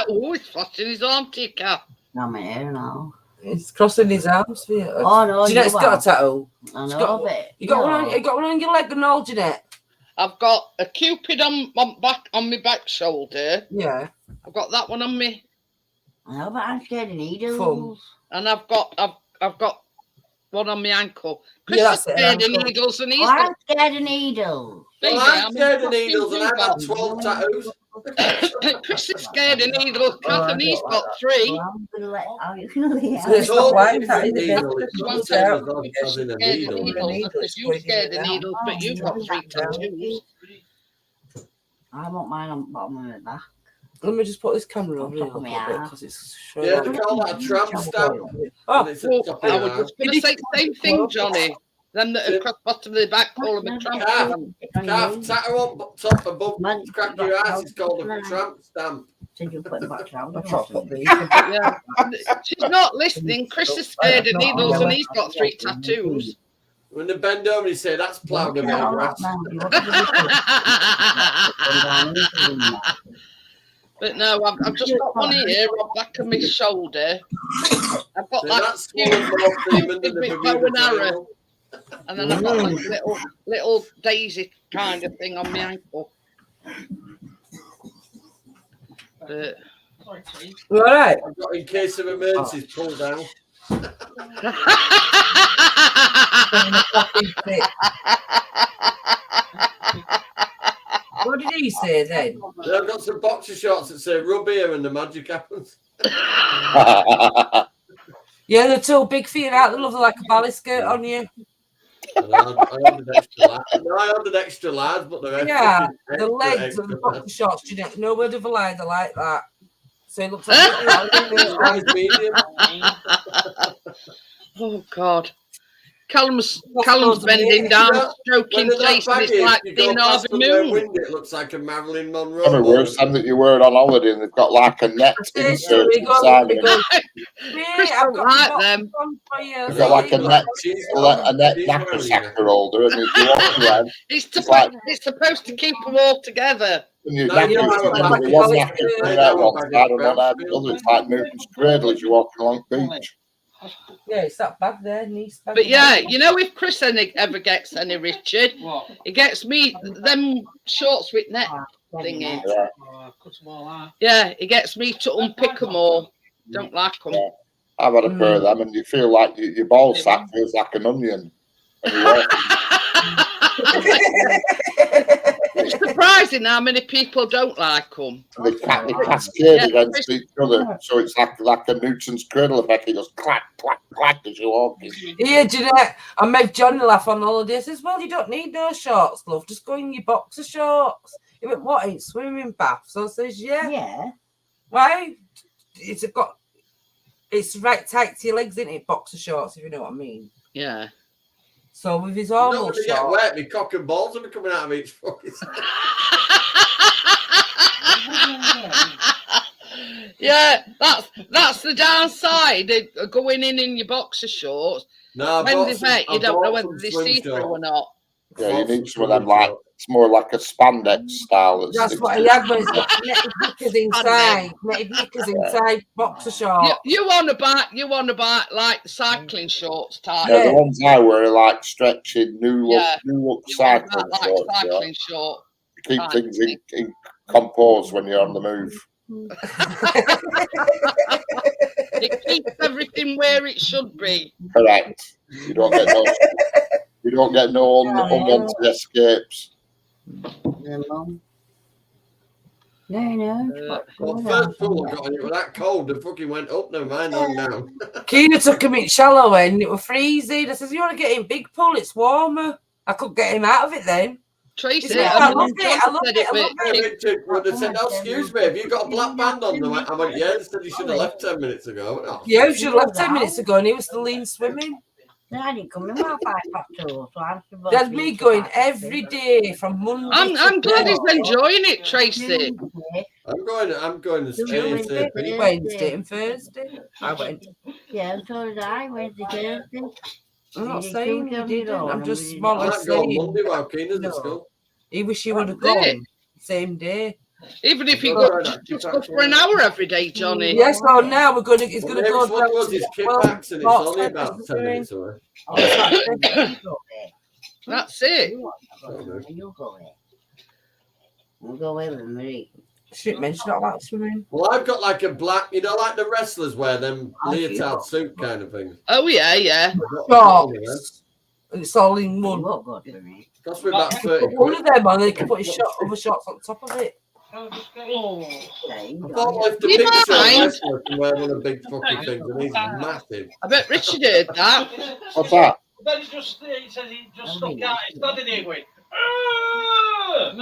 Speaker 1: Oh, he's flashing his arm to you, Kath.
Speaker 7: No, my hair now.
Speaker 6: He's crossing his arms for you.
Speaker 7: Oh no,
Speaker 6: Jeanette's got a tattoo.
Speaker 7: I know, but
Speaker 6: you got one on your leg and all, Jeanette.
Speaker 1: I've got a cupid on my back shoulder.
Speaker 6: Yeah.
Speaker 1: I've got that one on me.
Speaker 7: I know, but I'm scared of needles.
Speaker 1: And I've got one on my ankle. Chris
Speaker 6: Yeah,
Speaker 1: is scared of needles and he's
Speaker 7: I'm scared of needles.
Speaker 5: I'm scared of needles and I've got 12 tattoos.
Speaker 1: Chris is scared of needles, Kath, and he's got 3.
Speaker 7: Well, I'm gonna let. Oh, you're gonna let.
Speaker 6: It's not white, that is
Speaker 1: You're scared of needles, but you've got 3 tattoos.
Speaker 7: I want mine on the bottom of my back.
Speaker 6: Let me just put this camera over here
Speaker 7: because
Speaker 6: it's
Speaker 5: yeah, they call that a tramp stamp.
Speaker 1: I was just going to say the same thing, Johnny. Them that have crossed bottom of the back call them a tramp stamp.
Speaker 5: Calf tattoo on top above crack your ass is called a tramp stamp.
Speaker 1: Yeah. She's not listening. Chris is scared of needles and he's got 3 tattoos.
Speaker 5: When they bend over and say that's ploughed a bit of grass.
Speaker 1: But no, I've just got one here on the back of my shoulder. I've got
Speaker 5: that's more
Speaker 1: bow and arrow. And then I've got like a little daisy kind of thing on my ankle. But
Speaker 6: all right.
Speaker 5: I've got in case of emergencies pulled down.
Speaker 6: What did he say then?
Speaker 5: I've got some boxer shorts that say rub here and the magic happens.
Speaker 6: Yeah, they're too big for you out. They look like a ballet skirt on you.
Speaker 5: I ordered extra large, but the
Speaker 6: legs and the boxer shorts, you know, no word of a lie, they're like that. So it looks like
Speaker 5: medium.
Speaker 1: Oh God. Callum's bending down, stroking face, and it's like seeing Harvey Moon.
Speaker 5: It looks like a Marilyn Monroe.
Speaker 4: Every worse time that you wear it on holiday and they've got like a net insert inside of them.
Speaker 1: Chris don't like them.
Speaker 4: You've got like a net napper sacker holder and you walk around.
Speaker 1: It's supposed to keep them all together.
Speaker 4: And you nappy, one nappy coming out one side and one out the other. It's like moving cradle as you're walking along the beach.
Speaker 6: Yeah, it's that bad there, niece.
Speaker 1: But yeah, you know, if Chris ever gets any Richard, he gets me them shorts with net thingy. Yeah, he gets me to unpick them all. Don't like them.
Speaker 4: Yeah. I've had a pair of them, and you feel like your ball sack feels like an onion.
Speaker 1: It's surprising how many people don't like them.
Speaker 4: They cascade against each other, so it's like a Newton's cradle effect. It goes clack, clack, clack as you walk.
Speaker 6: Yeah, Jeanette, I made Johnny laugh on holiday. I says, well, you don't need no shorts, love. Just go in your boxer shorts. He went, what, ain't swimming bath? So I says, yeah.
Speaker 7: Yeah.
Speaker 6: Why? It's right tight to your legs, isn't it? Boxer shorts, if you know what I mean.
Speaker 1: Yeah.
Speaker 6: So with his
Speaker 5: You're
Speaker 6: arm
Speaker 5: not going to get wet. My cock and balls will be coming out of each fucking.
Speaker 1: Yeah, that's the downside of going in your boxer shorts.
Speaker 5: No,
Speaker 1: when they vet, you don't know whether they see through or not.
Speaker 4: Yeah, you need some of them like it's more like a spandex style.
Speaker 6: That's what he had when he's got knickers inside. Knickers inside boxer shorts.
Speaker 1: You want about like cycling shorts type.
Speaker 4: Yeah, the ones I wear are like stretching new look cycling shorts.
Speaker 1: Cycling short.
Speaker 4: Keep things in compose when you're on the move.
Speaker 1: It keeps everything where it should be.
Speaker 4: Correct. You don't get no unwanted escapes.
Speaker 7: No.
Speaker 5: Well, first pool got in, it was that cold, the fucking went up, never mind, on down.
Speaker 6: Keena took him in shallow end, it was freezing. I says, you want to get in big pool, it's warmer. I couldn't get him out of it then.
Speaker 1: Tracy,
Speaker 6: I love it.
Speaker 5: They said, oh, excuse me, have you got a black band on them? I went, yeah, they said you should have left 10 minutes ago. Went, oh,
Speaker 6: yeah, you should have left 10 minutes ago and he was still in swimming.
Speaker 7: I didn't come in my 5'2", so I'm supposed
Speaker 6: That's me going every day from Monday.
Speaker 1: I'm glad he's enjoying it, Tracy.
Speaker 5: I'm going to stay
Speaker 6: Wednesday and Thursday. I went.
Speaker 7: Yeah, and so did I. Wednesday, Thursday.
Speaker 6: I'm not saying you didn't. I'm just
Speaker 5: I
Speaker 6: small
Speaker 5: might go on Monday while Keena's at school.
Speaker 6: He wish he would have gone same day.
Speaker 1: Even if you go just go for an hour every day, Johnny.
Speaker 6: Yes, so now we're going to. He's going to go down
Speaker 5: to his kickbacks, and it's only about 10 minutes away.
Speaker 1: That's it.
Speaker 7: You go there. We'll go with Marie.
Speaker 6: She didn't mention all that swimming.
Speaker 5: Well, I've got like a black, like the wrestlers wear them leotard suit kind of thing.
Speaker 1: Oh yeah.
Speaker 6: Shorts. And it's all in one.
Speaker 5: Cost me about 30
Speaker 6: one of them on, they can put his other shorts on top of it.
Speaker 5: I thought if the picture wrestler can wear one of the big fucking things, and he's massive.
Speaker 1: I bet Richard heard that.
Speaker 4: What's that?
Speaker 2: Then he says he just stuck out. He's standing there going,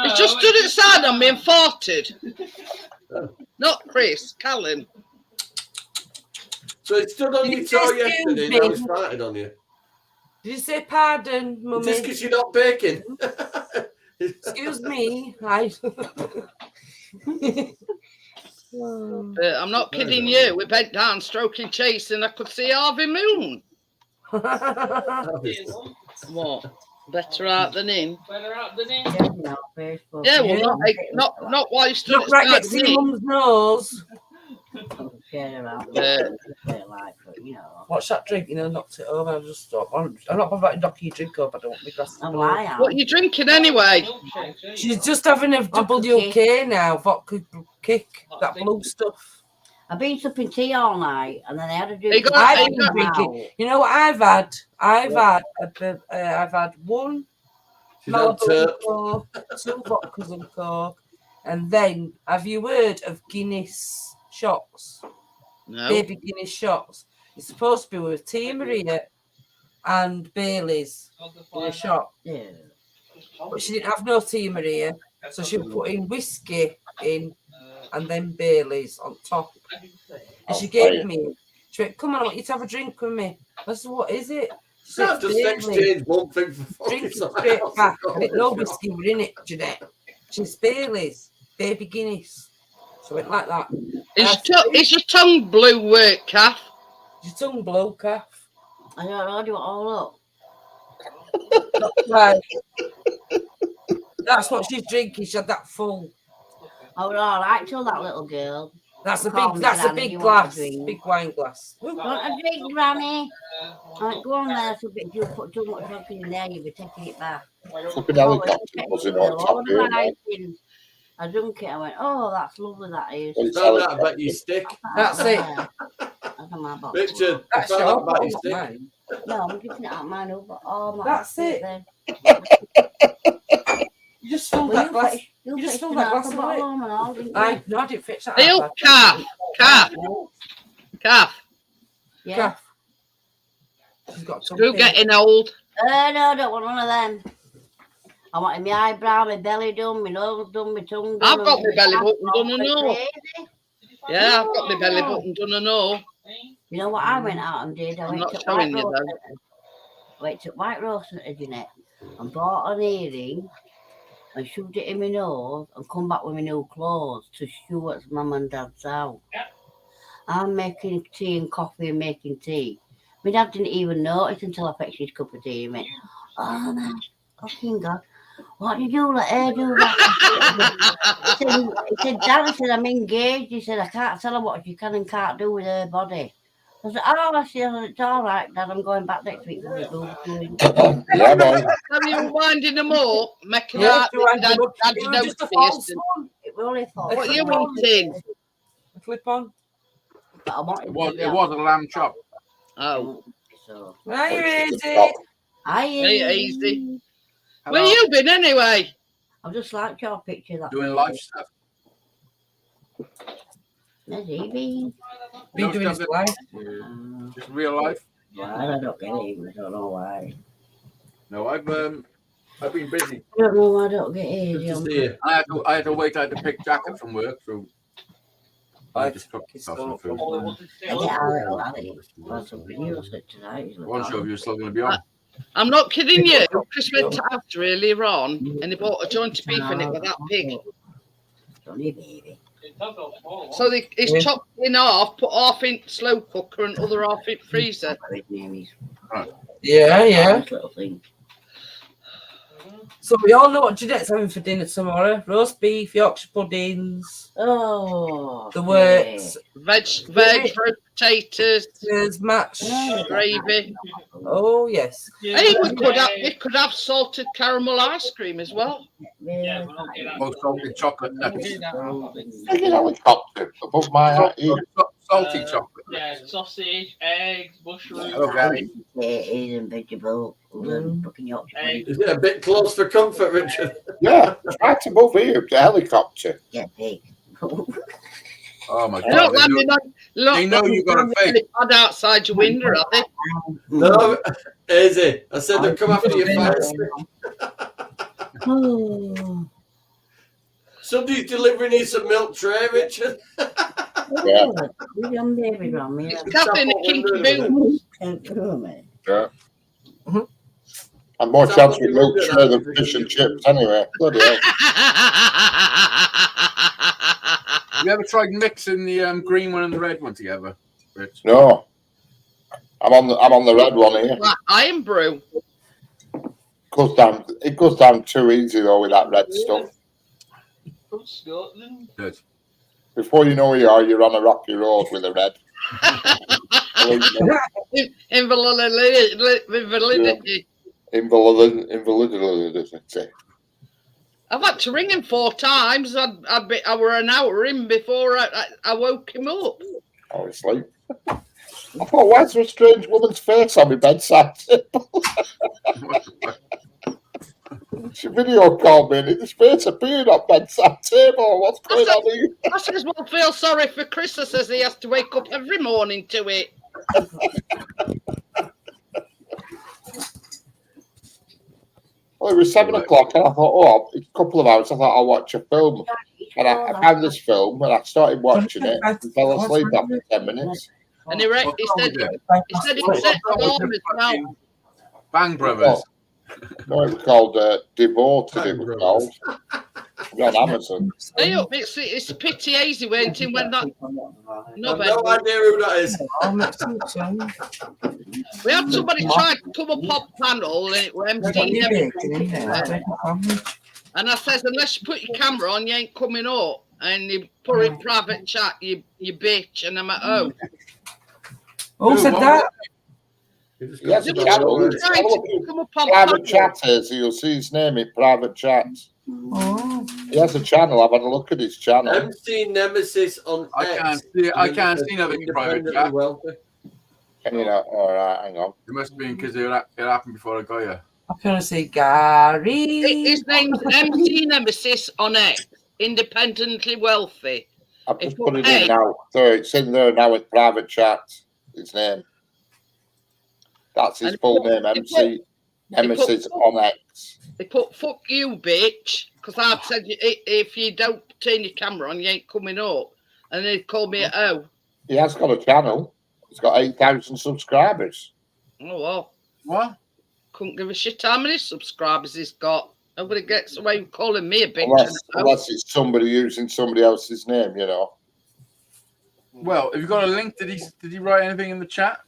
Speaker 1: He just stood outside on me and farted. Not Chris, Callum.
Speaker 5: So it stood on your toe yesterday, now he's farted on you.
Speaker 6: Did you say pardon, Mummy?
Speaker 5: Just because you're not baking.
Speaker 6: Excuse me.
Speaker 1: I'm not kidding you. We bent down stroking Chase and I could see Harvey Moon. What? Better out than in. Yeah, well, not while you stood
Speaker 6: right next to your mum's nose. What's that drink? Knocked it over. I just stopped. I'm not about to knock your drink over. I don't want my glass.
Speaker 1: What are you drinking anyway?
Speaker 6: She's just having a WK now. Vodka kick. That blue stuff.
Speaker 7: I've been sipping tea all night, and then I had a drink.
Speaker 6: I've been drinking. You know what I've had? I've had one Malibu and Coke, 2 vodkas and Coke, and then have you heard of Guinness shots?
Speaker 1: No.
Speaker 6: Baby Guinness shots. It's supposed to be with Tia Maria and Bailey's in a shot.
Speaker 7: Yeah.
Speaker 6: But she didn't have no Tia Maria, so she was putting whiskey in and then Bailey's on top. And she gave me, she went, come on, I want you to have a drink with me. I said, what is it? She said,
Speaker 5: just exchange one thing for fucking
Speaker 6: drink it straight back. No whiskey were in it, Jeanette. She's Bailey's, Baby Guinness. So it went like that.
Speaker 1: Is your tongue blue, Kath?
Speaker 6: Your tongue blue, Kath?
Speaker 7: I don't know, do it all up.
Speaker 6: Right. That's what she's drinking. She had that full.
Speaker 7: Oh, all right, tell that little girl.
Speaker 6: That's a big glass, big wine glass.
Speaker 7: Want a drink, Granny? Right, go on there, so if you put too much fucking in there, you'll be taking it back.
Speaker 4: Fucking helicopter buzzing on top here.
Speaker 7: I drank it, I went, oh, that's lovely, that is.
Speaker 5: Found out about your stick.
Speaker 6: That's it.
Speaker 5: Richard, I found out about your stick.
Speaker 7: No, I'm giving it out mine over. Oh, my.
Speaker 6: That's it.
Speaker 7: Then.
Speaker 6: You just filled
Speaker 7: Well,
Speaker 6: that glass. You just
Speaker 7: fixed
Speaker 6: filled
Speaker 7: an
Speaker 6: that
Speaker 7: half
Speaker 6: glass
Speaker 7: a
Speaker 6: of
Speaker 7: bottle
Speaker 6: it.
Speaker 7: home and all, didn't you?
Speaker 6: No, I didn't fix that.
Speaker 1: Bill,
Speaker 6: half.
Speaker 1: calf.
Speaker 7: Yeah.
Speaker 6: Calf. She's got
Speaker 1: Screw
Speaker 6: something.
Speaker 1: getting old.
Speaker 7: No, I don't want one of them. I wanted my eyebrow, my belly done, my nose done, my tongue done.
Speaker 1: I've got my belly button done and all.
Speaker 7: Crazy.
Speaker 1: Yeah, I've got my belly button done and all.
Speaker 7: You know what I went out and did? I
Speaker 1: I'm
Speaker 7: went
Speaker 1: not
Speaker 7: to
Speaker 1: showing you
Speaker 7: Rose
Speaker 1: though.
Speaker 7: Centre. I went to White Rose Centre, Jeanette, and bought an earring and shoved it in my nose and come back with my new clothes to show it's mum and dad's out. I'm making tea and coffee and making tea. My dad didn't even notice until I fetched his cup of tea and went, oh my fucking God, what did you let her do that? He said, Dad, I said, I'm engaged. He said, I can't tell her what she can and can't do with her body. I said, oh, I said, it's all right, Dad, I'm going back next week for my boob doing.
Speaker 4: Yeah, boy.
Speaker 1: Have you winding them up? Making
Speaker 6: Yeah,
Speaker 1: out
Speaker 6: to wind them up.
Speaker 1: Dad's
Speaker 6: It was
Speaker 1: nose
Speaker 6: just a
Speaker 1: pierced.
Speaker 6: false one.
Speaker 7: It was only for
Speaker 1: What are you eating?
Speaker 6: A clip on.
Speaker 7: But I wanted
Speaker 8: It was a lamb chop.
Speaker 1: Oh,
Speaker 7: So,
Speaker 6: Are you easy?
Speaker 1: hey, easy.
Speaker 8: Hello.
Speaker 1: Where you been anyway?
Speaker 7: I've just liked your picture. That
Speaker 8: Doing life stuff.
Speaker 7: There's Evie.
Speaker 6: Be
Speaker 8: No
Speaker 6: doing his
Speaker 8: stuff
Speaker 6: life.
Speaker 8: Just real life.
Speaker 7: Why? I don't get it. I don't know why.
Speaker 8: No, I've been busy.
Speaker 7: I don't know why I don't get it.
Speaker 5: Good to see you.
Speaker 8: I had to wait. I had to pick jacket from work, so I just cooked myself some food.
Speaker 7: I get out of it. That's something you said tonight.
Speaker 8: One show you're still going to be on.
Speaker 1: I'm not kidding you. Chris went to after earlier on and he bought a joint of beef in it with that pig.
Speaker 7: Johnny baby.
Speaker 1: So he's chopped in half, put half in slow cooker and other half in freezer.
Speaker 6: Yeah.
Speaker 7: Little thing.
Speaker 6: So we all know what Jeanette's having for dinner tomorrow. Roast beef, Yorkshire puddings,
Speaker 7: Oh.
Speaker 6: the works,
Speaker 1: Veg, roast potatoes,
Speaker 6: there's match.
Speaker 1: gravy.
Speaker 6: Oh, yes.
Speaker 1: Hey, we could have salted caramel ice cream as well.
Speaker 7: Yeah.
Speaker 8: Most salty chocolate nuts.
Speaker 4: You know, it's hot above my hat.
Speaker 8: Salty chocolate.
Speaker 2: Yeah, sausage, eggs, mushrooms.
Speaker 8: Okay.
Speaker 7: Potatoes and vegetable. Fucking Yorkshire pudding.
Speaker 5: Is it a bit close for comfort, Richard?
Speaker 4: Yeah, right above here, the helicopter.
Speaker 7: Yeah, big.
Speaker 8: Oh my
Speaker 1: They're not
Speaker 8: god.
Speaker 1: landing
Speaker 8: They know you got a fake.
Speaker 1: pad outside your window, are they?
Speaker 5: No, easy. I said they'll come after your fire stick. Somebody's delivering you some milk tray, Richard.
Speaker 4: Yeah.
Speaker 7: Young baby from me.
Speaker 1: It's Kathy in the kinky boots.
Speaker 4: Yeah. And more chance with milk tray than fish and chips anyway. Bloody hell.
Speaker 8: Have you ever tried mixing the green one and the red one together, Rich?
Speaker 4: No. I'm on the red one here.
Speaker 1: Like iron brew.
Speaker 4: It goes down too easy though with that red stuff.
Speaker 2: From Scotland.
Speaker 8: Good.
Speaker 4: Before you know where you are, you're on a rocky road with the red.
Speaker 1: Invalidity.
Speaker 4: Invalidity.
Speaker 1: I've had to ring him 4 times. I were an hour in before I woke him up.
Speaker 4: Oh, it's like I thought, why is there a strange woman's face on my bedside table? She video called me and his face appeared on bedside table. What's going on here?
Speaker 1: I says, well, feel sorry for Chris. I says he has to wake up every morning to it.
Speaker 4: Well, it was 7 o'clock and I thought, oh, it's a couple of hours. I thought I'll watch a film. And I found this film and I started watching it and fell asleep after 10 minutes.
Speaker 1: And he said he set alarm as well.
Speaker 8: Bang Brothers.
Speaker 4: No, it was called Devoted, it was called. On Amazon.
Speaker 1: Hey, up, it's a pity Hazy went in when that.
Speaker 5: No idea who that is.
Speaker 1: We had somebody try to come up on panel and it was empty. And I says, unless you put your camera on, you ain't coming up. And you put in private chat, you bitch, and I'm at home.
Speaker 6: Who said that?
Speaker 4: Yes, a channel. Private chatters, you'll see his name in private chat.
Speaker 6: Oh.
Speaker 4: He has a channel. I've had a look at his channel.
Speaker 5: MC Nemesis on
Speaker 8: I can't see nothing in private chat.
Speaker 4: Can you not? All right, hang on.
Speaker 8: It must have been because it happened before I got here.
Speaker 6: I'm gonna say Gary.
Speaker 1: His name's MC Nemesis on X. Independently wealthy.
Speaker 4: I've just put it in now. So it's in there now in private chat. His name. That's his full name, MC Nemesis on X.
Speaker 1: They put "fuck you, bitch," because I've said if you don't turn your camera on, you ain't coming up. And they called me a
Speaker 4: He has got a channel. He's got 8,000 subscribers.
Speaker 1: Oh well.
Speaker 8: What?
Speaker 1: Couldn't give a shit how many subscribers he's got. Nobody gets away with calling me a bitch.
Speaker 4: Unless it's somebody using somebody else's name, you know.
Speaker 8: Well, have you got a link? Did he write anything in the chat?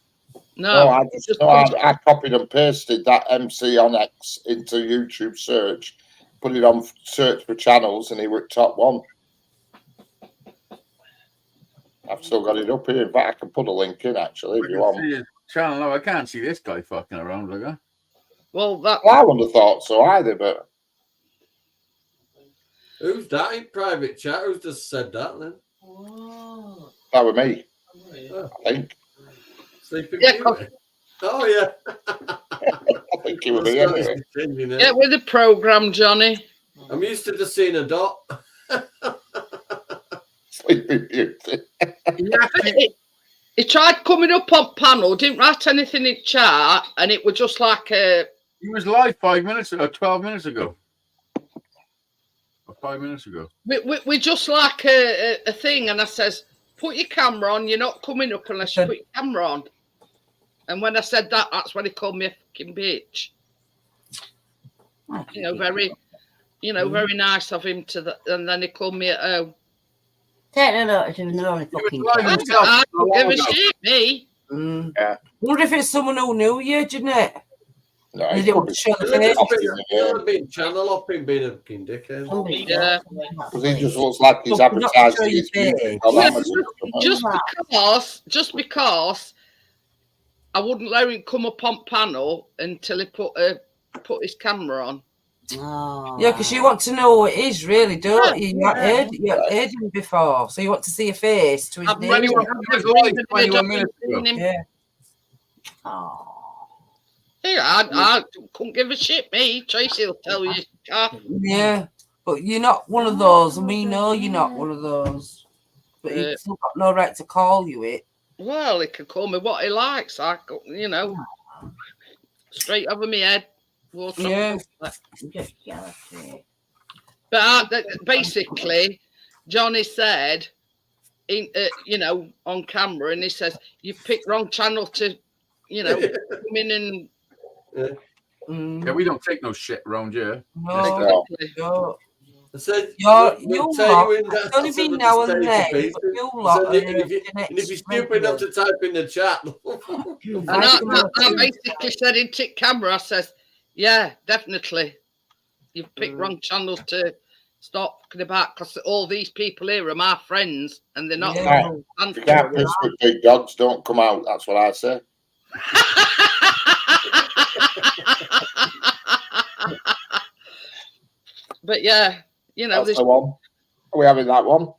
Speaker 1: No,
Speaker 4: I copied and pasted that MC on X into YouTube search, put it on search for channels, and he was top one. I've still got it up here. In fact, I can put a link in actually if you want.
Speaker 8: See his channel. No, I can't see this guy fucking around, like that.
Speaker 1: Well,
Speaker 4: I wouldn't have thought so either, but
Speaker 5: who's that in private chat? Who's just said that then?
Speaker 4: that was me. I think.
Speaker 5: Sleeping Beauty. Oh yeah.
Speaker 4: I think he was me anyway.
Speaker 1: Get with the program, Johnny.
Speaker 5: I'm used to just seeing a dot.
Speaker 4: Sleeping Beauty.
Speaker 1: He tried coming up on panel, didn't write anything in chat, and it was just like a.
Speaker 8: He was live 5 minutes ago, 12 minutes ago. Or 5 minutes ago.
Speaker 1: We just like a thing, and I says, put your camera on, you're not coming up unless you put your camera on. And when I said that, that's when he called me a fucking bitch. Very nice of him to and then he called me a
Speaker 7: Take no notice of the only fucking.
Speaker 1: I don't give a shit, me.
Speaker 4: Yeah.
Speaker 6: What if it's someone who knew you, didn't it?
Speaker 4: No,
Speaker 6: They didn't want to show the face.
Speaker 5: Could have been channel hopping, being a fucking dickhead.
Speaker 1: Yeah.
Speaker 4: Because he just looks like he's advertising his music on Amazon.
Speaker 1: Just because I wouldn't let him come up on panel until he put his camera on.
Speaker 7: Oh.
Speaker 6: Yeah, because you want to know who it is, really, don't you? You haven't heard him before, so you want to see a face to his name.
Speaker 8: 21 minutes ago.
Speaker 6: Yeah.
Speaker 7: Oh.
Speaker 1: Yeah, I couldn't give a shit, me. Tracy will tell you.
Speaker 6: Yeah, but you're not one of those, and we know you're not one of those. But he's still got no right to call you it.
Speaker 1: Well, he can call me what he likes. Straight over my head.
Speaker 6: Yeah.
Speaker 1: But basically, Johnny said, on camera, and he says, you picked wrong channel to, come in and.
Speaker 8: Yeah, we don't take no shit around here.
Speaker 6: No.
Speaker 5: I said,
Speaker 6: you'll only be now and then.
Speaker 5: And if you're stupid enough to type in the chat.
Speaker 1: And I basically said in tick camera, I says, yeah, definitely. You've picked wrong channel to stop talking about, because all these people here are my friends and they're not.
Speaker 4: If you can't piss with big dogs, don't come out. That's what I say.
Speaker 1: But yeah,
Speaker 4: that's the one. Are we having that one?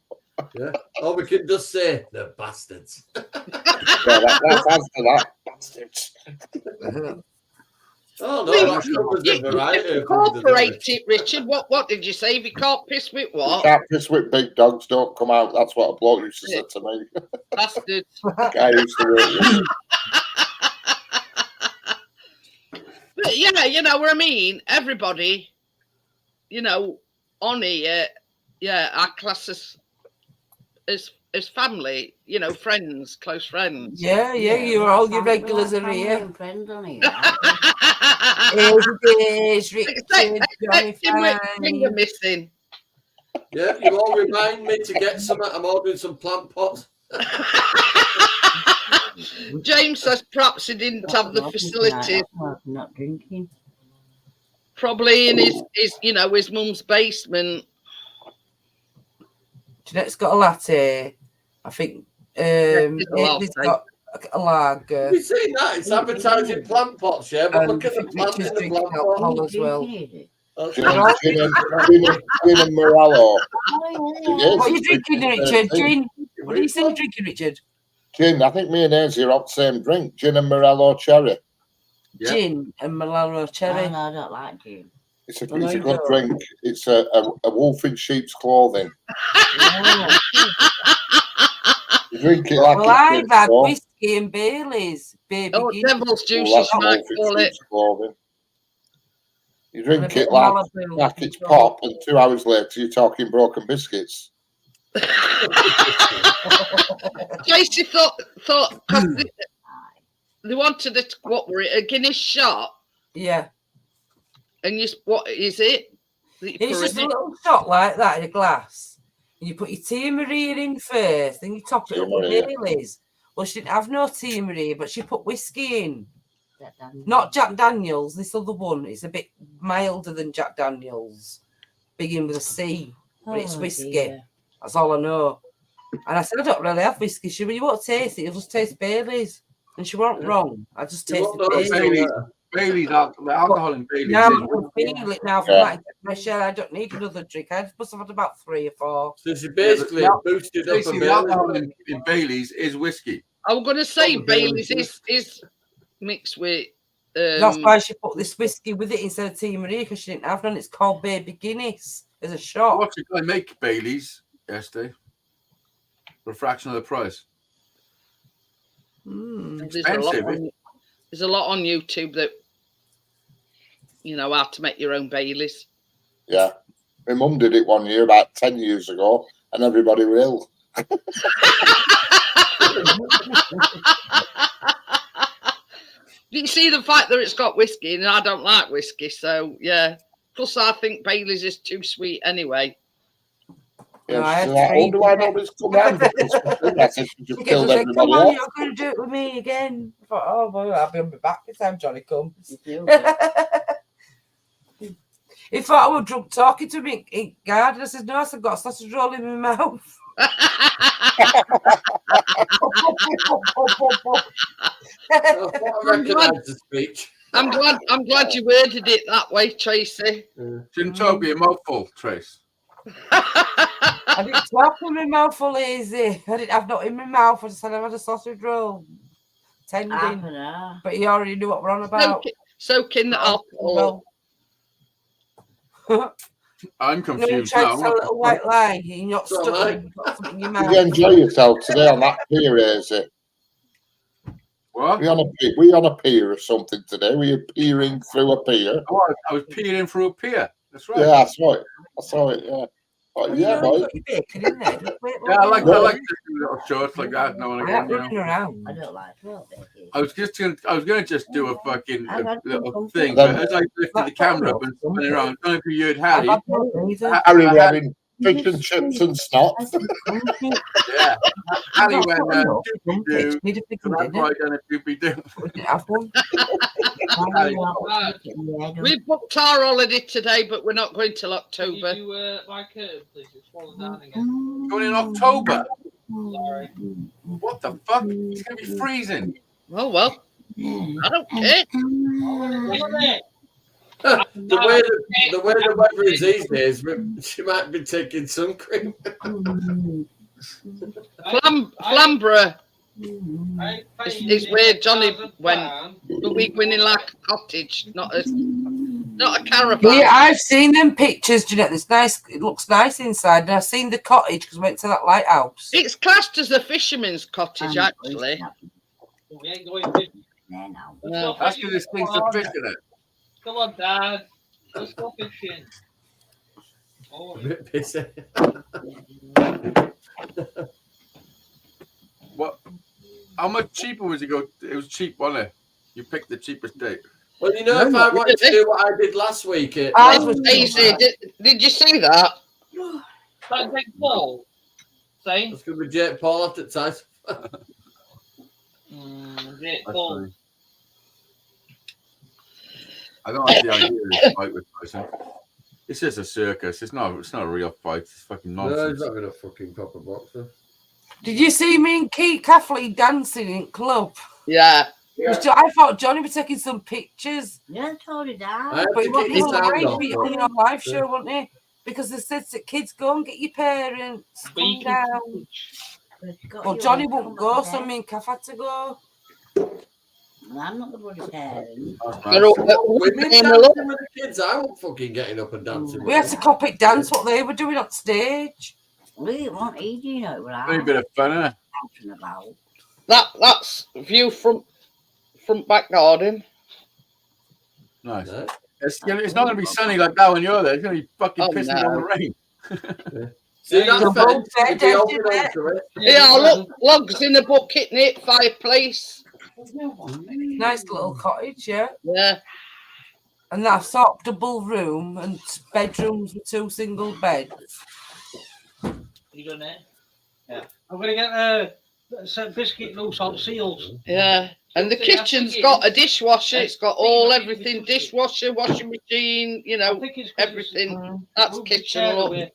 Speaker 5: Yeah. Or we could just say the bastards.
Speaker 4: That's after that. Bastards.
Speaker 5: Oh no, that covers the variety.
Speaker 1: Incorporate it, Richard. What did you say? If you can't piss with what?
Speaker 4: You can't piss with big dogs, don't come out. That's what a bloke used to say to me.
Speaker 1: Bastard.
Speaker 4: Guy used to work with.
Speaker 1: But yeah, you know what I mean? Everybody, on here, our class as family, friends, close friends.
Speaker 6: Yeah, you're all your regulars are here.
Speaker 7: Friends on here.
Speaker 1: Finger missing.
Speaker 5: Yeah, you all remind me to get some. I'm ordering some plant pots.
Speaker 1: James says perhaps he didn't have the facilities.
Speaker 7: Not drinking.
Speaker 1: Probably in his mum's basement.
Speaker 6: Jeanette's got a latte. I think Amy's got a lager.
Speaker 5: Have you seen that? It's advertising plant pots, yeah, but look at the plant in the plant pot
Speaker 6: as well.
Speaker 4: Gin and Morello.
Speaker 6: What are you drinking, Richard? Gin? What are you saying, drinking, Richard?
Speaker 4: Gin. I think me and Hazy are on the same drink. Gin and Morello cherry.
Speaker 5: Yeah.
Speaker 6: Gin and Malaro cherry.
Speaker 7: No, I don't like gin.
Speaker 4: It's a
Speaker 6: I know you
Speaker 4: good
Speaker 6: don't.
Speaker 4: drink. It's a wolf in sheep's clothing.
Speaker 7: Oh,
Speaker 4: You drink it like
Speaker 6: Well, I've
Speaker 4: it's
Speaker 6: had
Speaker 4: warm.
Speaker 6: whiskey and Baileys. Baby
Speaker 1: Oh,
Speaker 6: Guinness.
Speaker 1: devil's juice,
Speaker 4: Well,
Speaker 1: you
Speaker 4: that's
Speaker 1: might
Speaker 4: wolf in
Speaker 1: call it.
Speaker 4: sheep's clothing. You
Speaker 6: And a
Speaker 4: drink
Speaker 6: bit
Speaker 4: it
Speaker 6: of
Speaker 4: like
Speaker 6: Malibu.
Speaker 4: it's pop, and 2 hours later you're talking broken biscuits.
Speaker 1: Tracy thought because they wanted it. What were it? A Guinness shot?
Speaker 6: Yeah.
Speaker 1: And what is it? That you
Speaker 6: It's
Speaker 1: pour
Speaker 6: just
Speaker 1: in
Speaker 6: a
Speaker 1: it?
Speaker 6: little shot like that in a glass. And you put your Tia Maria in first, then you top it
Speaker 4: Tia
Speaker 6: up with
Speaker 4: Maria.
Speaker 6: Baileys. Well, she didn't have no Tia Maria, but she put whiskey in.
Speaker 7: Jack Daniels.
Speaker 6: Not Jack Daniels, this other one. It's a bit milder than Jack Daniels. Begin with a C, but it's
Speaker 7: Oh,
Speaker 6: whiskey.
Speaker 7: dear.
Speaker 6: That's all I know. And I said, I don't really have whiskey. She went, you won't taste it, you'll just taste Baileys. And she wasn't wrong. I just
Speaker 5: You
Speaker 6: tasted
Speaker 5: won't know
Speaker 6: Baileys.
Speaker 8: Bailey's the alcohol in Bailey's
Speaker 6: Now I
Speaker 8: is
Speaker 6: can feel it now from
Speaker 4: Yeah.
Speaker 6: that pressure. I don't need another drink. I must have had about 3 or 4.
Speaker 5: So she basically boosted up a
Speaker 8: the
Speaker 5: bit.
Speaker 8: alcohol in Bailey's is whiskey.
Speaker 1: I was going to say
Speaker 5: Probably
Speaker 1: Bailey's is mixed with.
Speaker 6: That's why she put this whiskey with it instead of Tia Maria, because she didn't have none. It's called Baby Guinness as a shot.
Speaker 8: What's it going to make Bailey's, Esther? For a fraction of the price.
Speaker 1: There's a lot on YouTube that how to make your own Baileys.
Speaker 4: Yeah. My mum did it one year about 10 years ago, and everybody were ill.
Speaker 1: You see the fact that it's got whiskey, and I don't like whiskey, so yeah. Plus, I think Bailey's is too sweet anyway.
Speaker 4: Yeah,
Speaker 6: No, I
Speaker 4: she's
Speaker 6: had
Speaker 4: like,
Speaker 6: three.
Speaker 4: oh, do I know this come round for Christmas dinner? I said, she just killed
Speaker 6: Come
Speaker 4: everybody
Speaker 6: on,
Speaker 4: off.
Speaker 6: you're going to do it with me again. I thought, oh, well, I'll be on my back this time Johnny comes. He thought I was drunk talking to me in garden. I said, no, I've got a sausage roll in my mouth.
Speaker 1: I'm glad you worded it that way, Tracy.
Speaker 8: Shouldn't talk be a mouthful, Trace.
Speaker 6: I didn't talk with my mouth full easy. I didn't have nothing in my mouth. I just said I had a sausage roll. Tending. But he already knew what we're on about.
Speaker 1: Soaking the alcohol.
Speaker 8: I'm confused
Speaker 6: now.
Speaker 8: now.
Speaker 6: To tell a little white lie. You're not stuck with something in your mouth.
Speaker 4: Did you enjoy yourself today on that pier, Hazy?
Speaker 8: What?
Speaker 4: We on a pier or something today? Were you peering through a pier?
Speaker 8: Oh, I was peering through a pier. That's right.
Speaker 4: Yeah, I saw it, yeah. Oh, yeah, boy.
Speaker 8: Yeah, I like to do little shorts like that now and again.
Speaker 6: Running around.
Speaker 7: I don't like it.
Speaker 8: I was gonna just do a fucking little thing,
Speaker 4: Then-
Speaker 8: but as I lifted the camera up and spinning around, I don't know if you heard Harry.
Speaker 4: Harry having fish and chips and snot.
Speaker 8: Yeah, Harry went
Speaker 6: Need a big
Speaker 8: so that's why I done a doopy doo.
Speaker 6: have one.
Speaker 1: We've booked our holiday today, but we're not going till October.
Speaker 2: Can you do my curve, please? It's falling down again.
Speaker 8: Going in October.
Speaker 2: Sorry.
Speaker 8: What the fuck? It's gonna be freezing.
Speaker 1: Oh well, I don't care.
Speaker 5: The way the weather is these days, she might be taking sun cream.
Speaker 1: Flamborough is where Johnny went. But we went in like a cottage, not a caravan.
Speaker 6: Yeah, I've seen them pictures, Jeanette. It's nice. It looks nice inside. And I've seen the cottage because we went to that lighthouse.
Speaker 1: It's classed as a fisherman's cottage, actually.
Speaker 2: We ain't going to.
Speaker 1: No.
Speaker 8: That's because there's things to fish in it.
Speaker 2: Come on, Dad. Let's go fishing. Oh,
Speaker 8: What? How much cheaper was it go? It was cheap, wasn't it? You picked the cheapest date.
Speaker 5: Well, if I wanted to do what I did last week,
Speaker 1: Did you see that?
Speaker 2: That Jake Paul. Same.
Speaker 5: It's going to be Jake Paul after the time.
Speaker 2: Jake Paul.
Speaker 8: I don't like the idea of this fight with Tyson. It's just a circus. It's not a real fight. It's fucking
Speaker 5: No,
Speaker 8: nonsense.
Speaker 5: he's not going to fucking proper boxer.
Speaker 6: Did you see me and Keith Kathleen dancing in club?
Speaker 1: Yeah.
Speaker 6: I thought Johnny was taking some pictures.
Speaker 7: Yeah, told you that.
Speaker 5: I had
Speaker 6: But
Speaker 5: to
Speaker 6: he
Speaker 5: get his
Speaker 6: wasn't
Speaker 5: hand
Speaker 6: right
Speaker 5: off.
Speaker 6: for you on your live show, wasn't he? Because they said to kids, go and get your parents. Come down. Well, Johnny won't go, so me and Kath had to go.
Speaker 7: I'm not the bloody parent.
Speaker 1: They're up at
Speaker 5: Women
Speaker 1: Women
Speaker 5: dancing with the kids. I won't fucking getting up and dancing.
Speaker 6: We had to copy dance what they were doing on stage.
Speaker 7: We won't eat, you know,
Speaker 8: A bit of fun, isn't it?
Speaker 7: about.
Speaker 1: That's view from back garden.
Speaker 8: Nice.
Speaker 5: No.
Speaker 8: It's not going to be sunny like that when you're there. It's going to be fucking
Speaker 1: Oh,
Speaker 8: pissing
Speaker 1: no.
Speaker 8: down the rain.
Speaker 5: See
Speaker 2: Yeah,
Speaker 5: that
Speaker 6: you're
Speaker 5: fence?
Speaker 6: both dead,
Speaker 5: If you
Speaker 6: dead,
Speaker 5: open
Speaker 6: dead.
Speaker 5: onto it,
Speaker 1: Yeah, look, logs in the bucket, near fireplace.
Speaker 6: Nice little cottage, yeah.
Speaker 1: Yeah.
Speaker 6: And that sort of double room and bedrooms with 2 single beds.
Speaker 2: You done it? Yeah. I'm gonna get some biscuit loose on seals.
Speaker 1: Yeah. And the kitchen's got a dishwasher. It's got everything, dishwasher, washing machine, you know, everything. That's kitchen look.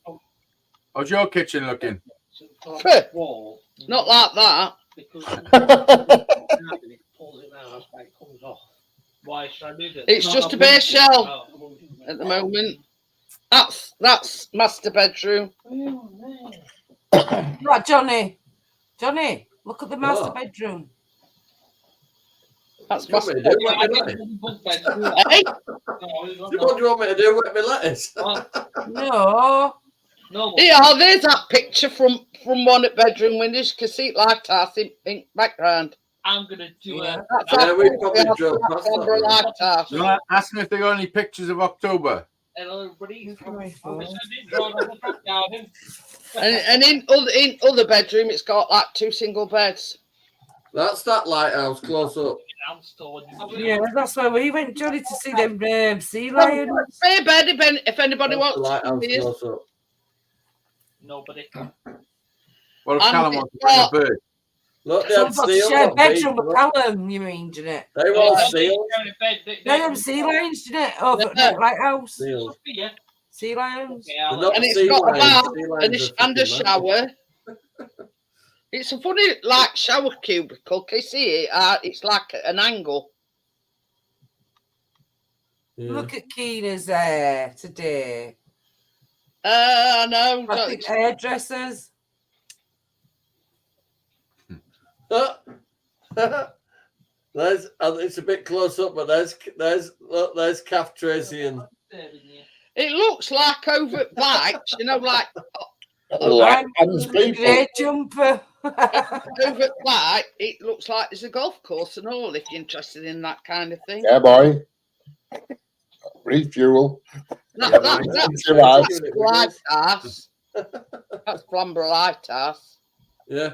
Speaker 8: How's your kitchen looking?
Speaker 2: Wall.
Speaker 1: Not like that.
Speaker 2: Because it pulls it out, that's why it comes off. Why should I do that?
Speaker 1: It's just a bare shell at the moment. That's master bedroom.
Speaker 6: Right, Johnny, look at the master
Speaker 5: Oh.
Speaker 6: bedroom.
Speaker 1: That's
Speaker 5: do you want me
Speaker 1: master
Speaker 5: to do? Wet my lettuce?
Speaker 1: Hey,
Speaker 5: What do you want me to do? Wet my lettuce?
Speaker 6: No.
Speaker 2: No.
Speaker 1: yeah, there's that picture from one at bedroom windows. You can see it lighthouse in background.
Speaker 2: I'm gonna do
Speaker 6: Yeah.
Speaker 1: That's
Speaker 5: Yeah,
Speaker 1: our
Speaker 5: we probably
Speaker 1: picture,
Speaker 5: drove
Speaker 1: that's
Speaker 5: past that,
Speaker 1: Canberra
Speaker 5: right?
Speaker 1: lighthouse.
Speaker 8: You want to ask them if they got any pictures of October?
Speaker 2: Hello, everybody.
Speaker 6: my phone.
Speaker 1: And in other bedroom, it's got like 2 single beds.
Speaker 5: That's that lighthouse close up.
Speaker 6: Yeah, that's where we went, Johnny, to see them sea lions.
Speaker 1: Spare bed if anybody
Speaker 5: That's the
Speaker 1: wants
Speaker 5: lighthouse
Speaker 1: to see us.
Speaker 5: close up.
Speaker 2: Nobody.
Speaker 8: What if
Speaker 1: And
Speaker 8: Callum
Speaker 1: it's
Speaker 8: wants to bring a
Speaker 1: got-
Speaker 8: bird?
Speaker 5: Look, they
Speaker 6: So
Speaker 5: had
Speaker 6: we've got to
Speaker 5: seals.
Speaker 6: share a
Speaker 5: not beef,
Speaker 6: bedroom with
Speaker 5: look.
Speaker 6: Callum, you mean, Jeanette?
Speaker 5: They want seals.
Speaker 6: They're them sea lions, Jeanette, over at
Speaker 1: Yeah.
Speaker 6: the lighthouse.
Speaker 5: Seals.
Speaker 6: Sea lions.
Speaker 5: They're not
Speaker 1: And it's
Speaker 5: sea
Speaker 1: got a
Speaker 5: lions.
Speaker 1: bath
Speaker 5: Sea
Speaker 1: and
Speaker 5: lions
Speaker 1: a
Speaker 5: are
Speaker 1: shower.
Speaker 5: fucking
Speaker 1: It's a funny like shower cubicle. Can you see it? It's like an angle.
Speaker 5: Yeah.
Speaker 6: Look at Keena's there today.
Speaker 1: No,
Speaker 6: I think hairdressers.
Speaker 5: There's, it's a bit close up, but there's Kath Tracy and
Speaker 1: it looks like over at Bikes, you know, like
Speaker 6: Great jumper.
Speaker 1: over at Bike, it looks like there's a golf course and all if you're interested in that kind of thing.
Speaker 4: Yeah, boy. Refuel.
Speaker 1: That's Lighthouse. That's Flamborough Lighthouse.
Speaker 5: yeah.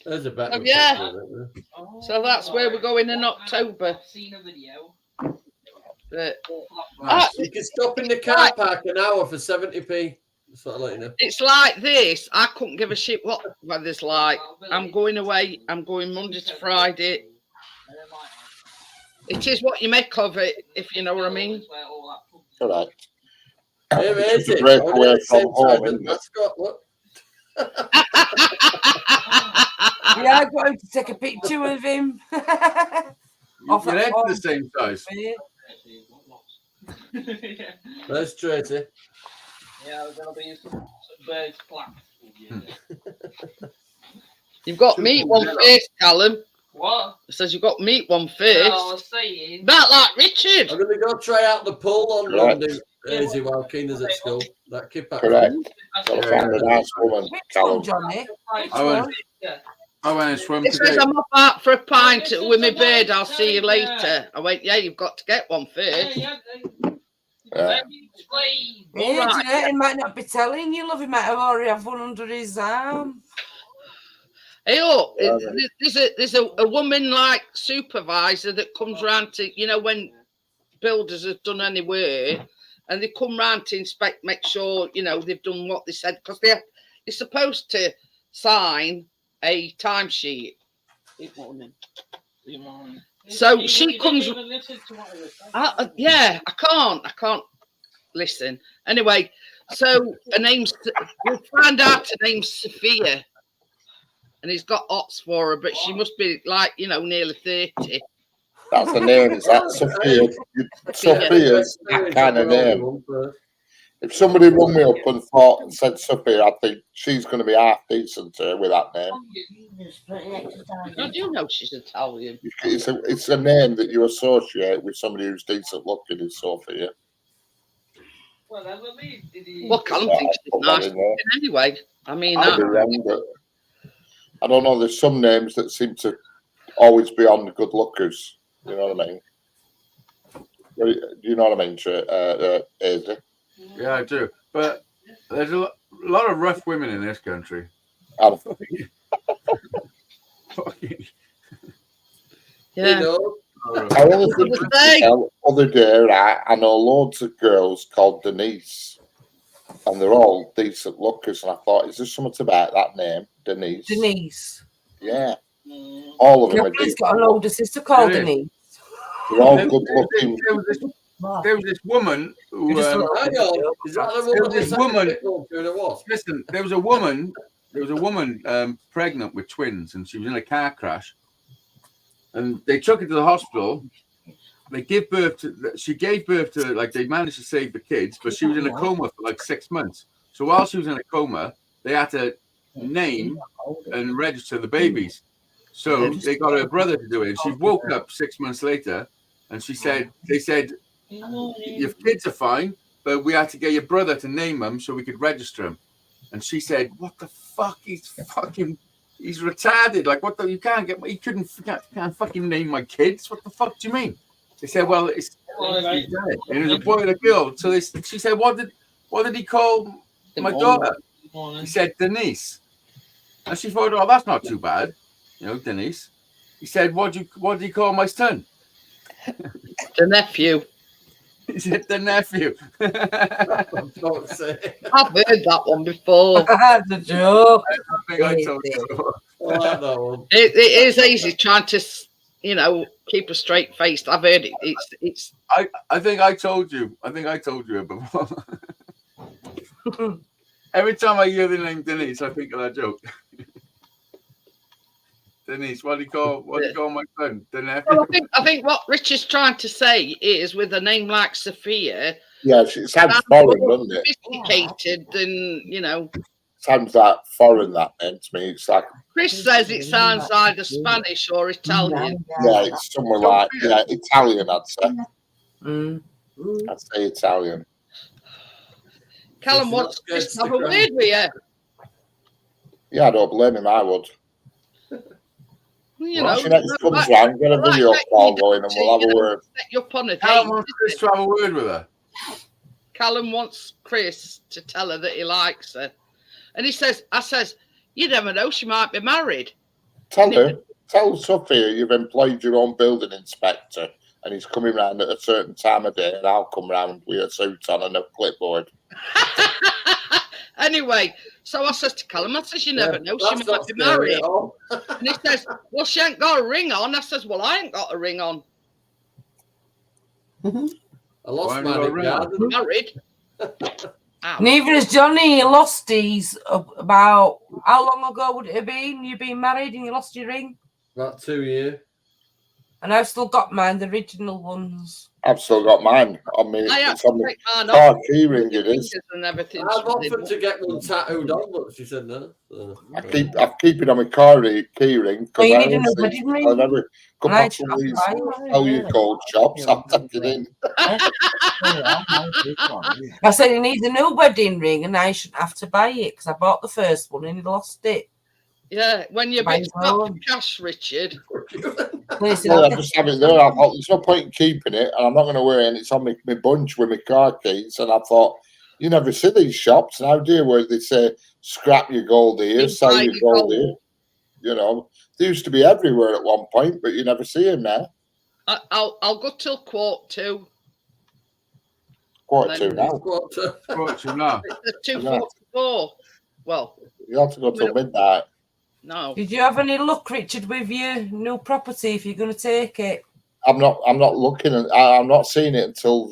Speaker 5: There's a better.
Speaker 1: Oh, yeah.
Speaker 5: picture of it there.
Speaker 1: So that's where we're going in October.
Speaker 2: Seen a video.
Speaker 1: But,
Speaker 5: You can stop in the car park an hour for 70p. Just want to let you know.
Speaker 1: it's like this. I couldn't give a shit what weather's like. I'm going away. I'm going Monday to Friday. It is what you make of it, if you know what I mean.
Speaker 4: Correct.
Speaker 5: Here is it.
Speaker 4: Break
Speaker 5: Oh,
Speaker 4: away
Speaker 5: the same
Speaker 4: from home,
Speaker 5: side, the
Speaker 4: isn't it?
Speaker 5: mascot, look.
Speaker 6: Yeah, I got him to take a picture with him. Off
Speaker 8: Your
Speaker 6: that
Speaker 8: head's
Speaker 6: phone.
Speaker 8: the same size.
Speaker 5: There's Tracy.
Speaker 2: Yeah, there's gonna be some birds flat.
Speaker 1: You've got meat one face, Callum.
Speaker 2: What?
Speaker 1: It says you've got meat one face.
Speaker 2: I was saying.
Speaker 1: About like Richard.
Speaker 5: I'm going to go try out the pool on
Speaker 4: Correct.
Speaker 5: Monday, Easy, while Keena's at school. That kip out.
Speaker 4: Correct. Got to find a nice woman,
Speaker 6: Which one,
Speaker 4: Callum.
Speaker 6: Johnny? Which
Speaker 8: I went,
Speaker 6: one?
Speaker 8: I went and swim
Speaker 1: It says
Speaker 8: today.
Speaker 1: I'm up out for a pint with my bird. I'll see you later. I went, yeah, you've got to get one first.
Speaker 4: Yeah.
Speaker 6: Yeah,
Speaker 1: All right.
Speaker 6: Jeanette, he might not be telling you, love. He might have already have one under his arm.
Speaker 1: Hey, look, there's a woman like supervisor that comes round to, you know, when builders have done any work, and they come round to inspect, make sure, you know, they've done what they said, because they're supposed to sign a timesheet.
Speaker 2: Good morning. Good morning.
Speaker 1: So she comes.
Speaker 2: Yeah,
Speaker 1: Yeah, I can't listen. Anyway, so her name's. We'll find out her name's Sophia, and he's got hots for her, but she must be like, you know, nearly 30.
Speaker 4: That's the name, is that Sophia? Sophia's that kind of name. If somebody rung me up and thought and said Sophia, I think she's going to be half decent with that name.
Speaker 1: I do know she's Italian.
Speaker 4: It's a name that you associate with somebody who's decent looking, is Sophia.
Speaker 1: Well, Callum thinks she's nice anyway. I mean,
Speaker 4: I don't know. There's some names that seem to always be on the good lookers. You know what I mean? Do you know what I mean, Aisley?
Speaker 8: Yeah, I do. But there's a lot of rough women in this country.
Speaker 1: Yeah.
Speaker 5: You know,
Speaker 4: I only think the other day, right? I know loads of girls called Denise, and they're all decent lookers. And I thought, is there something about that name, Denise?
Speaker 6: Denise.
Speaker 4: Yeah. All of them are
Speaker 6: He's got an older sister called Denise.
Speaker 4: They're all good looking.
Speaker 8: There was this woman who.
Speaker 5: hang on. Is that the woman?
Speaker 8: This woman. Listen, there was a woman. There was a woman pregnant with twins, and she was in a car crash. And they took her to the hospital. They gave birth to. She gave birth to. Like, they managed to save the kids, but she was in a coma for like 6 months. So while she was in a coma, they had to name and register the babies. So they got her brother to do it. And she woke up 6 months later, and she said, "They said your kids are fine, but we had to get your brother to name them so we could register them." And she said, "What the fuck? He's retarded. Like, what the? You can't can't fucking name my kids. What the fuck do you mean?" They said, "Well, it's dead. And it was a boy and a girl." So she said, "What did he call my daughter?" He said, "Denise." And she thought, "Oh, that's not too bad, you know, Denise." He said, "What did he call my son?"
Speaker 1: The nephew.
Speaker 8: He said, "The nephew."
Speaker 1: I've heard that one before.
Speaker 6: That's a joke.
Speaker 8: I think I told you.
Speaker 5: I like that one.
Speaker 1: It is easy trying to, keep a straight face. I've heard it. It's.
Speaker 8: I think I told you. I think I told you it before. Every time I hear the name Denise, I think of that joke. Denise, what do you call my son? The nephew?
Speaker 1: Well, I think what Rich is trying to say is, with a name like Sophia.
Speaker 4: Yeah, it sounds foreign, doesn't it?
Speaker 1: Sophisticated and
Speaker 4: Sounds like foreign, that name to me. It's like
Speaker 1: Chris says it sounds either Spanish or Italian.
Speaker 4: Yeah, it's somewhere like Italian, I'd say. I'd say Italian.
Speaker 1: Callum wants Chris to have a word with you.
Speaker 4: Yeah, I don't blame him. I would.
Speaker 1: Well,
Speaker 4: she next comes round, get a video call going, and we'll have a word.
Speaker 1: Set you up on a
Speaker 8: Callum
Speaker 1: date,
Speaker 8: wants Chris to have a word with her.
Speaker 1: Callum wants Chris to tell her that he likes her, and I says, you never know, she might be married.
Speaker 4: Tell Sophia you've employed your own building inspector, and he's coming round at a certain time of day, and I'll come round with a suit on and a clipboard.
Speaker 1: Anyway, so I says to Callum, I says, you never know, she might be married. And he says, well, she ain't got a ring on. I says, well, I ain't got a ring on.
Speaker 5: I lost my ring.
Speaker 1: Married.
Speaker 6: Neither has Johnny. He lost his about, how long ago would it have been? You've been married and you lost your ring?
Speaker 5: About 2 years.
Speaker 6: And I've still got mine, the original ones.
Speaker 4: I've still got mine on me. It's on the car key ring. It is.
Speaker 1: And everything.
Speaker 5: I've offered to get one tattooed on, but she said no. So.
Speaker 4: I keep it on my car key ring because
Speaker 6: you need a wedding ring.
Speaker 4: I've never come back from these gold shops. I'll take it in.
Speaker 6: I said he needs a new wedding ring, and I shouldn't have to buy it because I bought the first one and he lost it.
Speaker 1: Yeah, when you're a bit stuck with cash, Richard.
Speaker 4: I just have it there. I thought there's no point in keeping it, and I'm not going to wear it. And it's on my bunch with my car keys. And I thought, you never see these shops now, do you? Where they say, scrap your gold here, sell your gold here. You know, they used to be everywhere at one point, but you never see them now.
Speaker 1: I'll go till 2:15.
Speaker 4: 2:15 now.
Speaker 8: 2:15 now.
Speaker 1: It's 2:44. Well,
Speaker 4: you have to go till midnight.
Speaker 1: No.
Speaker 6: Did you have any luck, Richard, with your new property? If you're going to take it,
Speaker 4: I'm not looking. I'm not seeing it until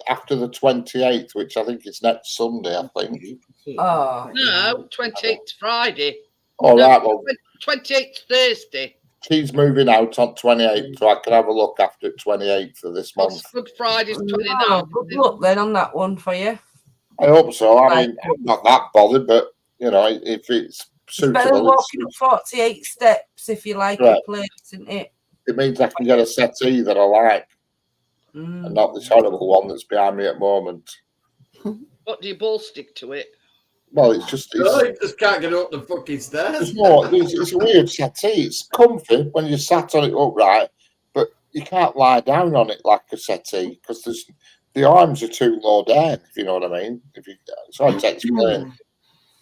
Speaker 4: after the 28th, which I think is next Sunday. I think.
Speaker 6: Oh
Speaker 1: no, 28th Friday.
Speaker 4: All right. Well,
Speaker 1: 28th Thursday.
Speaker 4: She's moving out on 28th, so I can have a look after 28th of this month.
Speaker 1: Good Friday's 29th.
Speaker 6: Good luck then on that one for you.
Speaker 4: I hope so. I mean, I'm not that bothered, but you know, if it's suitable,
Speaker 6: it's better than walking up 48 steps if you like a place, isn't it?
Speaker 4: It means I can get a settee that I like, and not this horrible one that's behind me at the moment.
Speaker 1: What do you ball stick to it?
Speaker 4: Well, it's just
Speaker 5: No, you just can't get up the fucking stairs.
Speaker 4: It's a weird settee. It's comfy when you sat on it upright, but you can't lie down on it like a settee because the arms are too low down. If you know what I mean. It's hard to explain.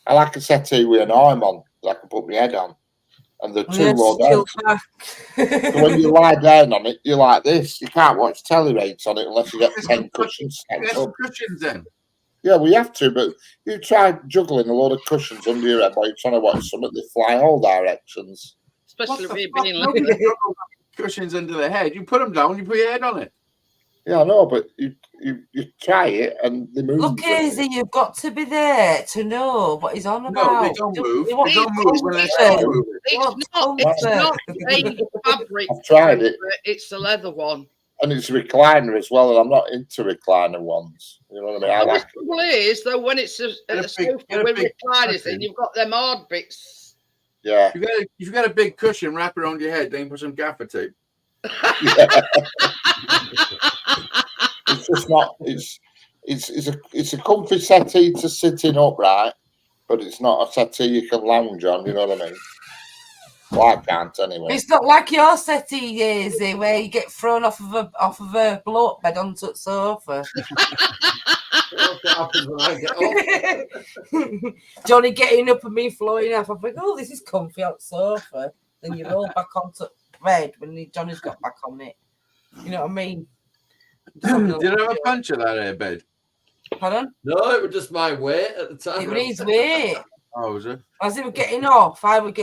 Speaker 4: I like a settee with an arm on that I can put my head on, and they're too low down. So when you lie down on it, you're like this. You can't watch telly rates on it unless you get 10 cushions.
Speaker 8: Get some cushions then.
Speaker 4: Yeah, we have to, but you try juggling a load of cushions under your head while you're trying to watch something, they fly all directions.
Speaker 1: Especially if you're being
Speaker 8: like cushions under the head. You put them down, you put your head on it.
Speaker 4: Yeah, I know, but you try it and they move.
Speaker 6: Look, Izzy, you've got to be there to know what he's on about.
Speaker 8: No, they don't move. They don't move when they're moving.
Speaker 1: It's not a fabric.
Speaker 4: I've tried it.
Speaker 1: It's the leather one.
Speaker 4: And it's a recliner as well, and I'm not into recliner ones. You know what I mean?
Speaker 1: The trouble is, though, when it's a sofa with recliners in, you've got them hard bits.
Speaker 4: Yeah.
Speaker 8: If you got a big cushion, wrap it around your head, then put some gaffer tape.
Speaker 4: It's just not. It's a comfy settee to sit in upright, but it's not a settee you can lounge on. You know what I mean? Well, I can't anyway.
Speaker 6: It's not like your settee, Izzy, where you get thrown off of a blow-up bed onto the sofa.
Speaker 5: What happens when I get up?
Speaker 6: Johnny getting up and me flying off. I'm like, oh, this is comfy on the sofa. Then you roll back onto bed when Johnny's got back on it. You know what I mean?
Speaker 8: Did you have a punch of that bed?
Speaker 6: Pardon?
Speaker 5: No, it was just my weight at the time.
Speaker 6: It needs weight.
Speaker 8: Oh, was it?
Speaker 6: As they were getting off, I would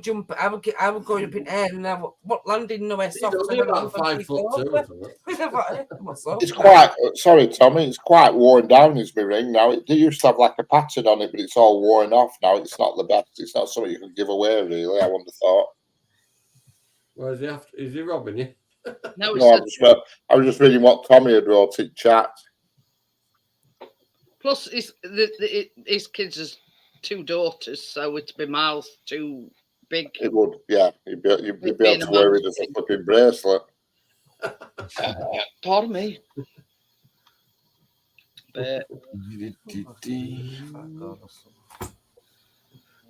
Speaker 6: jump, I would going up in air, and I would landing nowhere soft.
Speaker 5: You're about 5'2".
Speaker 4: It's quite. Sorry, Tommy. It's quite worn down. Is my ring now? It used to have like a pattern on it, but it's all worn off now. It's not the best. It's not something you can give away, really. I wouldn't have thought.
Speaker 5: Why is he after? Is he robbing you?
Speaker 1: No,
Speaker 4: I was just reading what Tommy had wrote in chat.
Speaker 1: Plus, his kids has 2 daughters, so it'd be miles too big.
Speaker 4: It would, yeah. You'd be able to wear it as a flipping bracelet.
Speaker 1: Pardon me. But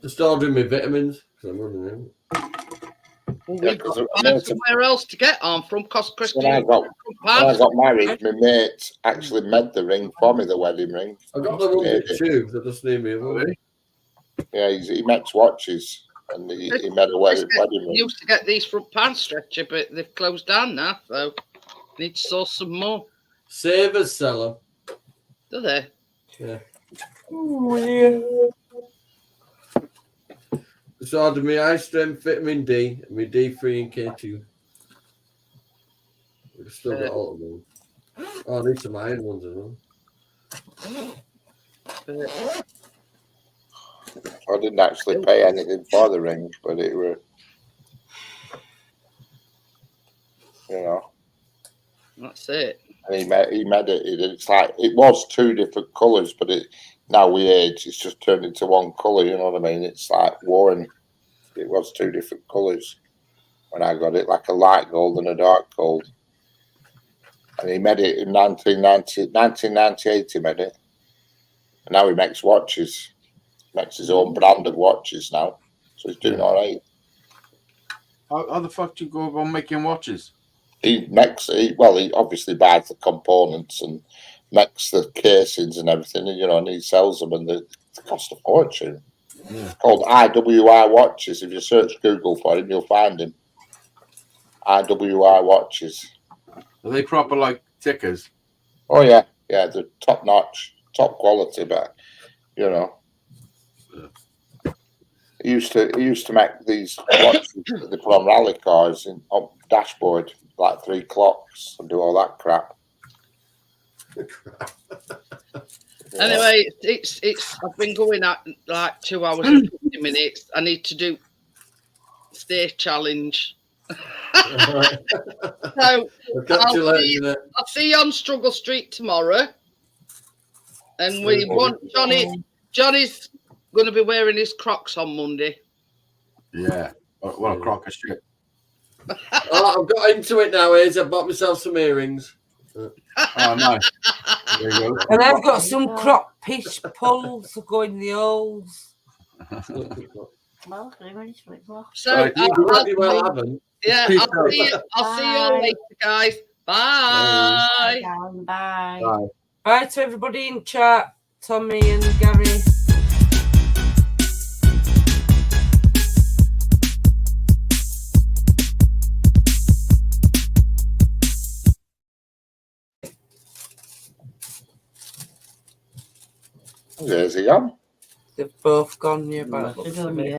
Speaker 5: just ordering my vitamins because I'm running out.
Speaker 1: Well, we've got to find somewhere else to get on from because Christian.
Speaker 4: When I got married, my mate actually made the ring for me, the wedding ring.
Speaker 5: I got the one too. That just need me.
Speaker 4: Yeah, he makes watches, and he made a wedding ring.
Speaker 1: Used to get these from Pan Stretcher, but they've closed down now, so need to source some more.
Speaker 5: Savers sell them.
Speaker 1: Do they?
Speaker 5: Yeah.
Speaker 6: Oh, yeah.
Speaker 5: Just ordered me high strength vitamin D and my D3 and K2. We've still got all of them. Oh, I need some iron ones as well.
Speaker 4: I didn't actually pay anything for the ring, but it were, you know.
Speaker 1: That's it.
Speaker 4: And he made it. It's like it was 2 different colours, but now we age, it's just turned into one colour. You know what I mean? It's like worn. It was 2 different colours when I got it, like a light gold and a dark gold. And he made it in 1998. He made it, and now he makes watches. Makes his own brand of watches now, so he's doing all right.
Speaker 8: How the fuck do you go about making watches?
Speaker 4: He obviously buys the components and makes the casings and everything, and and he sells them, and they cost a fortune. Yeah. It's called IWI watches. If you search Google for him, you'll find him. IWI watches.
Speaker 8: Are they proper like tickers?
Speaker 4: Oh yeah, they're top notch, top quality, but He used to make these watches that they put on rally cars on dashboard, like 3 clocks, and do all that crap.
Speaker 1: Anyway, it's I've been going at like 2 hours and 50 minutes. I need to do stay challenge. So I'll see you on Struggle Street tomorrow. And we want Johnny. Johnny's going to be wearing his Crocs on Monday.
Speaker 8: Yeah. What a crock of shit.
Speaker 5: Oh, I've got into it now, I bought myself some earrings.
Speaker 8: Oh, nice. There you go.
Speaker 6: And I've got some crop pish pulls to go in the holes.
Speaker 7: Well, everybody's flip-flop.
Speaker 1: So,
Speaker 8: Right,
Speaker 5: I'll see you
Speaker 1: all later, guys. Bye.
Speaker 7: Bye.
Speaker 8: Bye.
Speaker 6: Bye to everybody in chat, Tommy and Gary.
Speaker 4: There's he gone.
Speaker 6: They've both gone, yeah,
Speaker 7: Must have done, yeah.